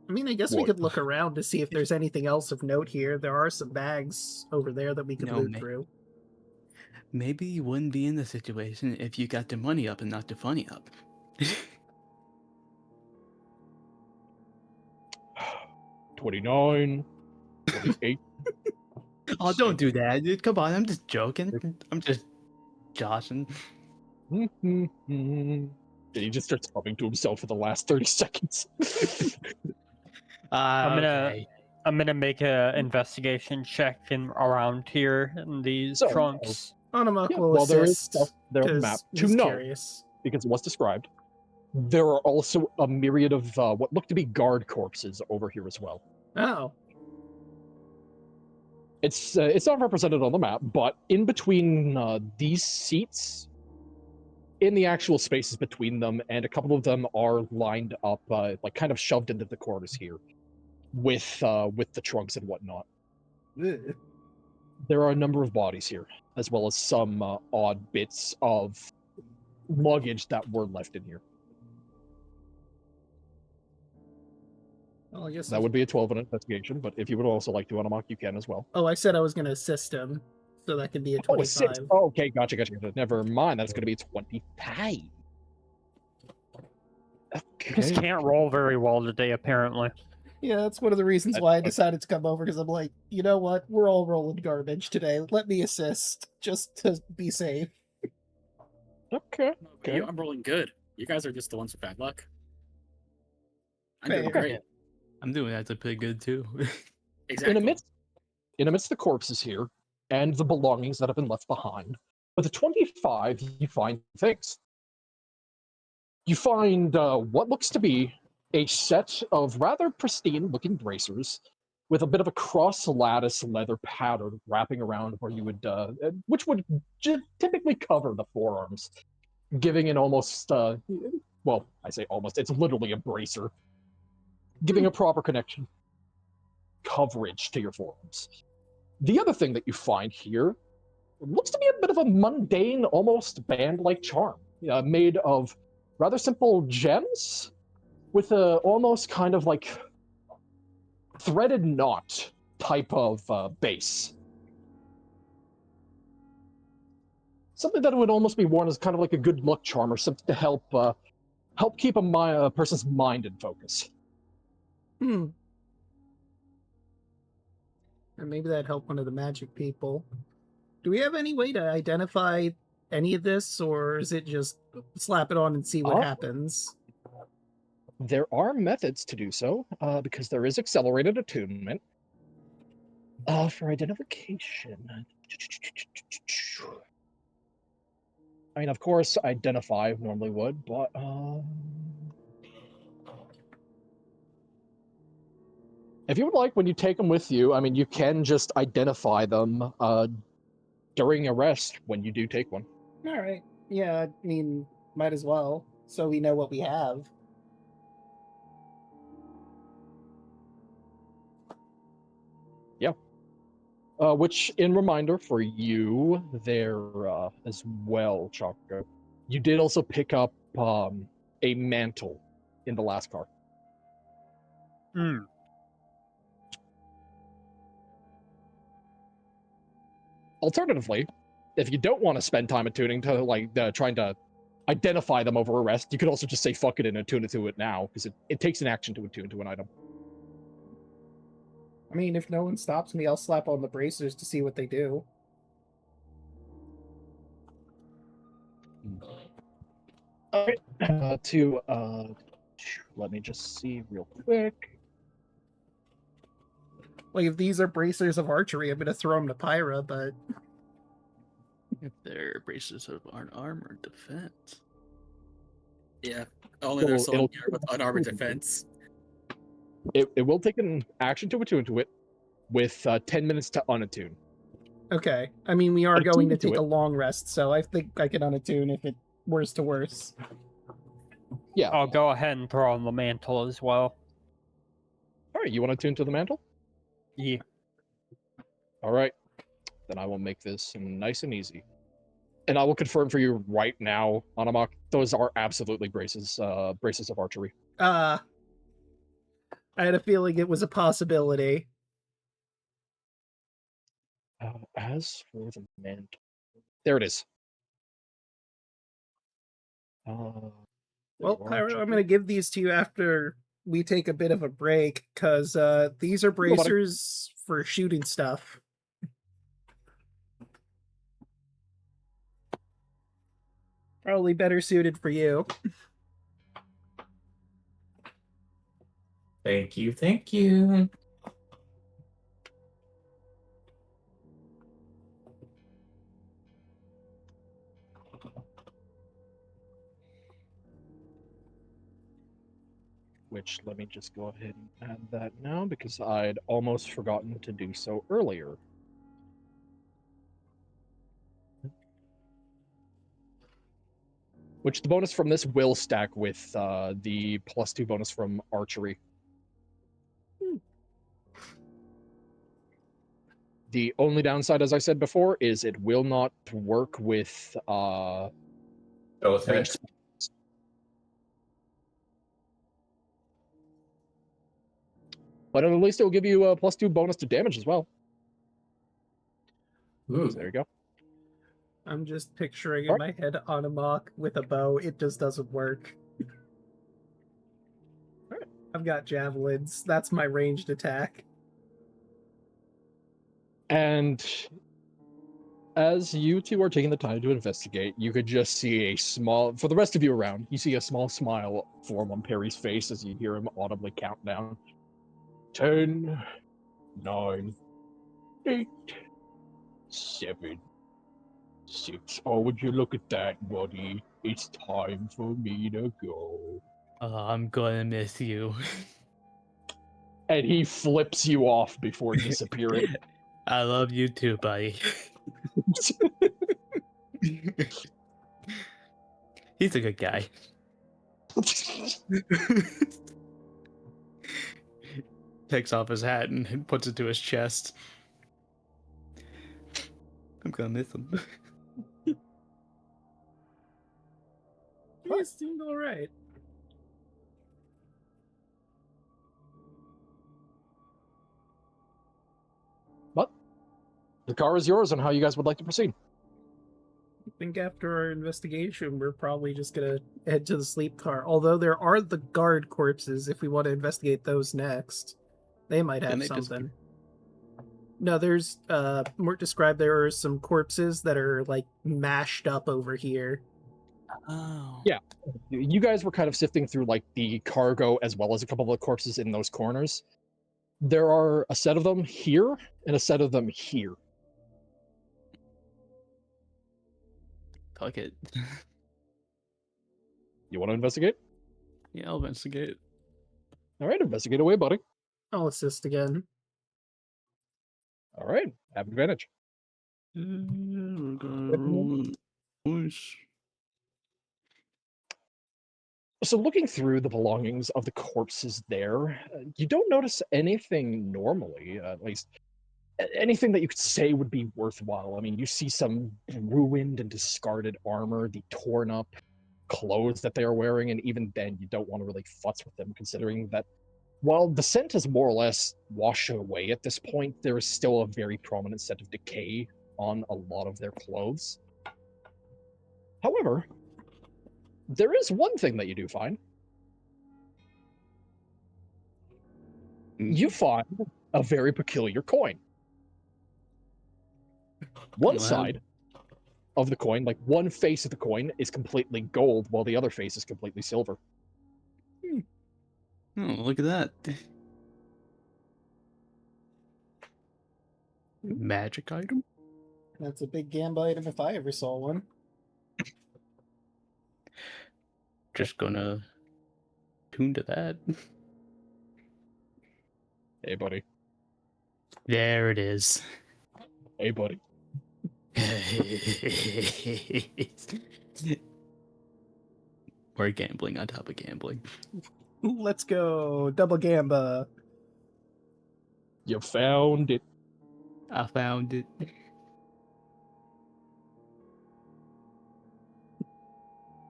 I mean, I guess we What? could look around to see if there's anything else of note here. There are some bags over there that we could No, loot ma- through. Maybe you wouldn't be in the situation if you got the money up and not the funny up. 29, 28. Oh, don't do that. Dude. Come on, I'm just joking. I'm just joshing. And he just starts humming to himself for the last 30 seconds. Okay. I'm gonna make a investigation check around here in these So, trunks. Onomok Yeah, will well, there is assist. stuff there on the 'cause map to he's know. curious. Because it was described. There are also a myriad of what look to be guard corpses over here as well. Oh. It's not represented on the map, but in between these seats, in the actual spaces between them, and a couple of them are lined up, like kind of shoved into the corners here, with the trunks and whatnot. Ugh. There are a number of bodies here, as well as some odd bits of luggage that were left in here. Well, I guess That would be a 12 on investigation, but if you would also like to unlock, you can as well. Oh, I said I was going to assist him, so that could be a 25. Oh, a 6. Oh, okay, gotcha. Never mind, that's going to be 25. You just can't roll very well today, apparently. Yeah, that's one of the reasons why I decided to come over, because I'm like, you know what? We're all rolling garbage today. Let me assist, just to be safe. Okay. I'm rolling good. You guys are just the ones with bad luck. I'm Fair. doing great. I'm doing that to pretty good too. Exactly. In amidst the corpses here, and the belongings that have been left behind, with a 25, you find things. You find what looks to be a set of rather pristine-looking bracers with a bit of a cross-lattice leather pattern wrapping around where you would, which would typically cover the forearms, giving an almost, well, I say almost, it's literally a bracer, giving a proper connection, coverage to your forearms. The other thing that you find here looks to be a bit of a mundane, almost band-like charm, made of rather simple gems with a almost kind of like threaded knot type of base. Something that would almost be worn as kind of like a good luck charm or something to help keep a person's mind in focus. And maybe that'd help one of the magic people. Do we have any way to identify any of this, or is it just slap it on and see what happens? There are methods to do so, because there is accelerated attunement. For identification. I mean, of course, identify normally would, but if you would like, when you take them with you, I mean, you can just identify them during arrest when you do take one. All right. Yeah, I mean, might as well, so we know what we have. Yeah. Which, in reminder for you there as well, Choco, you did also pick up a mantle in the last car. Alternatively, if you don't want to spend time attuning to like trying to identify them over arrest, you could also just say fuck it and attune it to it now, because it takes an action to attune to an item. I mean, if no one stops me, I'll slap on the bracers to see what they do. All right. Let me just see real quick. Like, if these are bracers of archery, I'm gonna throw them to Pyra, but If they're braces of armor defense. Yeah, only there's So someone it'll- here with unarmored defense. It will take an action to attune to it, with 10 minutes to unattune. okay. I mean, we are Attune going to to take it. a long rest, so I think I can unattune if it worse to worse. Yeah. I'll go ahead and throw on the mantle as well. All right. You want to attune to the mantle? Yeah. All right. Then I will make this nice and easy. And I will confirm for you right now, Anamak, those are absolutely braces of archery. I had a feeling it was a possibility. As for the mantle, there it is. Well, you are, Pyra, I'm Jimmy. gonna give these to you after we take a bit of a break, because these are buddy. bracers for shooting stuff. Probably better suited for you. Thank you, thank you. Which, let me just go ahead and add that now, because I'd almost forgotten to do so earlier. Which the bonus from this will stack with the +2 bonus from archery. The only downside, as I said before, is it will not work with Those ranged. heads. But at least it will give you a +2 bonus to damage as well. Ooh. So there you go. I'm just picturing in my head Anamok with a bow. It just doesn't work. Alright. I've got javelins. That's my ranged attack. And as you two are taking the time to investigate, you could just see a small, for the rest of you around, you see a small smile form on Perry's face as you hear him audibly count down. 10, 9, 8, 7, 6. Oh, would you look at that, buddy? It's time for me to go. I'm gonna miss you. And he flips you off before disappearing. I love you too, buddy. He's a good guy. Takes off his hat and puts it to his chest. I'm gonna miss him. It seemed alright. But the car is yours on how you guys would like to proceed. I think after our investigation, we're probably just gonna head to the sleep car. Although there are the guard corpses if we want to investigate those next. They might have they just- something. No, there's Mort described there are some corpses that are like mashed up over here. Oh. Yeah. You guys were kind of sifting through like the cargo as well as a couple of corpses in those corners. There are a set of them here and a set of them here. Fuck it. You want to investigate? Yeah, I'll investigate. All right, investigate away, buddy. I'll assist again. All right, have advantage. We're gonna roll push. So looking through the belongings of the corpses there, you don't notice anything normally, at least anything that you could say would be worthwhile. I mean, you see some ruined and discarded armor, the torn up clothes that they are wearing, and even then you don't want to really futz with them, considering that while the scent has more or less washed away at this point, there is still a very prominent scent of decay on a lot of their clothes. However, there is one thing that you do find. You find a very peculiar coin. One Wow. side of the coin. Like one face of the coin is completely gold, while the other face is completely silver. Oh, look at that. Magic item? That's a big Gamba item if I ever saw one. Just gonna tune to that. Hey, buddy. There it is. Hey, buddy. We're gambling on top of gambling. Let's go. Double Gamba. You found it. I found it.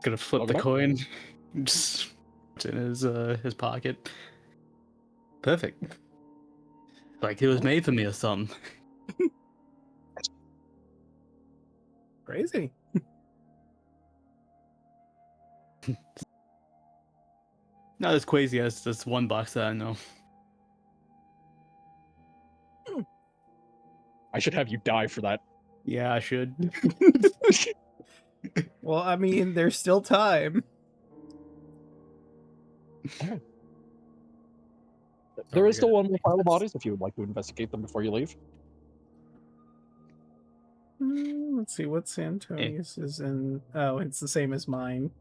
Gonna flip Okay. the coin. Just put it in his pocket. Perfect. Like it was made for me or something. Crazy. Not as crazy as this one box that I know. I should have you die for that. Yeah, I should. Well, I mean, there's still time. There is still one more pile of bodies if you would like to investigate them before you leave. Let's see what Santonius is in. Oh, it's the same as mine.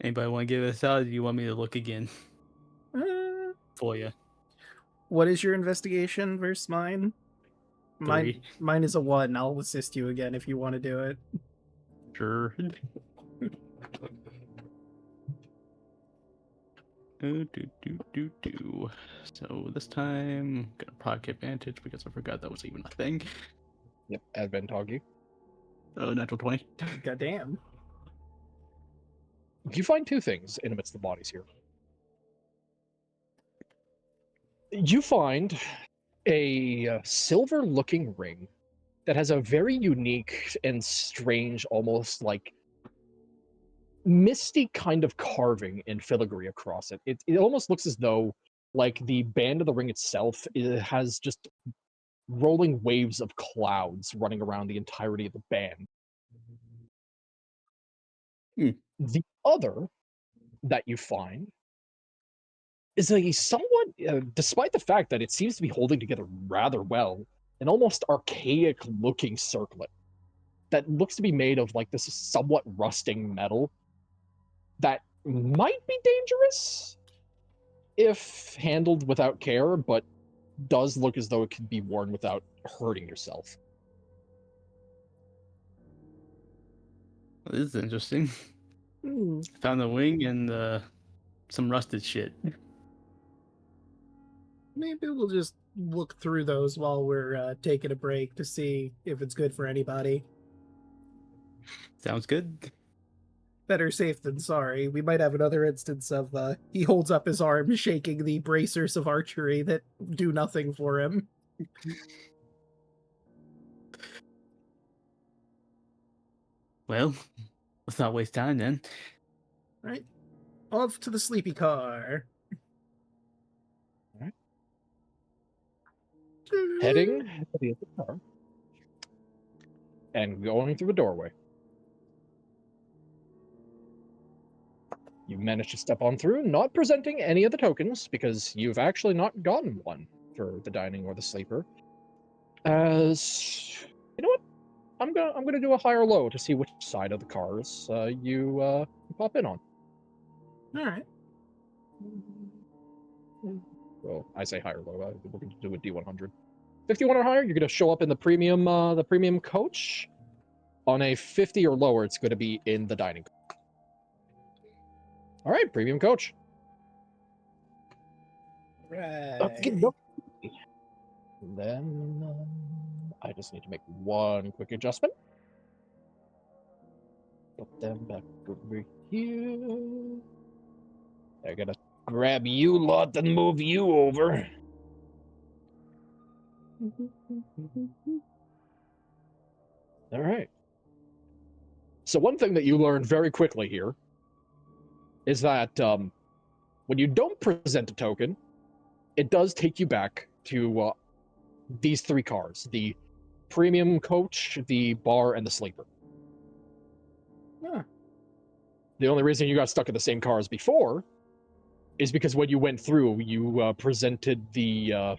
Anybody want to give this out? Or do you want me to look again for you? What is your investigation versus mine? Three. Mine is a 1. I'll assist you again if you want to do it. Sure. So this time, got a pocket advantage because I forgot that was even a thing. Yep, advantage. Oh, natural 20. Goddamn. You find two things in amidst the bodies here. You find a silver-looking ring that has a very unique and strange, almost like misty kind of carving and filigree across it. It almost looks as though, like, the band of the ring itself has just rolling waves of clouds running around the entirety of the band. The other that you find is a somewhat, despite the fact that it seems to be holding together rather well, an almost archaic-looking circlet that looks to be made of like this somewhat rusting metal that might be dangerous if handled without care, but does look as though it could be worn without hurting yourself. Well, this is interesting. Found the wing and some rusted shit. Maybe we'll just look through those while we're taking a break to see if it's good for anybody. Sounds good. Better safe than sorry. We might have another instance of he holds up his arm, shaking the bracers of archery that do nothing for him. Well, let's not waste time then. Right. Off to the sleepy car. Alright. Heading to the car and going through a doorway. You managed to step on through, not presenting any of the tokens, because you've actually not gotten one for the dining or the sleeper. As you know what, I'm gonna do a high or low to see which side of the cars you pop in on. All right. Well, I say high or low. We're gonna do a D100. 51 or higher, you're gonna show up in the premium coach. On a 50 or lower, it's gonna be in the dining. All right, premium coach. Right. Okay. Then I just need to make one quick adjustment. Put them back over here. I gotta grab you lot and move you over. All right. So one thing that you learned very quickly here is that when you don't present a token, it does take you back to these three cars: the premium coach, the bar, and the sleeper. The only reason you got stuck in the same car as before is because when you went through, you presented the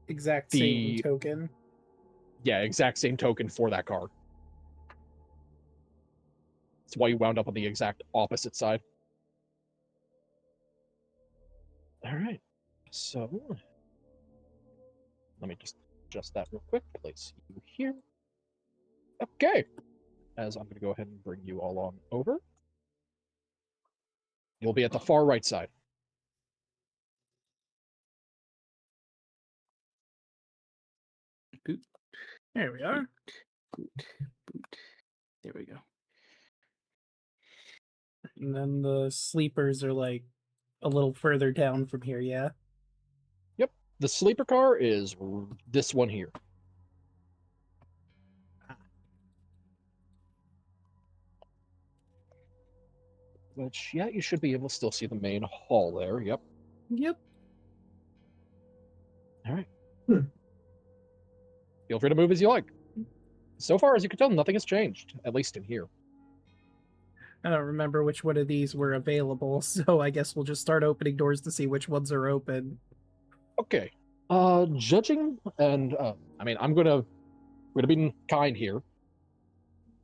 Exact The- same token. exact same token for that car. That's why you wound up on the exact opposite side. All right. So let me just adjust that real quick. Place you here. Okay. As I'm going to go ahead and bring you all on over. You'll be at the far right side. There we are. Boot. There we go. And then the sleepers are like a little further down from here, yeah? The sleeper car is this one here. Which, yeah, you should be able to still see the main hall there. Yep. Yep. All right. Feel free to move as you like. So far, as you can tell, nothing has changed, at least in here. I don't remember which one of these were available, so I guess we'll just start opening doors to see which ones are open. Okay. Judging, and I mean, I'm gonna be kind here.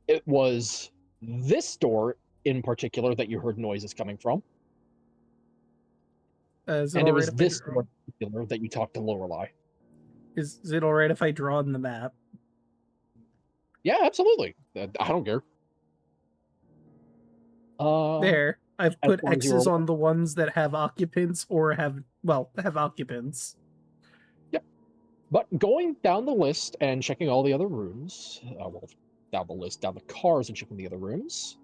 It was this door in particular that you heard noises coming from, Is it and it alright was if this I draw? door in particular that you talked to Lorelei. Is it alright if I draw on the map? Yeah, absolutely. I don't care. There. I've as put long as you X's are- on the ones that have occupants or have occupants. But going down the list and checking all the other rooms, down the cars and checking the other rooms.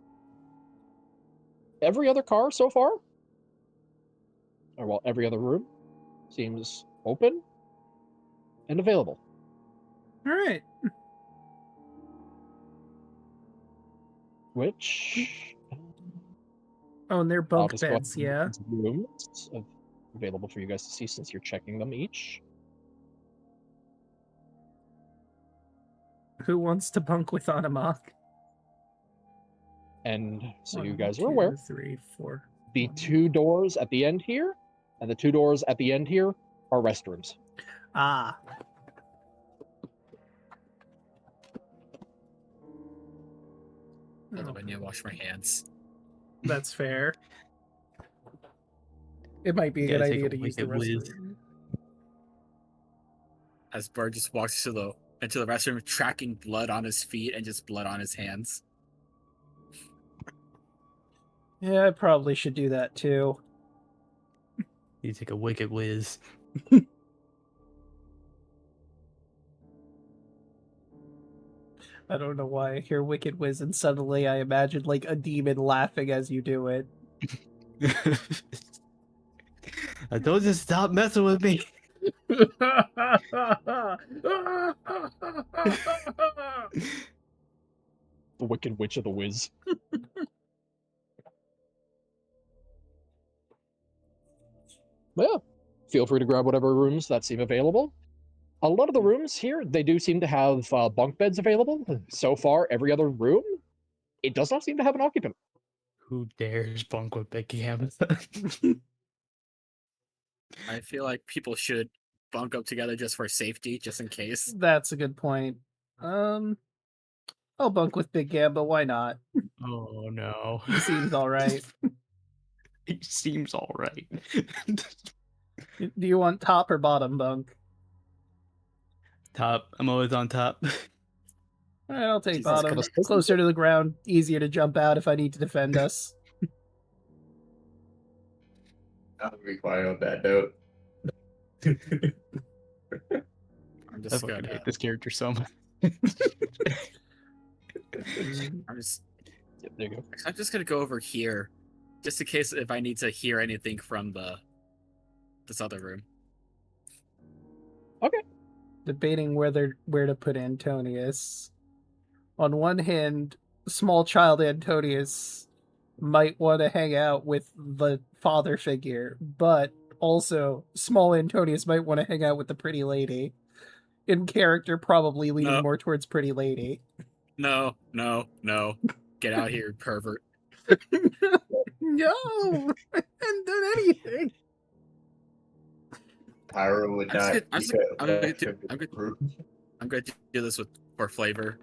Every other car so far, every other room seems open and available. Alright. Which Oh, and they're I'll bunk just go ahead beds, and yeah? into the rooms available for you guys to see since you're checking them each. Who wants to bunk with Animak? And so you 1, guys are 2, aware, 3, 4. the 1. two doors at the end here and the two doors at the end here are restrooms. Ah. Hold on, I need to wash my hands. That's fair. It might be a good Gotta take idea a to use the wicked whiz. restroom. As Bird just walks into the restroom, tracking blood on his feet and just blood on his hands. Yeah, I probably should do that too. You take a wicked whiz. I don't know why I hear Wicked Wiz and suddenly I imagine like a demon laughing as you do it. I told you to stop messing with me. The Wicked Witch of the Wiz. Yeah, feel free to grab whatever rooms that seem available. A lot of the rooms here, they do seem to have bunk beds available. So far, every other room, it does not seem to have an occupant. Who dares bunk with Becky Hammond? I feel like people should bunk up together just for safety, just in case. That's a good point. I'll bunk with Big Gamba, why not? Oh no. He seems alright. He seems alright. Do you want top or bottom bunk? Top. I'm always on top. Alright, I'll take Jesus bottom. Christ. Closer to the ground, easier to jump out if I need to defend us. Not required on that note. I'm I just fucking gonna. hate this character so much. I'm just. Yep, there you go. I'm just gonna go over here, just in case if I need to hear anything from this other room. Debating where to put Antonius. On one hand, small child Antonius might want to hang out with the father figure, but also small Antonius might want to hang out with the pretty lady. In character, probably leaning No. more towards pretty lady. No. Get out here, pervert. No! I haven't done anything! Pyro would not. I'm going to do this for flavor.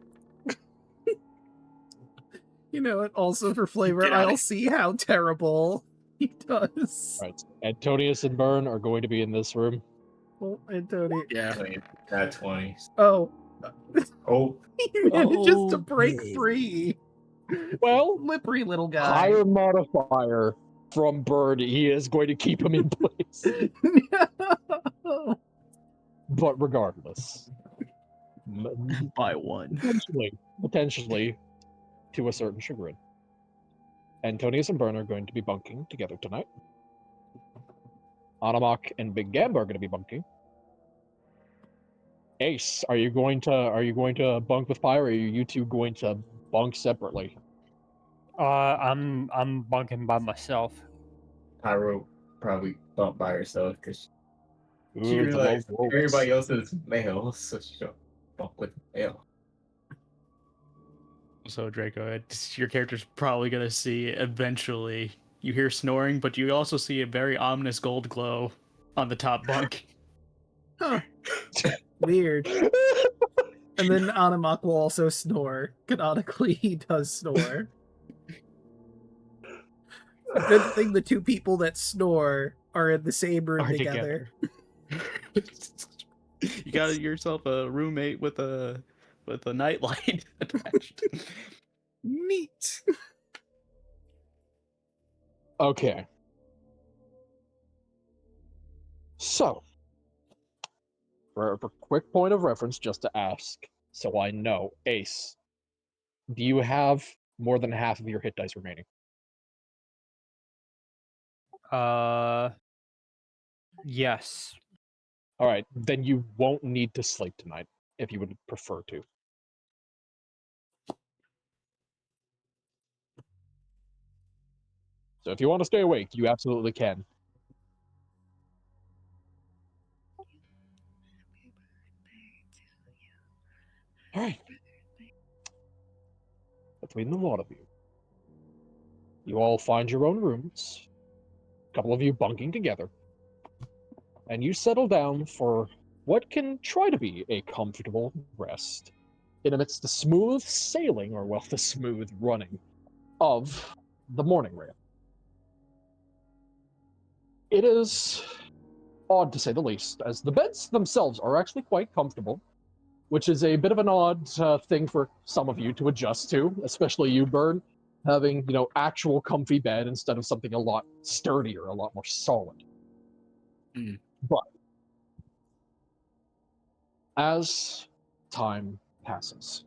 You know what? Also for flavor, Get out I'll of see how terrible he does. Right. Antonius and Byrne are going to be in this room. Well, Antonio. Yeah. Not 20. Oh. Oh. He manages to break Okay. free. Well, Slippery little guy. higher modifier from Byrne, he is going to keep him in place. No. But regardless, By one. potentially, to a certain chagrin, Antonius and Byrne are going to be bunking together tonight. Anamak and Big Gamba are going to be bunking. Ace, are you going to bunk with Pyre, or are you two going to bunk separately? I'm bunking by myself. Pyro probably bumped by herself because she Ooh, the realized lone wolves. everybody else is male, so she don't bump with male. So Draco, your character's probably gonna see eventually. You hear snoring, but you also see a very ominous gold glow on the top bunk. Huh. Weird. And then Anamak will also snore. Canonically, he does snore. A good thing the two people that snore are in the same room Are together. You got yourself a roommate with a nightlight attached. Neat. Okay. So, for a quick point of reference, just to ask, so I know, Ace, do you have more than half of your hit dice remaining? Yes. All right, then you won't need to sleep tonight if you would prefer to. So if you want to stay awake, you absolutely can. All right. Between the lot of you, you all find your own rooms. A couple of you bunking together. And you settle down for what can try to be a comfortable rest in amidst the smooth sailing, or well, the smooth running of the morning rail. It is odd to say the least, as the beds themselves are actually quite comfortable, which is a bit of an odd thing for some of you to adjust to, especially you, Byrne, having, actual comfy bed instead of something a lot sturdier, a lot more solid. Mm. But as time passes,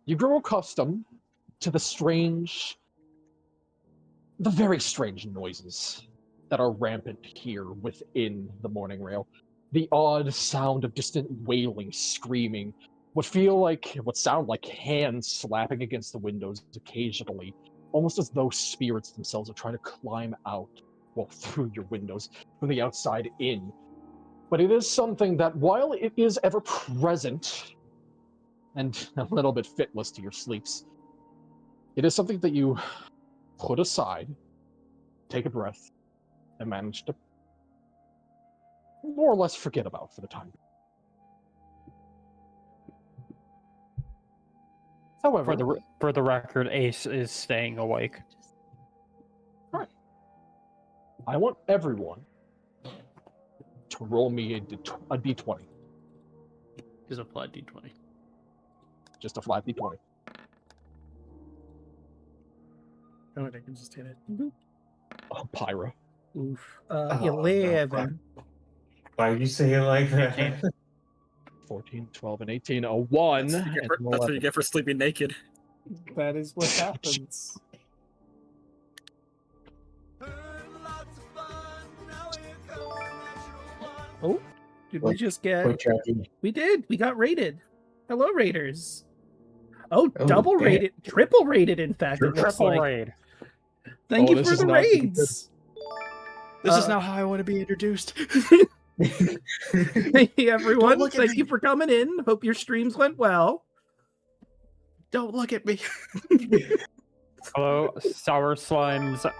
you grow accustomed to the very strange noises that are rampant here within the morning rail. The odd sound of distant wailing, screaming, what sound like hands slapping against the windows occasionally, almost as though spirits themselves are trying to climb out, through your windows, from the outside in. But it is something that, while it is ever present, and a little bit fitless to your sleeps, it is something that you put aside, take a breath, and manage to more or less forget about for the time. However, For the record, Ace is staying awake. I want everyone to roll me a d20. Just a flat d20. Just a flat d20. Oh, I can just hit it. Oh, Pyra. Oof. Oh, 11. Why you say it like that? 14, 12, and 18. A 1. That's what you get for sleeping naked. That is what happens. Oh, did we just get... Quick tracking. We did. We got rated. Hello, raiders. Oh, Oh, double damn. rated. Triple rated, in fact. It looks Triple like. raid. Thank Oh, you this for is the not- raids. This is not how I want to be introduced. Hey, everyone. Don't look at Thank me. you for coming in. Hope your streams went well. Don't look at me. Hello, Sour Slimes,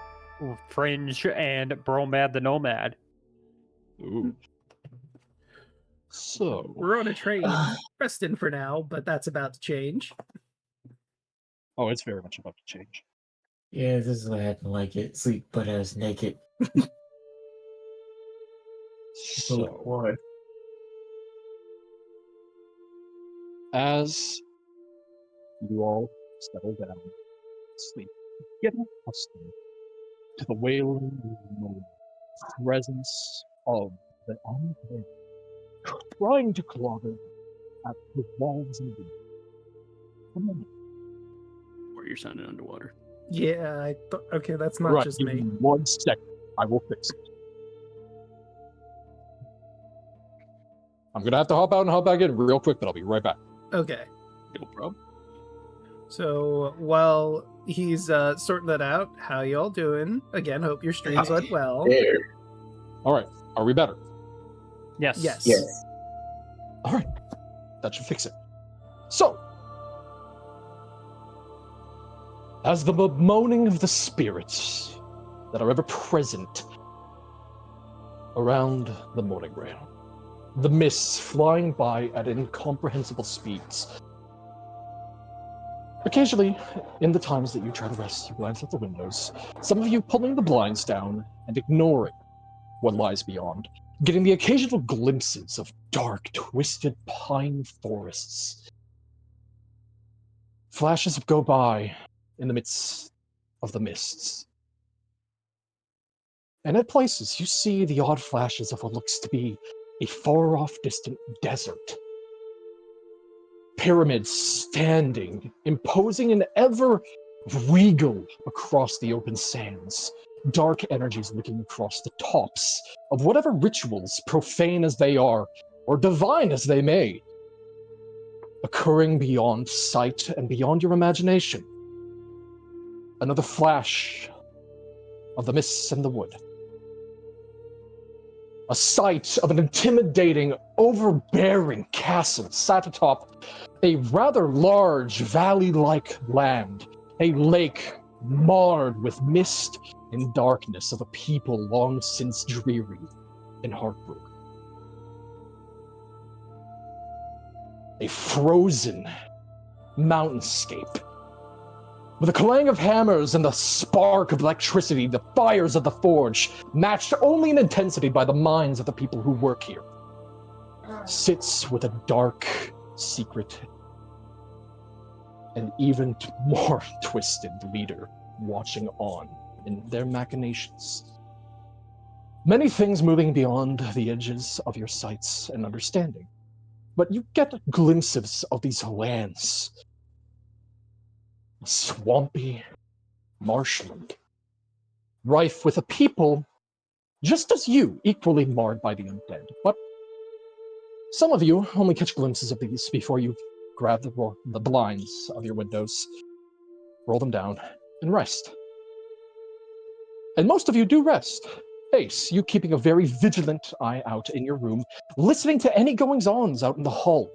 Fringe, and Bromad the Nomad. Ooh. So, We're on a train. Preston for now, but that's about to change. oh, it's very much about to change. Yeah, this is what happened. Like it, sleep butt ass naked. So, What? as you all settle down, sleep, get accustomed to the wailing moan, presence of the undead trying to clobber at the walls and the windows. Or you're sounding underwater. Yeah, okay, that's not Right, just give me. me 1 second. I will fix it. I'm gonna have to hop out and hop back in real quick, but I'll be right back. Okay. No problem. So while he's sorting that out, how y'all doing? Again, hope your streams went well. There. All right, are we better? Yes. Yes. Yes. All right, that should fix it. So, as the bemoaning of the spirits that are ever present around the morning rail, the mists flying by at incomprehensible speeds. Occasionally, in the times that you try to rest, you glance out the windows, some of you pulling the blinds down and ignoring what lies beyond, getting the occasional glimpses of dark, twisted pine forests. Flashes go by in the midst of the mists. And at places, you see the odd flashes of what looks to be a far-off distant desert. Pyramids standing, imposing an ever regal across the open sands. Dark energies looking across the tops of whatever rituals, profane as they are, or divine as they may, occurring beyond sight and beyond your imagination. Another flash of the mists and the wood. A sight of an intimidating, overbearing castle sat atop a rather large valley-like land, a lake marred with mist and darkness of a people long since dreary and heartbroken. A frozen mountainscape with the clang of hammers and the spark of electricity, the fires of the forge, matched only in intensity by the minds of the people who work here, sits with a dark, secret, and even more twisted leader watching on in their machinations. Many things moving beyond the edges of your sights and understanding, but you get glimpses of these lands. Swampy marshland, rife with a people just as you, equally marred by the undead. But some of you only catch glimpses of these before you grab the blinds of your windows, roll them down, and rest. And most of you do rest. Ace, you keeping a very vigilant eye out in your room, listening to any goings-ons out in the hall.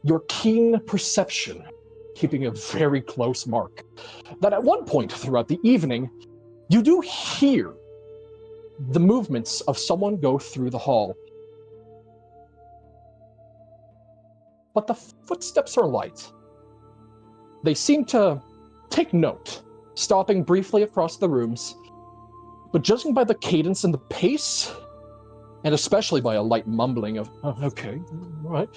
Your keen perception keeping a very close mark, that at one point throughout the evening, you do hear the movements of someone go through the hall. But the footsteps are light. They seem to take note, stopping briefly across the rooms, but judging by the cadence and the pace, and especially by a light mumbling of, oh, okay, all right,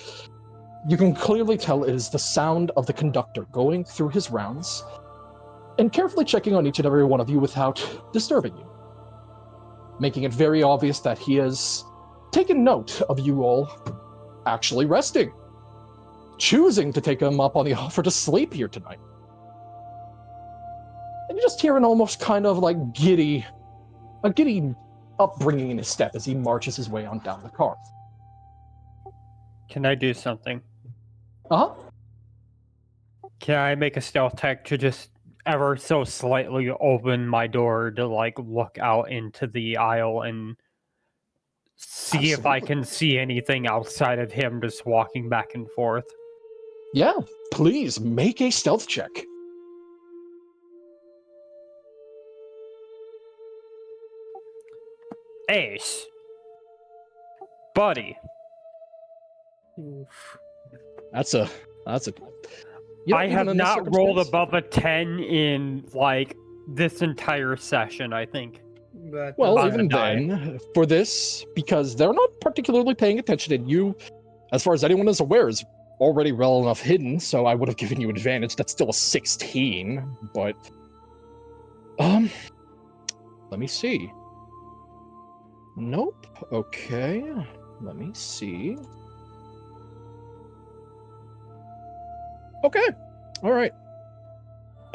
you can clearly tell it is the sound of the conductor going through his rounds and carefully checking on each and every one of you without disturbing you, making it very obvious that he has taken note of you all actually resting, choosing to take him up on the offer to sleep here tonight. And you just hear an almost kind of like giddy upbringing in his step as he marches his way on down the car. Can I do something? Uh-huh. Can I make a stealth check to just ever so slightly open my door to like look out into the aisle and see if I Absolutely. can see anything outside of him just walking back and forth? Yeah, Please make a stealth check. Ace. Buddy. Oof. That's a. I even have in this not rolled circumstance- above a 10 in, like, this entire session, I think. That Well, doesn't- even then, for this, because they're not particularly paying attention, and you, as far as anyone is aware, is already well enough hidden, so I would have given you advantage. That's still a 16, but... let me see. Nope. Okay. Let me see. Okay. All right.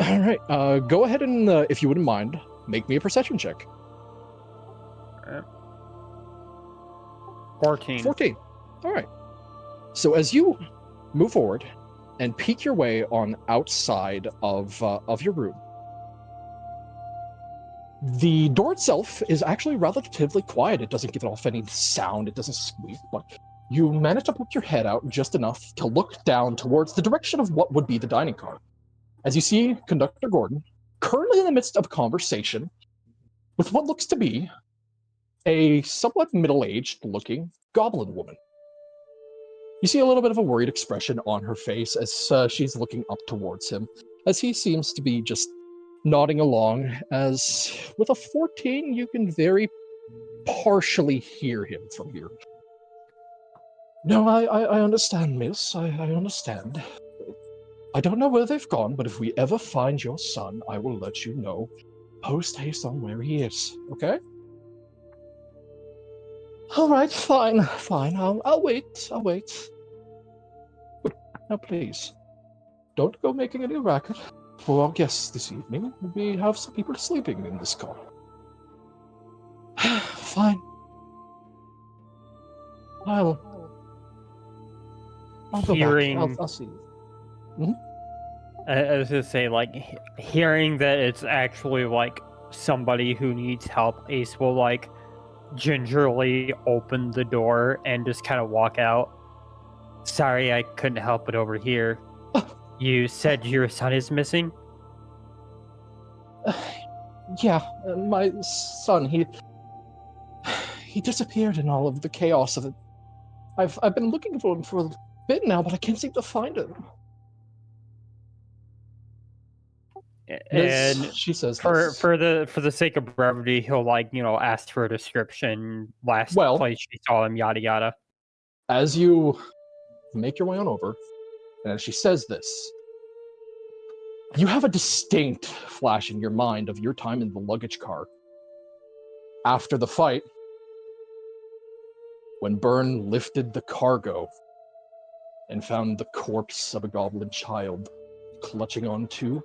All right. Go ahead and, if you wouldn't mind, make me a perception check. 14. 14. All right. So as you move forward and peek your way on outside of your room, the door itself is actually relatively quiet. It doesn't give off any sound. It doesn't squeak, but you manage to poke your head out just enough to look down towards the direction of what would be the dining car. As you see Conductor Gordon currently in the midst of a conversation with what looks to be a somewhat middle-aged looking goblin woman. You see a little bit of a worried expression on her face as she's looking up towards him, as he seems to be just nodding along, as with a 14 you can very partially hear him from here. No, I understand, miss. I understand. I don't know where they've gone, but if we ever find your son, I will let you know post haste on where he is, okay? All right, fine. I'll wait. Now, please, don't go making any racket for our guests this evening. We have some people sleeping in this car. Fine. I'll go back. I'll see you. I was gonna say, like, hearing that it's actually, like, somebody who needs help, Ace will, like, gingerly open the door and just kind of walk out. Sorry, I couldn't help it over here. You said your son is missing? Yeah, my son, he disappeared in all of the chaos of it. I've been looking for him for a bit now, but I can't seem to find him. And she says for this. for the sake of brevity, he'll, like, ask for a description, last Well- place she saw him, yada yada. As you make your way on over, and as she says this, you have a distinct flash in your mind of your time in the luggage car. After the fight, when Byrne lifted the cargo and found the corpse of a goblin child clutching onto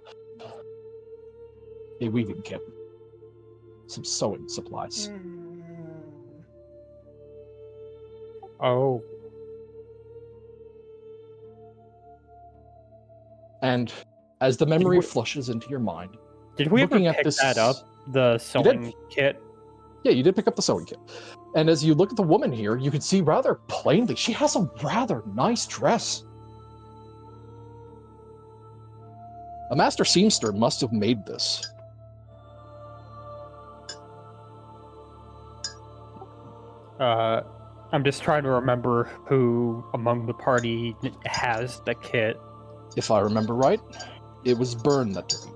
a weaving kit, some sewing supplies. Oh. And as the memory flushes into your mind, Did we ever looking at pick this- that up? The sewing kit? yeah, you did pick up the sewing kit. And as you look at the woman here, you can see rather plainly, she has a rather nice dress. A master seamster must have made this. I'm just trying to remember who among the party has the kit. If I remember right, it was Byrne that took it.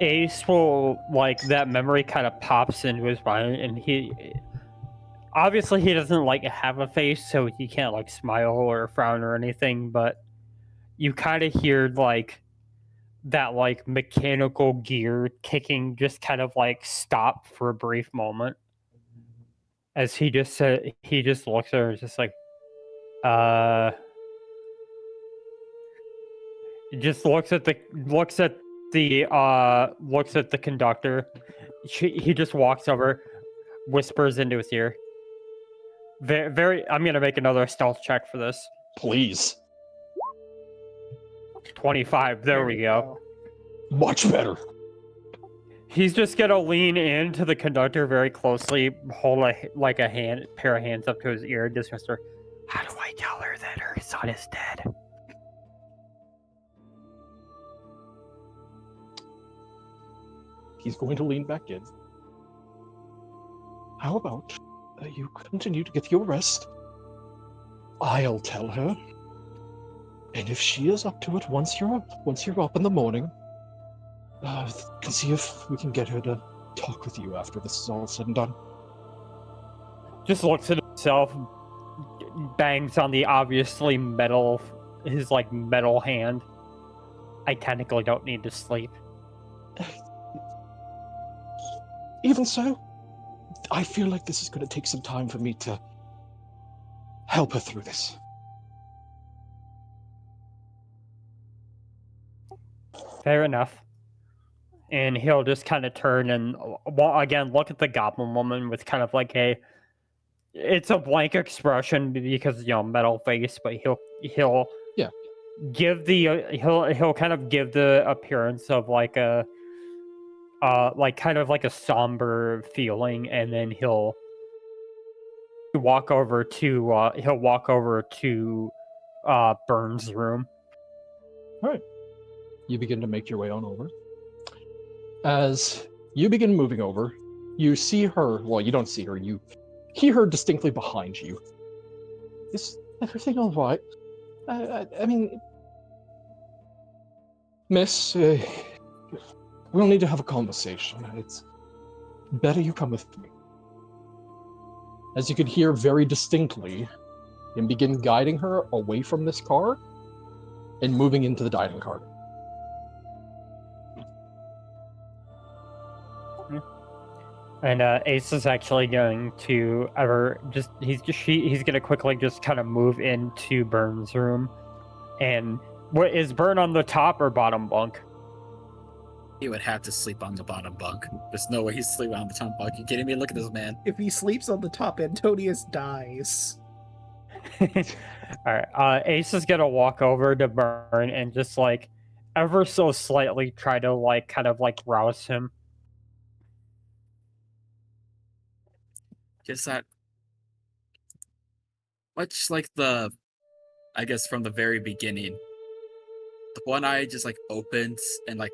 Ace will, like, that memory kind of pops into his mind, and he obviously he doesn't, like, have a face, so he can't, like, smile or frown or anything, but you kind of hear, like, that, like, mechanical gear kicking just kind of, like, stop for a brief moment, as he just looks at her and just like, just looks at the conductor. He just walks over, whispers into his ear. Very. I'm gonna make another stealth check for this. Please. 25. There we go. Much better. He's just gonna lean into the conductor very closely, hold a pair of hands up to his ear, just whisper, How do I tell her that her son is dead? He's going to lean back in. How about you continue to get your rest? I'll tell her. And if she is up to it once you're up in the morning, can see if we can get her to talk with you after this is all said and done. Just looks at himself, bangs on the obviously metal, his like metal hand. I technically don't need to sleep. Even so, I feel like this is going to take some time for me to help her through this. Fair enough. And he'll just kind of turn and again look at the goblin woman with kind of like it's a blank expression because metal face, but he'll Yeah. give the he'll kind of give the appearance of like a kind of like a somber feeling, and then he'll walk over to Burns' room. All right. You begin to make your way on over. As you begin moving over, you see her. Well, you don't see her. You hear her distinctly behind you. Is everything all right? I mean, Miss, we'll need to have a conversation. It's better you come with me. As you can hear very distinctly, and begin guiding her away from this car and moving into the dining car. And Ace is actually going to he's gonna quickly just kind of move into Burns' room. And what is Burn on the top or bottom bunk? He would have to sleep on the bottom bunk. There's no way he's sleeping on the top bunk. You kidding me? Look at this man. If he sleeps on the top, Antonius dies. Alright, Ace is gonna walk over to Burn and just like ever so slightly try to like kind of like rouse him. Just that, much like I guess from the very beginning, the one eye just like opens and like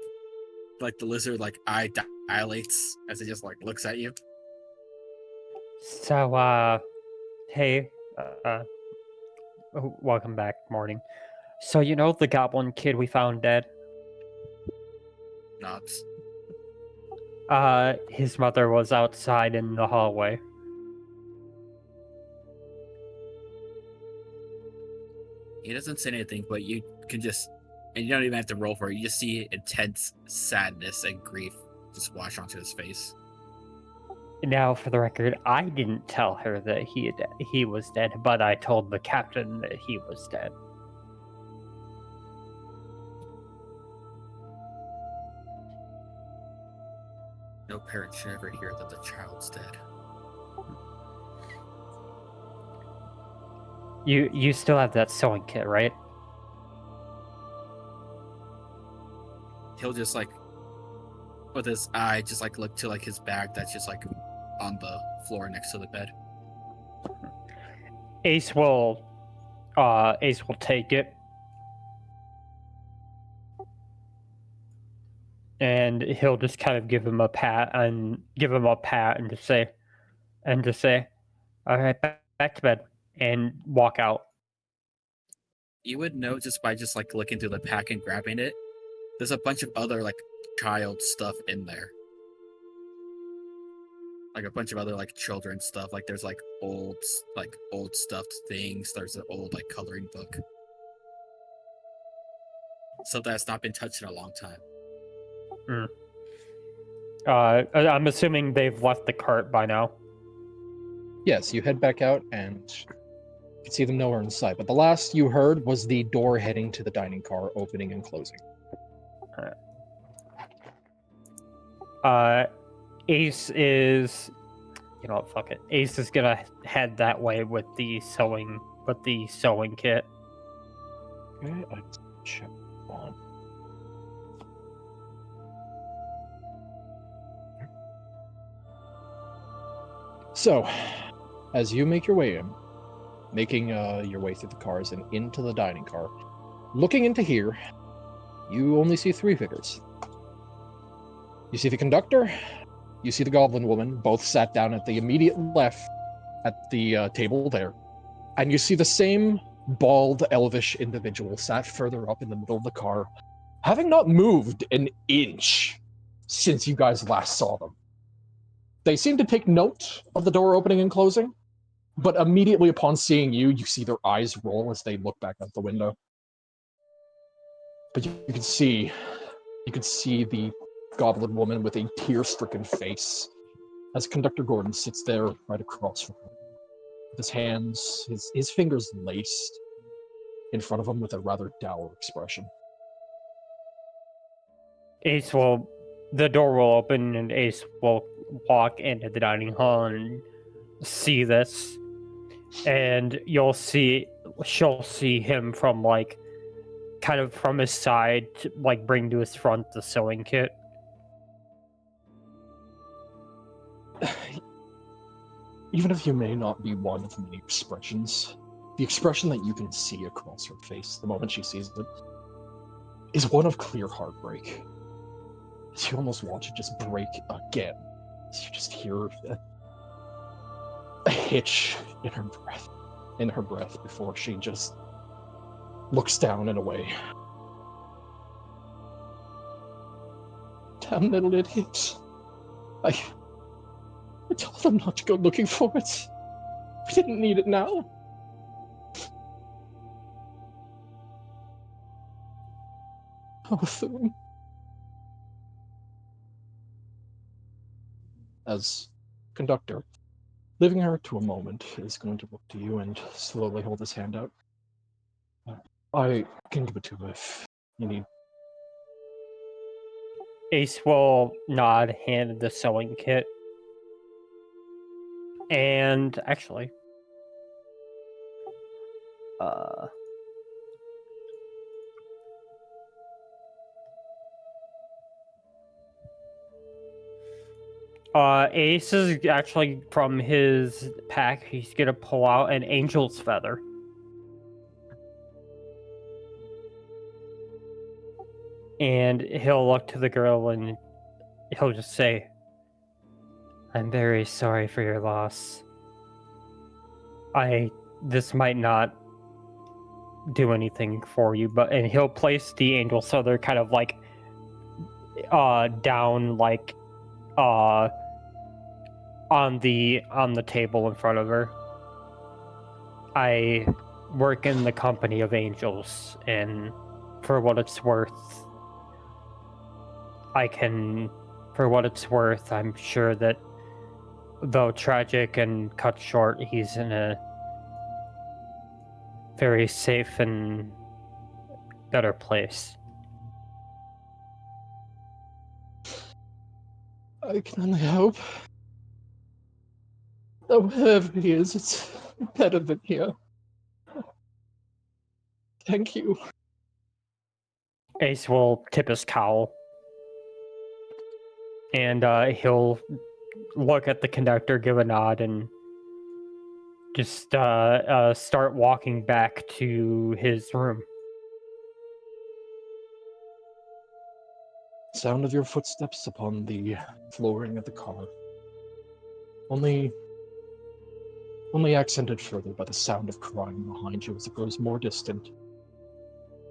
the lizard like eye dilates as it just like looks at you. So, hey, welcome back, morning. So the goblin kid we found dead? Nods. His mother was outside in the hallway. He doesn't say anything, but you can just, and you don't even have to roll for it. You just see intense sadness and grief just wash onto his face. Now, for the record, I didn't tell her that he was dead, but I told the captain that he was dead. No parent should ever hear that the child's dead. You still have that sewing kit, right? He'll just like, with his eye, just like look to like his bag that's just like on the floor next to the bed. Ace will take it, and he'll just kind of give him a pat and just say, all right, back to bed, and walk out. You would know just by just like looking through the pack and grabbing it. There's a bunch of other like child stuff in there. Like a bunch of other like children's stuff. Like there's like old stuffed things. There's an old like coloring book. Something that's not been touched in a long time. I'm assuming they've left the cart by now. Yes, you head back out and you can see them nowhere in sight. But the last you heard was the door heading to the dining car opening and closing. Ace is, fuck it. Ace is gonna head that way with the sewing kit. Okay, let's check on. So, as you make your way in, making your way through the cars and into the dining car. Looking into here, you only see 3 figures. You see the conductor, you see the goblin woman, both sat down at the immediate left at the table there. And you see the same bald, elvish individual sat further up in the middle of the car, having not moved an inch since you guys last saw them. They seem to take note of the door opening and closing, but immediately upon seeing you, you see their eyes roll as they look back out the window. But you can see the goblin woman with a tear-stricken face as Conductor Gordon sits there right across from her. With his hands, his fingers laced in front of him with a rather dour expression. The door will open and Ace will walk into the dining hall and see this. And she'll see him from kind of from his side to bring to his front the sewing kit. Even if you may not be one of many expressions, the expression that you can see across her face the moment she sees it is one of clear heartbreak. You almost watch it just break again. You just hear a hitch in her breath before she just looks down and away. Damn little idiot. I told them not to go looking for it. We didn't need it now. Oh, Thune. As Conductor, leaving her to a moment, is going to look to you and slowly hold his hand out. I can give it to you if you need. Ace will nod, hand the sewing kit. And actually, Ace is actually from his pack. He's gonna pull out an angel's feather. And he'll look to the girl and he'll just say, I'm very sorry for your loss. This might not do anything for you, and he'll place the angel's feather kind of down on the table in front of her. I work in the company of angels, and for what it's worth, I'm sure that though tragic and cut short, he's in a very safe and better place. I can only hope. Though wherever he is, it's better than here. Thank you. Ace will tip his cowl. And he'll look at the conductor, give a nod, and just start walking back to his room. Sound of your footsteps upon the flooring of the car. Only accented further by the sound of crying behind you as it grows more distant.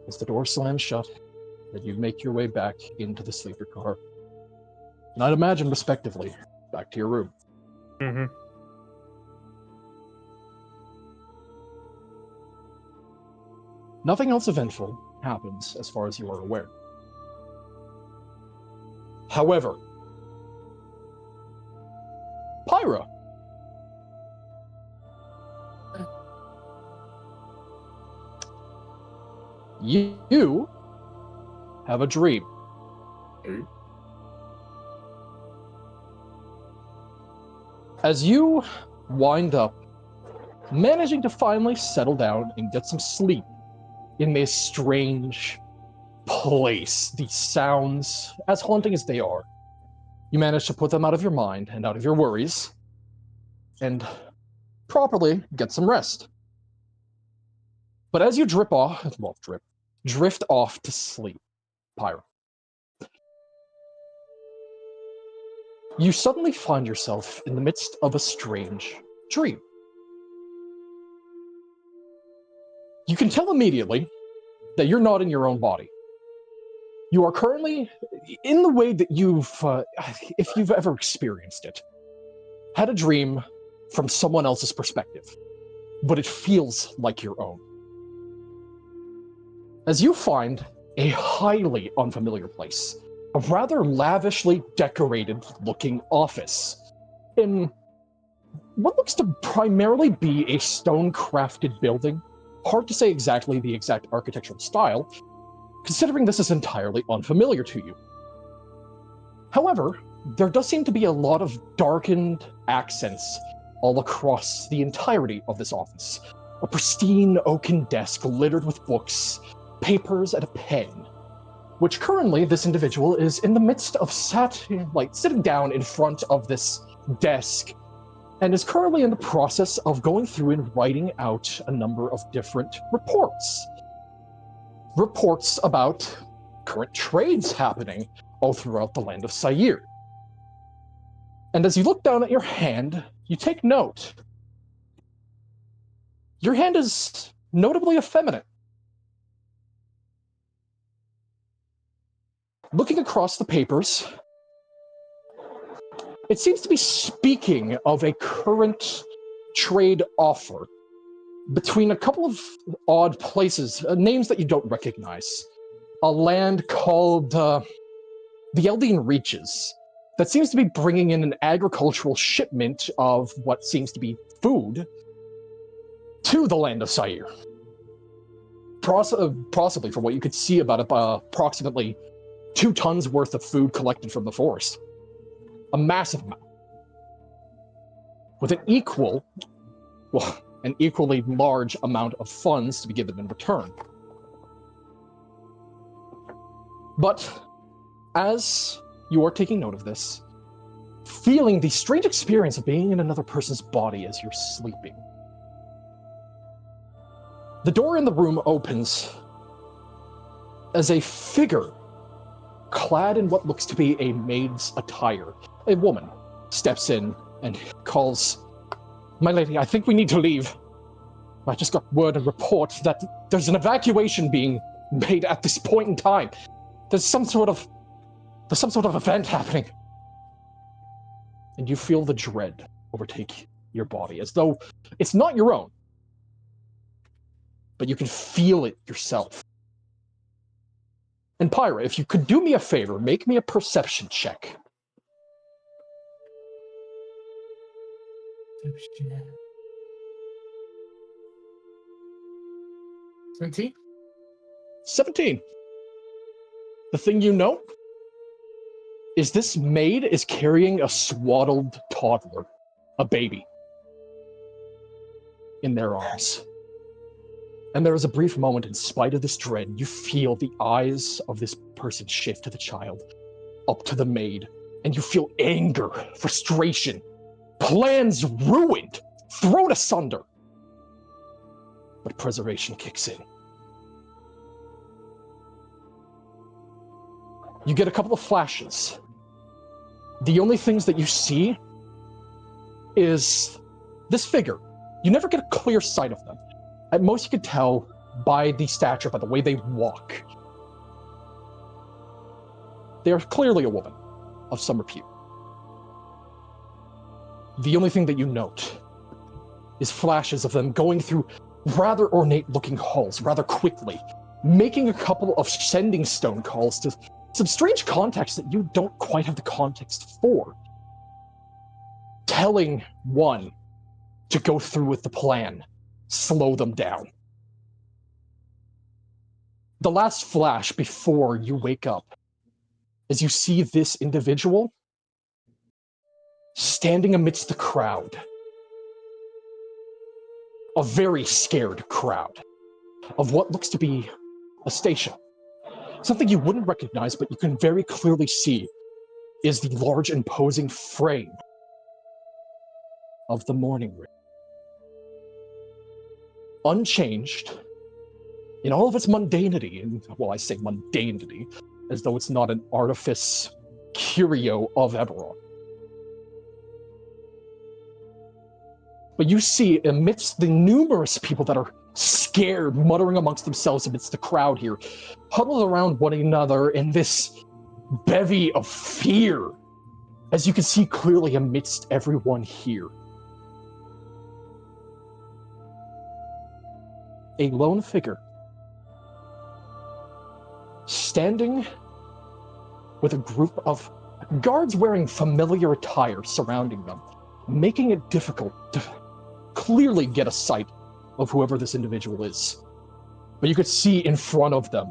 As the door slams shut, and you make your way back into the sleeper car. And I'd imagine, respectively, back to your room. Mm-hmm. Nothing else eventful happens as far as you are aware. However, Pyra. You have a dream. As you wind up, managing to finally settle down and get some sleep in this strange place, these sounds, as haunting as they are, you manage to put them out of your mind and out of your worries, and properly get some rest. But as you drift off to sleep, Pyra, you suddenly find yourself in the midst of a strange dream. You can tell immediately that you're not in your own body. You are currently, in the way that if you've ever experienced it, had a dream from someone else's perspective, but it feels like your own. As you find a highly unfamiliar place, a rather lavishly decorated looking office in what looks to primarily be a stone-crafted building. Hard to say exactly the exact architectural style, considering this is entirely unfamiliar to you. However, there does seem to be a lot of darkened accents all across the entirety of this office. A pristine oaken desk littered with books, papers, and a pen, which currently this individual is in the midst of sitting down in front of this desk, and is currently in the process of going through and writing out a number of different reports. Reports about current trades happening all throughout the land of Sair. And as you look down at your hand, you take note. Your hand is notably effeminate. Looking across the papers, it seems to be speaking of a current trade offer between a couple of odd places, names that you don't recognize. A land called the Eldine Reaches that seems to be bringing in an agricultural shipment of what seems to be food to the land of Sair. Possibly, from what you could see, about approximately 2 tons worth of food collected from the forest. A massive amount. With an equally large amount of funds to be given in return. But as you are taking note of this, feeling the strange experience of being in another person's body as you're sleeping, the door in the room opens as a figure clad in what looks to be a maid's attire. A woman steps in and calls, "My lady, I think we need to leave. I just got word and report that there's an evacuation being made at this point in time. There's some sort of event happening." And you feel the dread overtake your body, as though it's not your own, but you can feel it yourself. And Pyra, if you could do me a favor, make me a perception check. 17? 17. The thing you know is this maid is carrying a swaddled toddler, a baby, in their arms. And there is a brief moment, in spite of this dread, you feel the eyes of this person shift to the child, up to the maid, and you feel anger, frustration, plans ruined, thrown asunder. But preservation kicks in. You get a couple of flashes. The only things that you see is this figure. You never get a clear sight of them. At most, you could tell by the stature, by the way they walk. They are clearly a woman of some repute. The only thing that you note is flashes of them going through rather ornate-looking halls rather quickly, making a couple of sending stone calls to some strange contacts that you don't quite have the context for. Telling one to go through with the plan, slow them down. The last flash before you wake up, as you see this individual standing amidst the crowd. A very scared crowd of what looks to be a station. Something you wouldn't recognize, but you can very clearly see is the large, imposing frame of the morning room. Unchanged, in all of its mundanity, and well, I say mundanity, as though it's not an artifice curio of Eberron. But you see, amidst the numerous people that are scared, muttering amongst themselves amidst the crowd here, huddled around one another in this bevy of fear, as you can see clearly amidst everyone here, a lone figure standing with a group of guards wearing familiar attire surrounding them, making it difficult to clearly get a sight of whoever this individual is. But you could see in front of them,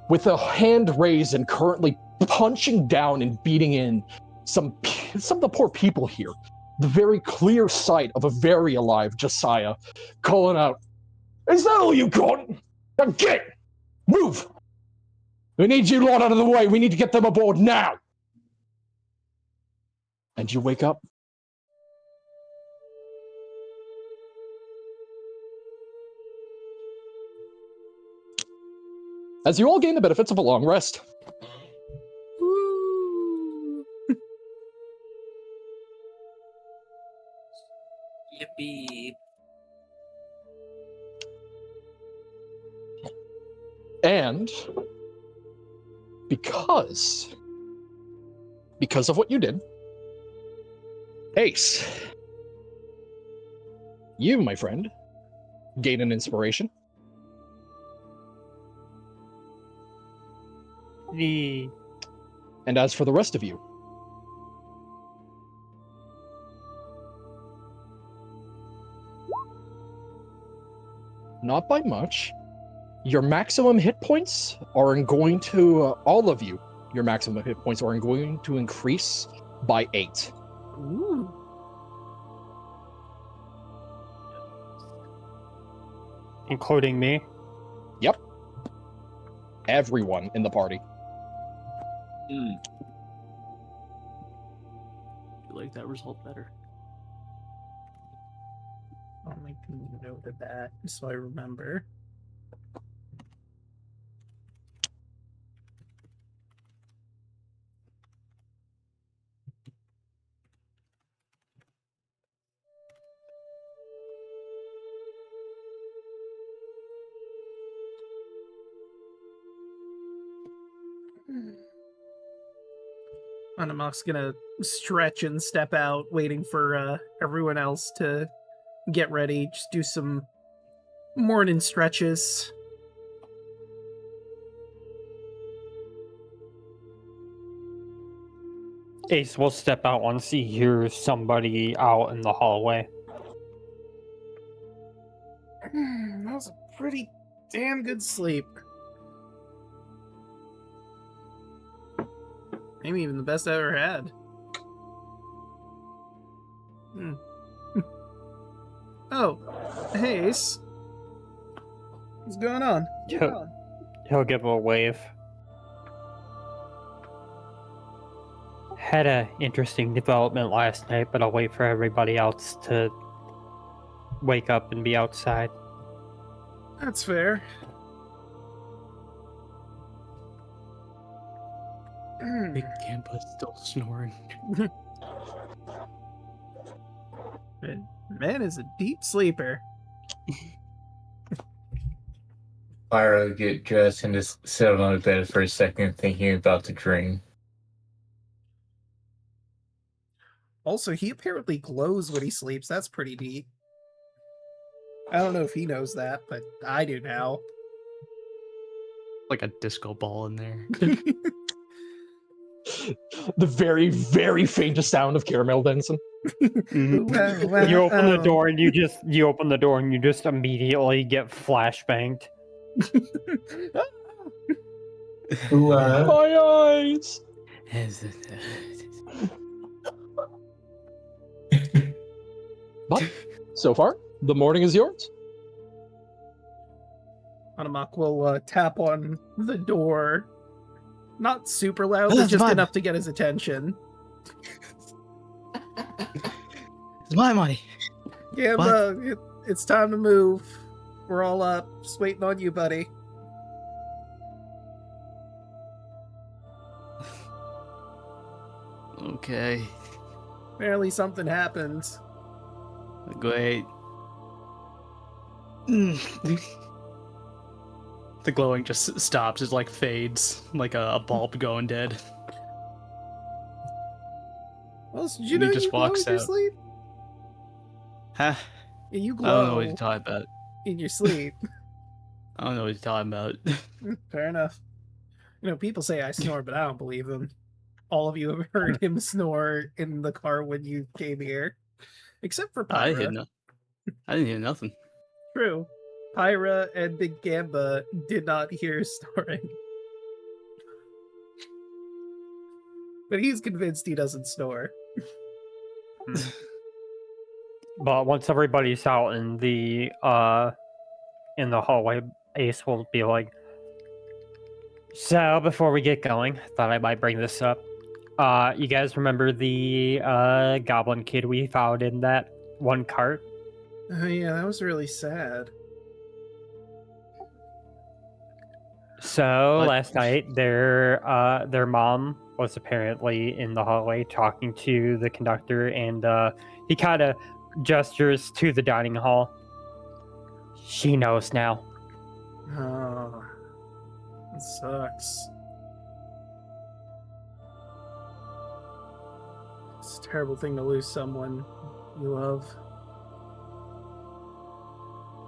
with a hand raised and currently punching down and beating in some of the poor people here, the very clear sight of a very alive Josiah calling out, "Is that all you got? Now get! Move! We need you lot out of the way. We need to get them aboard now!" And you wake up. As you all gain the benefits of a long rest. Woo! Yippee. And because of what you did, Ace, you, my friend, gain an inspiration. And as for the rest of you, not by much. Your maximum hit points are going to, all of you, your maximum hit points are going to increase by 8. Ooh. Including me. Yep. Everyone in the party. You like that result better? I'll make a note of that so I remember. Anamak's gonna stretch and step out, waiting for everyone else to get ready. Just do some morning stretches. Ace will step out once he hears somebody out in the hallway. That was a pretty damn good sleep. Maybe even the best I ever had. Oh, hey Ace. What's going on? He'll give a wave. Had a interesting development last night, but I'll wait for everybody else to wake up and be outside. That's fair. Big Campa's still snoring. Man is a deep sleeper. Pyro get dressed and just settle on the bed for a second, thinking about the dream. Also, he apparently glows when he sleeps. That's pretty neat. I don't know if he knows that, but I do now. Like a disco ball in there. The very, very faintest sound of caramel dancing. You open the door and you open the door and you just immediately get flashbanged. My eyes! But so far, the morning is yours. Anamak will tap on the door. Not super loud, but just enough to get his attention. It's my money. Gamba, it's time to move. We're all up. Just waiting on you, buddy. Okay. Apparently something happened. Great. The glowing just stops. It like fades, like a bulb going dead. Well, did you And he know just you glow walks in your out. sleep? Huh? Yeah, you I don't know what glow you're talking about. in your sleep. I don't know what you're talking about. Fair enough. You know, people say I snore, but I don't believe them. All of you have heard him snore in the car when you came here. Except for I Pyra. didn't hear nothing. True. Pyra and Big Gamba did not hear snoring. But he's convinced he doesn't snore. But once everybody's out in the hallway, Ace will be like, "So before we get going, thought I might bring this up. You guys remember the goblin kid we found in that one cart? Oh yeah, that was really sad. So What? last night, their mom was apparently in the hallway talking to the conductor, and he kind of gestures to the dining hall. She knows now. Oh, it sucks. It's a terrible thing to lose someone you love.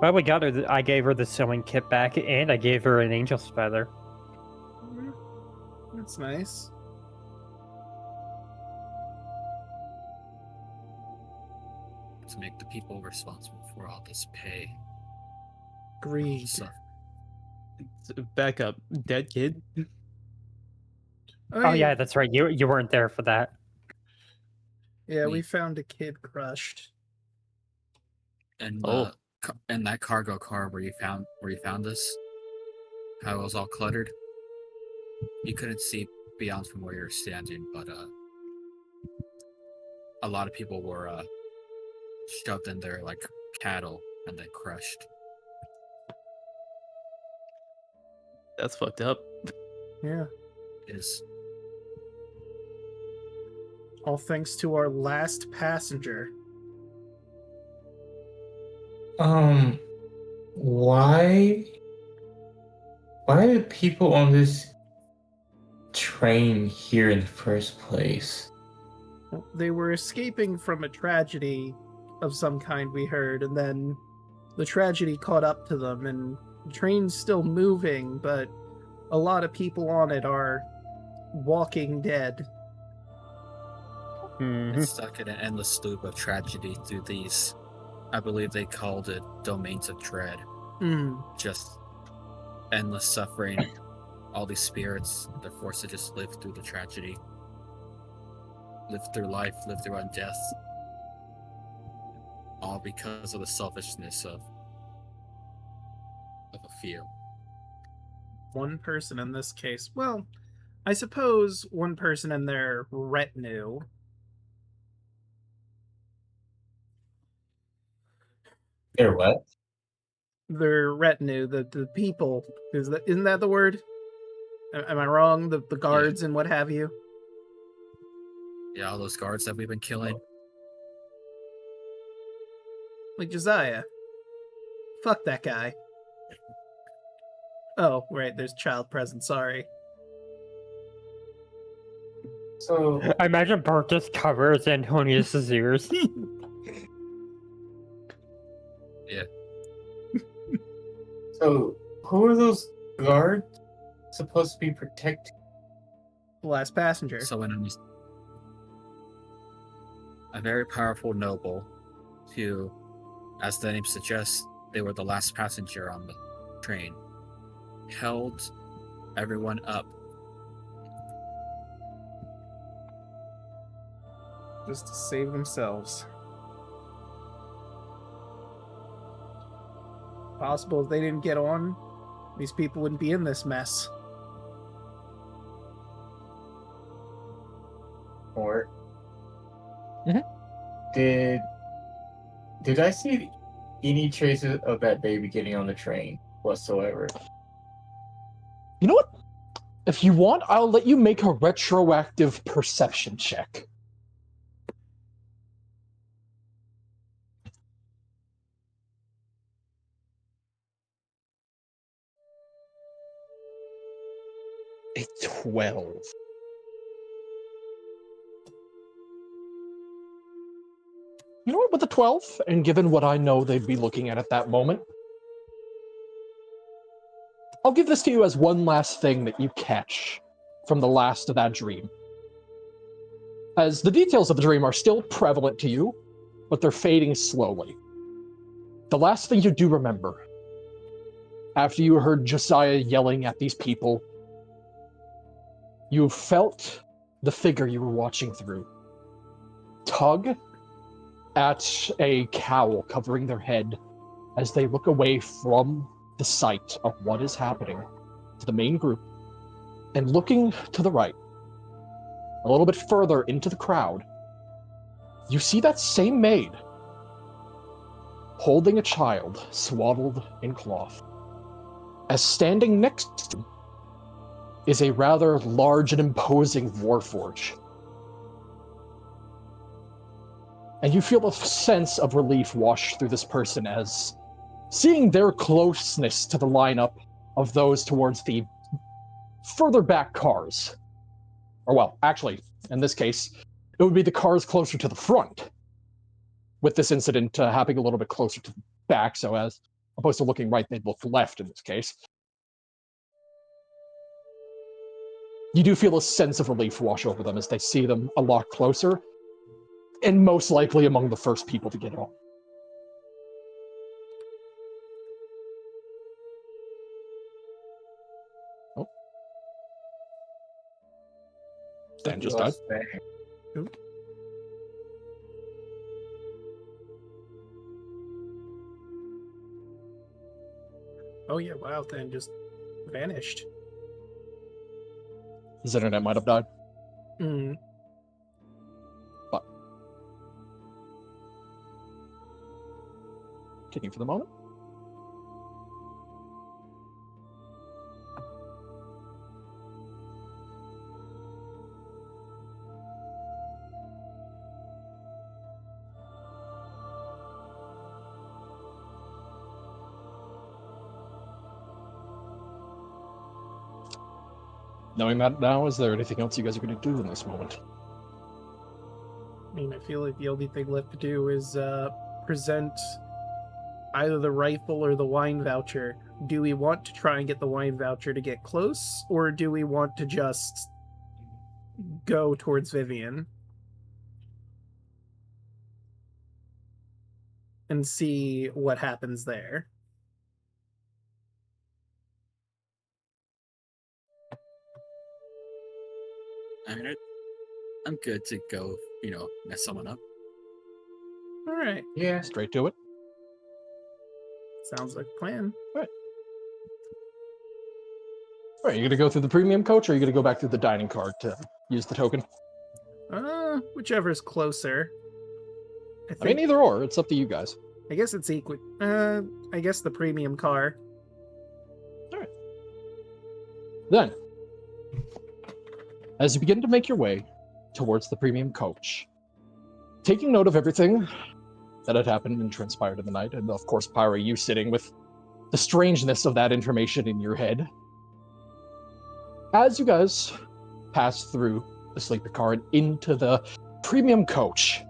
Well, we got her. I gave her the sewing kit back, and I gave her an angel's feather. That's nice. To make the people responsible for all this pay. Greed. Stuff. Back up, dead kid. Oh yeah, that's right. You weren't there for that. Yeah, we Me. found a kid crushed. And Oh. and that cargo car where you found this, how it was all cluttered. You couldn't see beyond from where you're standing, but a lot of people were shoved in there like cattle and then crushed. That's fucked up. Yeah. Is All thanks to our last passenger. Why are the people on this train here in the first place? Well, they were escaping from a tragedy of some kind, we heard, and then the tragedy caught up to them, and the train's still moving, but a lot of people on it are walking dead. it's stuck in an endless loop of tragedy through these, I believe they called it domains of dread. Just endless suffering. All these spirits, they're forced to just live through the tragedy. Live through life, live through death. All because of the selfishness of a few. One person in this case. Well, I suppose one person in their retinue. They're what? Their retinue, the people. Isn't that the word? Am I wrong? The guards and what have you? Yeah, all those guards that we've been killing. Like Josiah. Fuck that guy. Oh, right, there's child present, sorry. So I imagine Bert just covers Antonius's ears. Yeah. So who are those guards supposed to be protecting? The last passenger. Someone a very powerful noble who, as the name suggests, they were the last passenger on the train, held everyone up. Just to save themselves. Possible if they didn't get on, these people wouldn't be in this mess. Or Mhm. did I see any traces of that baby getting on the train whatsoever? You know what? If you want, I'll let you make a retroactive perception check. a 12. You know what, with a 12, and given what I know they'd be looking at that moment, I'll give this to you as one last thing that you catch from the last of that dream. As the details of the dream are still prevalent to you, but they're fading slowly. The last thing you do remember, after you heard Josiah yelling at these people, you felt the figure you were watching through tug at a cowl covering their head as they look away from the sight of what is happening to the main group, and looking to the right, a little bit further into the crowd, you see that same maid holding a child swaddled in cloth, as standing next to him is a rather large and imposing warforge. And you feel a sense of relief wash through this person as seeing their closeness to the lineup of those towards the further back cars. Or well, actually, in this case, it would be the cars closer to the front, with this incident happening a little bit closer to the back, so as opposed to looking right, they'd look left in this case. You do feel a sense of relief wash over them as they see them a lot closer, and most likely among the first people to get on. Oh. Dan just died. Oop. Oh yeah, wow, Dan just vanished. His internet might have died. Hmm. But continue for the moment. Knowing that now, is there anything else you guys are going to do in this moment? I mean, I feel like the only thing left to do is present either the rifle or the wine voucher. Do we want to try and get the wine voucher to get close, or do we want to just go towards Vivian and see what happens there? I'm good to go, mess someone up. All right. Yeah. Straight to it. Sounds like a plan. All right, you gonna go through the premium coach, or are you gonna go back through the dining car to use the token? Whichever's closer. I mean, either or. It's up to you guys. I guess it's equal. I guess the premium car. All right. Then, as you begin to make your way towards the premium coach, taking note of everything that had happened and transpired in the night, and of course, Pyra, you sitting with the strangeness of that information in your head, as you guys pass through the sleeper car and into the premium coach,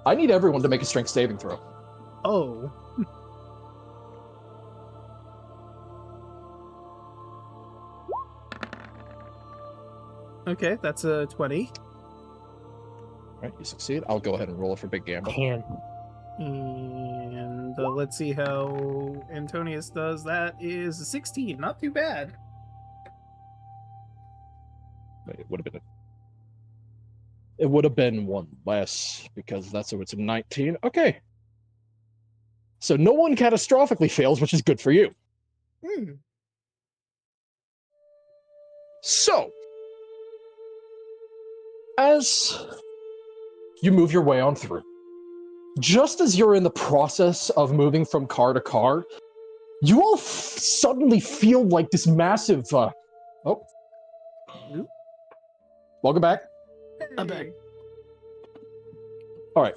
I need everyone to make a strength saving throw. Oh. Okay, that's a 20. All right, you succeed. I'll go ahead and roll it for Big Gamble. 10. And let's see how Antonius does. That is a 16. Not too bad. Wait, it would have been one less, because that's so it's a 19. Okay. So no one catastrophically fails, which is good for you. So, as you move your way on through, just as you're in the process of moving from car to car, you all suddenly feel like this massive, Welcome back. I'm back. All right.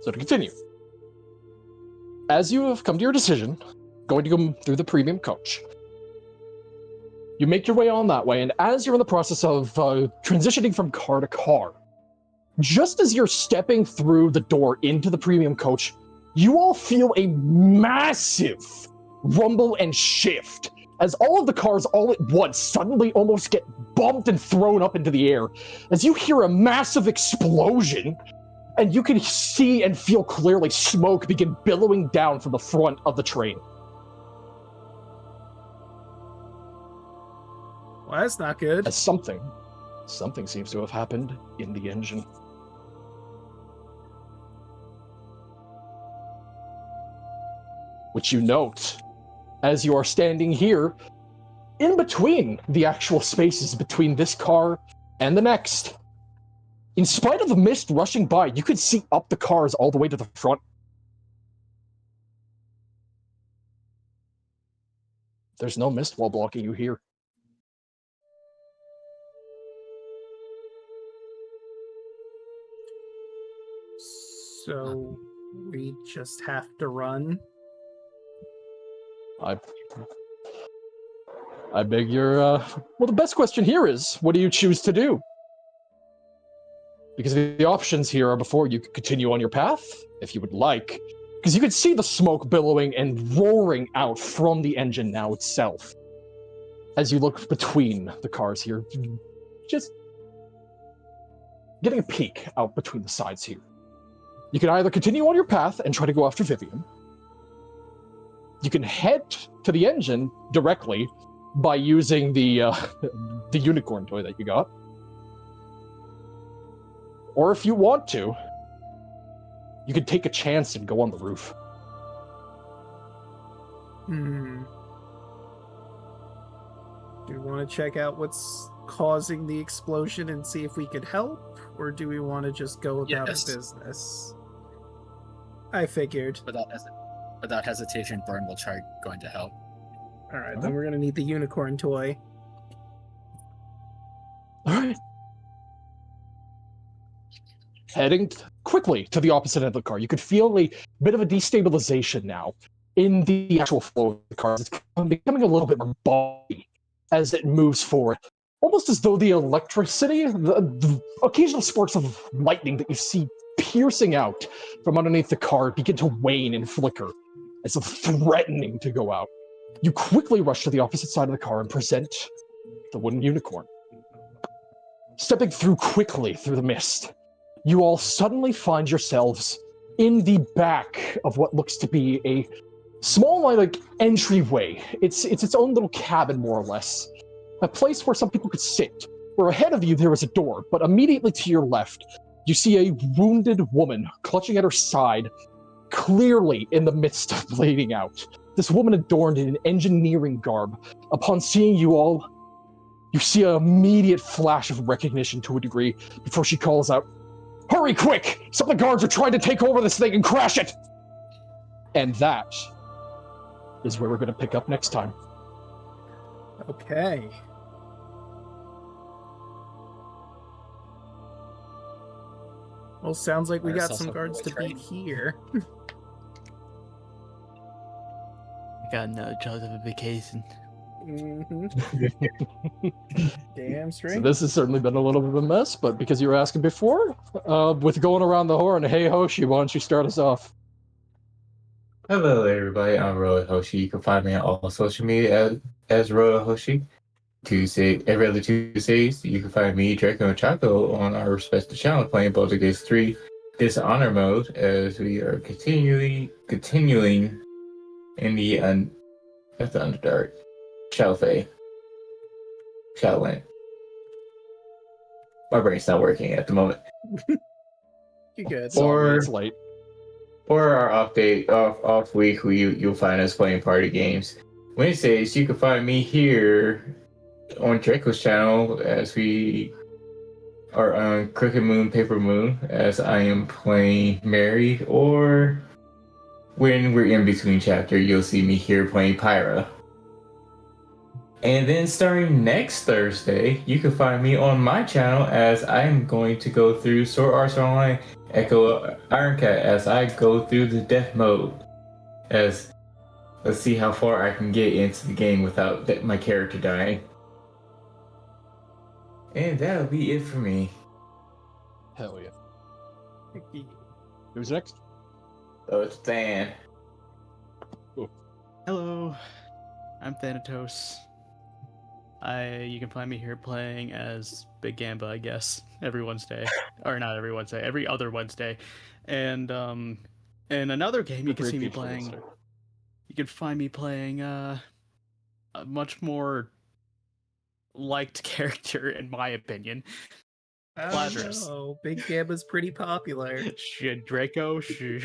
So to continue, as you have come to your decision, going to go through the premium coach, You make your way on that way, and as you're in the process of transitioning from car to car, just as you're stepping through the door into the premium coach, you all feel a massive rumble and shift as all of the cars all at once suddenly almost get bumped and thrown up into the air as you hear a massive explosion, and you can see and feel clearly smoke begin billowing down from the front of the train. Well, that's not good. As something seems to have happened in the engine. Which you note as you are standing here in between the actual spaces between this car and the next. In spite of the mist rushing by, you could see up the cars all the way to the front. There's no mist wall blocking you here. So we just have to run. I beg your, well, the best question here is, what do you choose to do? Because the options here are before you could continue on your path, if you would like, because you could see the smoke billowing and roaring out from the engine now itself. As you look between the cars here, just getting a peek out between the sides here. You can either continue on your path and try to go after Vivian. You can head to the engine directly by using the unicorn toy that you got. Or if you want to, you could take a chance and go on the roof. Do we want to check out what's causing the explosion and see if we could help? Or do we want to just go about our business? I figured. Without hesitation, Burn will try going to help. Alright, then we're gonna need the unicorn toy. Alright. Heading quickly to the opposite end of the car. You could feel a bit of a destabilization now in the actual flow of the cars. It's becoming a little bit more bumpy as it moves forward. Almost as though the electricity, the occasional sparks of lightning that you see piercing out from underneath the car begin to wane and flicker, as if threatening to go out. You quickly rush to the opposite side of the car and present the wooden unicorn. Stepping through quickly through the mist, you all suddenly find yourselves in the back of what looks to be a small, like, entryway. It's its own little cabin, more or less. A place where some people could sit. Where ahead of you there is a door, but immediately to your left, you see a wounded woman clutching at her side, clearly in the midst of bleeding out. This woman adorned in an engineering garb. Upon seeing you all, you see an immediate flash of recognition to a degree before she calls out, "Hurry quick! Some of the guards are trying to take over this thing and crash it!" And that is where we're going to pick up next time. Okay. Well, sounds like we got some guards to beat here. I got no job of a vacation. Damn straight. So this has certainly been a little bit of a mess, but because you were asking before, with going around the horn, hey Hoshi, why don't you start us off? Hello, everybody. I'm Roller Hoshi. You can find me on all social media as Roller Hoshi. Every other Tuesdays, you can find me, Draco, and Chaco on our respective channel playing Baldur's Gate 3 Dishonor mode as we are continuing in the Underdark. Shadowland. My brain's not working at the moment. You good? It's late. For our off week, you'll find us playing party games. Wednesdays, you can find me here on Draco's channel as we are on Crooked Moon, Paper Moon, as I am playing Mary, or when we're in between chapter, you'll see me here playing Pyra. And then starting next Thursday, you can find me on my channel as I am going to go through Sword Art Online Echo Ironcat as I go through the death mode. Let's see how far I can get into the game without my character dying. And that'll be it for me. Hell yeah. Who's next? So it's Dan. Hello, I'm Thanatos. You can find me here playing as Big Gamba, I guess, every Wednesday, or not every Wednesday, every other Wednesday, and in another game you can see me playing. You can find me playing a much more liked character, in my opinion. Lazarus. Oh, Big Gamba's pretty popular. Shit, Draco. Shit.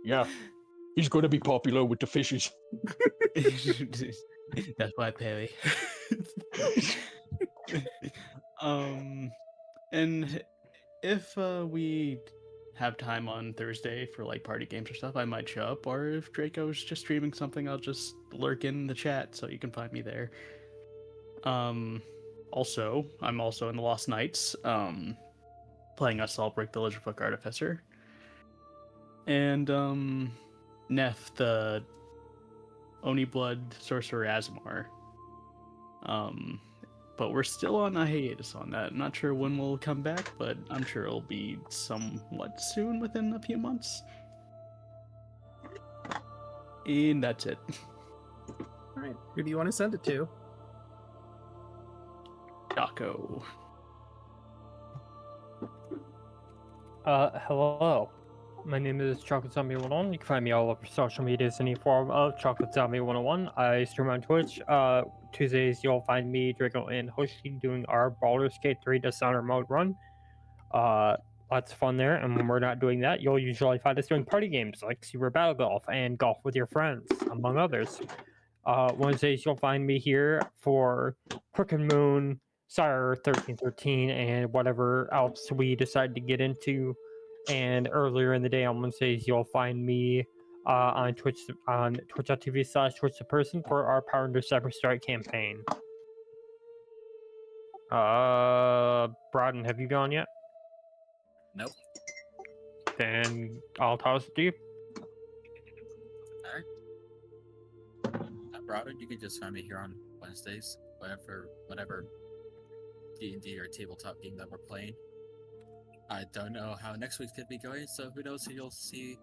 Yeah. He's going to be popular with the fishes. That's why, Perry. And if we have time on Thursday for like party games or stuff, I might show up. Or if Draco's just streaming something, I'll just lurk in the chat, so you can find me there. Also, I'm also in the Lost Knights, playing a Saltbrick the Lizardfolk Artificer. And Neff, the Oni Blood Sorcerer Asmar. But we're still on a hiatus on that. I'm not sure when we'll come back, but I'm sure it'll be somewhat soon, within a few months. And that's it. Alright, who do you want to send it to? Draco. Hello. My name is Chocolate Zombie 101. You can find me all over social medias in any form of Chocolate Zombie 101. I stream on Twitch. Tuesdays you'll find me, Draco, and Hoshi doing our Baldur's Gate 3 Dishonor mode run. Lots of fun there, and when we're not doing that, you'll usually find us doing party games like Super Battle Golf and Golf with Your Friends, among others. Wednesdays you'll find me here for Crooked Moon, Sire 1313, and whatever else we decide to get into. And earlier in the day on Wednesdays, you'll find me on Twitch, on twitch.tv/twitchtheperson for our Power Under Cyberstrike campaign. Broden, have you gone yet? Nope. Then I'll toss it to you. Alright. Broden, you can just find me here on Wednesdays, whatever D&D or tabletop game that we're playing. I don't know how next week's gonna be going, so who knows if you'll see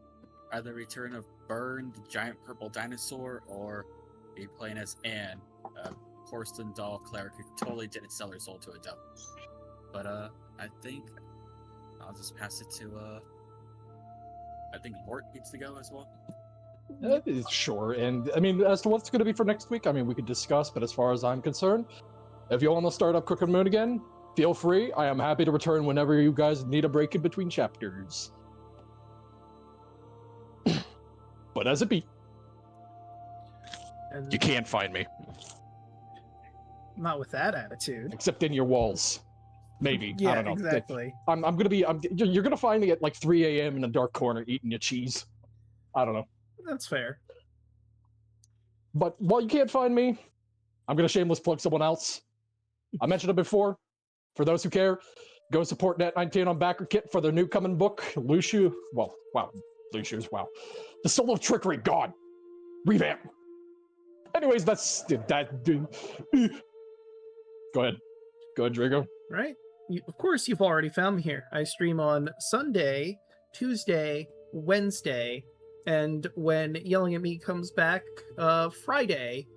either return of Burn, the giant purple dinosaur, or be playing as Anne, a porcelain doll cleric who totally didn't sell her soul to a devil. But I think I'll just pass it to I think Mort needs to go as well. Sure, and I mean, as to what's going to be for next week, I mean, we could discuss, but as far as I'm concerned, if you want to start up Crooked Moon again, feel free. I am happy to return whenever you guys need a break in between chapters. But as it be, And you can't find me, not with that attitude. except in your walls. Maybe. Yeah, I don't know. exactly. I'm gonna be, you're gonna find me at like 3 a.m. in a dark corner eating your cheese. I don't know. That's fair. But while you can't find me, I'm gonna shameless plug someone else. I mentioned it before. For those who care, go support Net19 on BackerKit for their new coming book, Lucius. Well, wow, Lucius. Wow, The Soul of Trickery. God, revamp. Anyways, that's that. Go ahead, Draco. Right? Of course, you've already found me here. I stream on Sunday, Tuesday, Wednesday, and when Yellingatme comes back, Friday.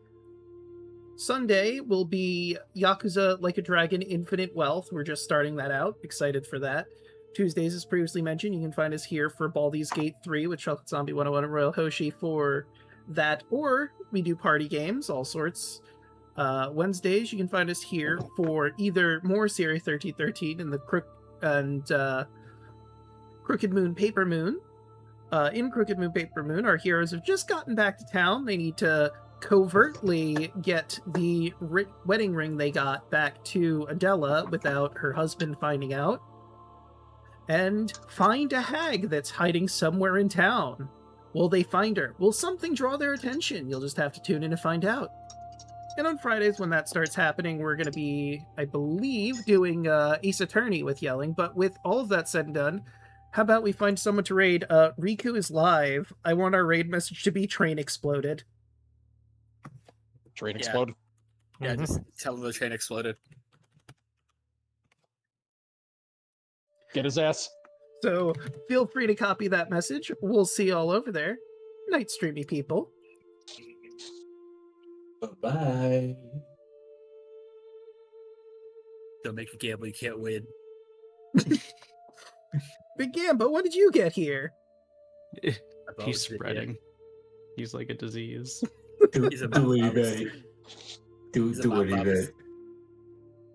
Sunday will be Yakuza Like a Dragon Infinite Wealth. We're just starting that out. Excited for that. Tuesdays, as previously mentioned, you can find us here for Baldur's Gate 3 with Chocolate Zombie 101 and Royal Hoshi for that. Or we do party games, all sorts. Wednesdays, you can find us here for either more Series 1313 and the Crooked Moon Paper Moon. In Crooked Moon Paper Moon, our heroes have just gotten back to town. They need to covertly get the wedding ring they got back to Adela without her husband finding out, and find a hag that's hiding somewhere in town. Will they find her? Will something draw their attention? You'll just have to tune in to find out. And on Fridays, when that starts happening, we're going to be, I believe, doing Ace Attorney with Yelling. But with all of that said and done, how about we find someone to raid? Riku is live. I want our raid message to be Train Exploded. Train exploded. Yeah, just tell him the train exploded. Get his ass. So feel free to copy that message. We'll see you all over there. Night, streamy people. Bye-bye. Don't make a gamble you can't win. Big Gamba, what did you get here? I've He's always been spreading. here. He's like a disease. Do He's a what he mob. did. Do He's a what he mob. did.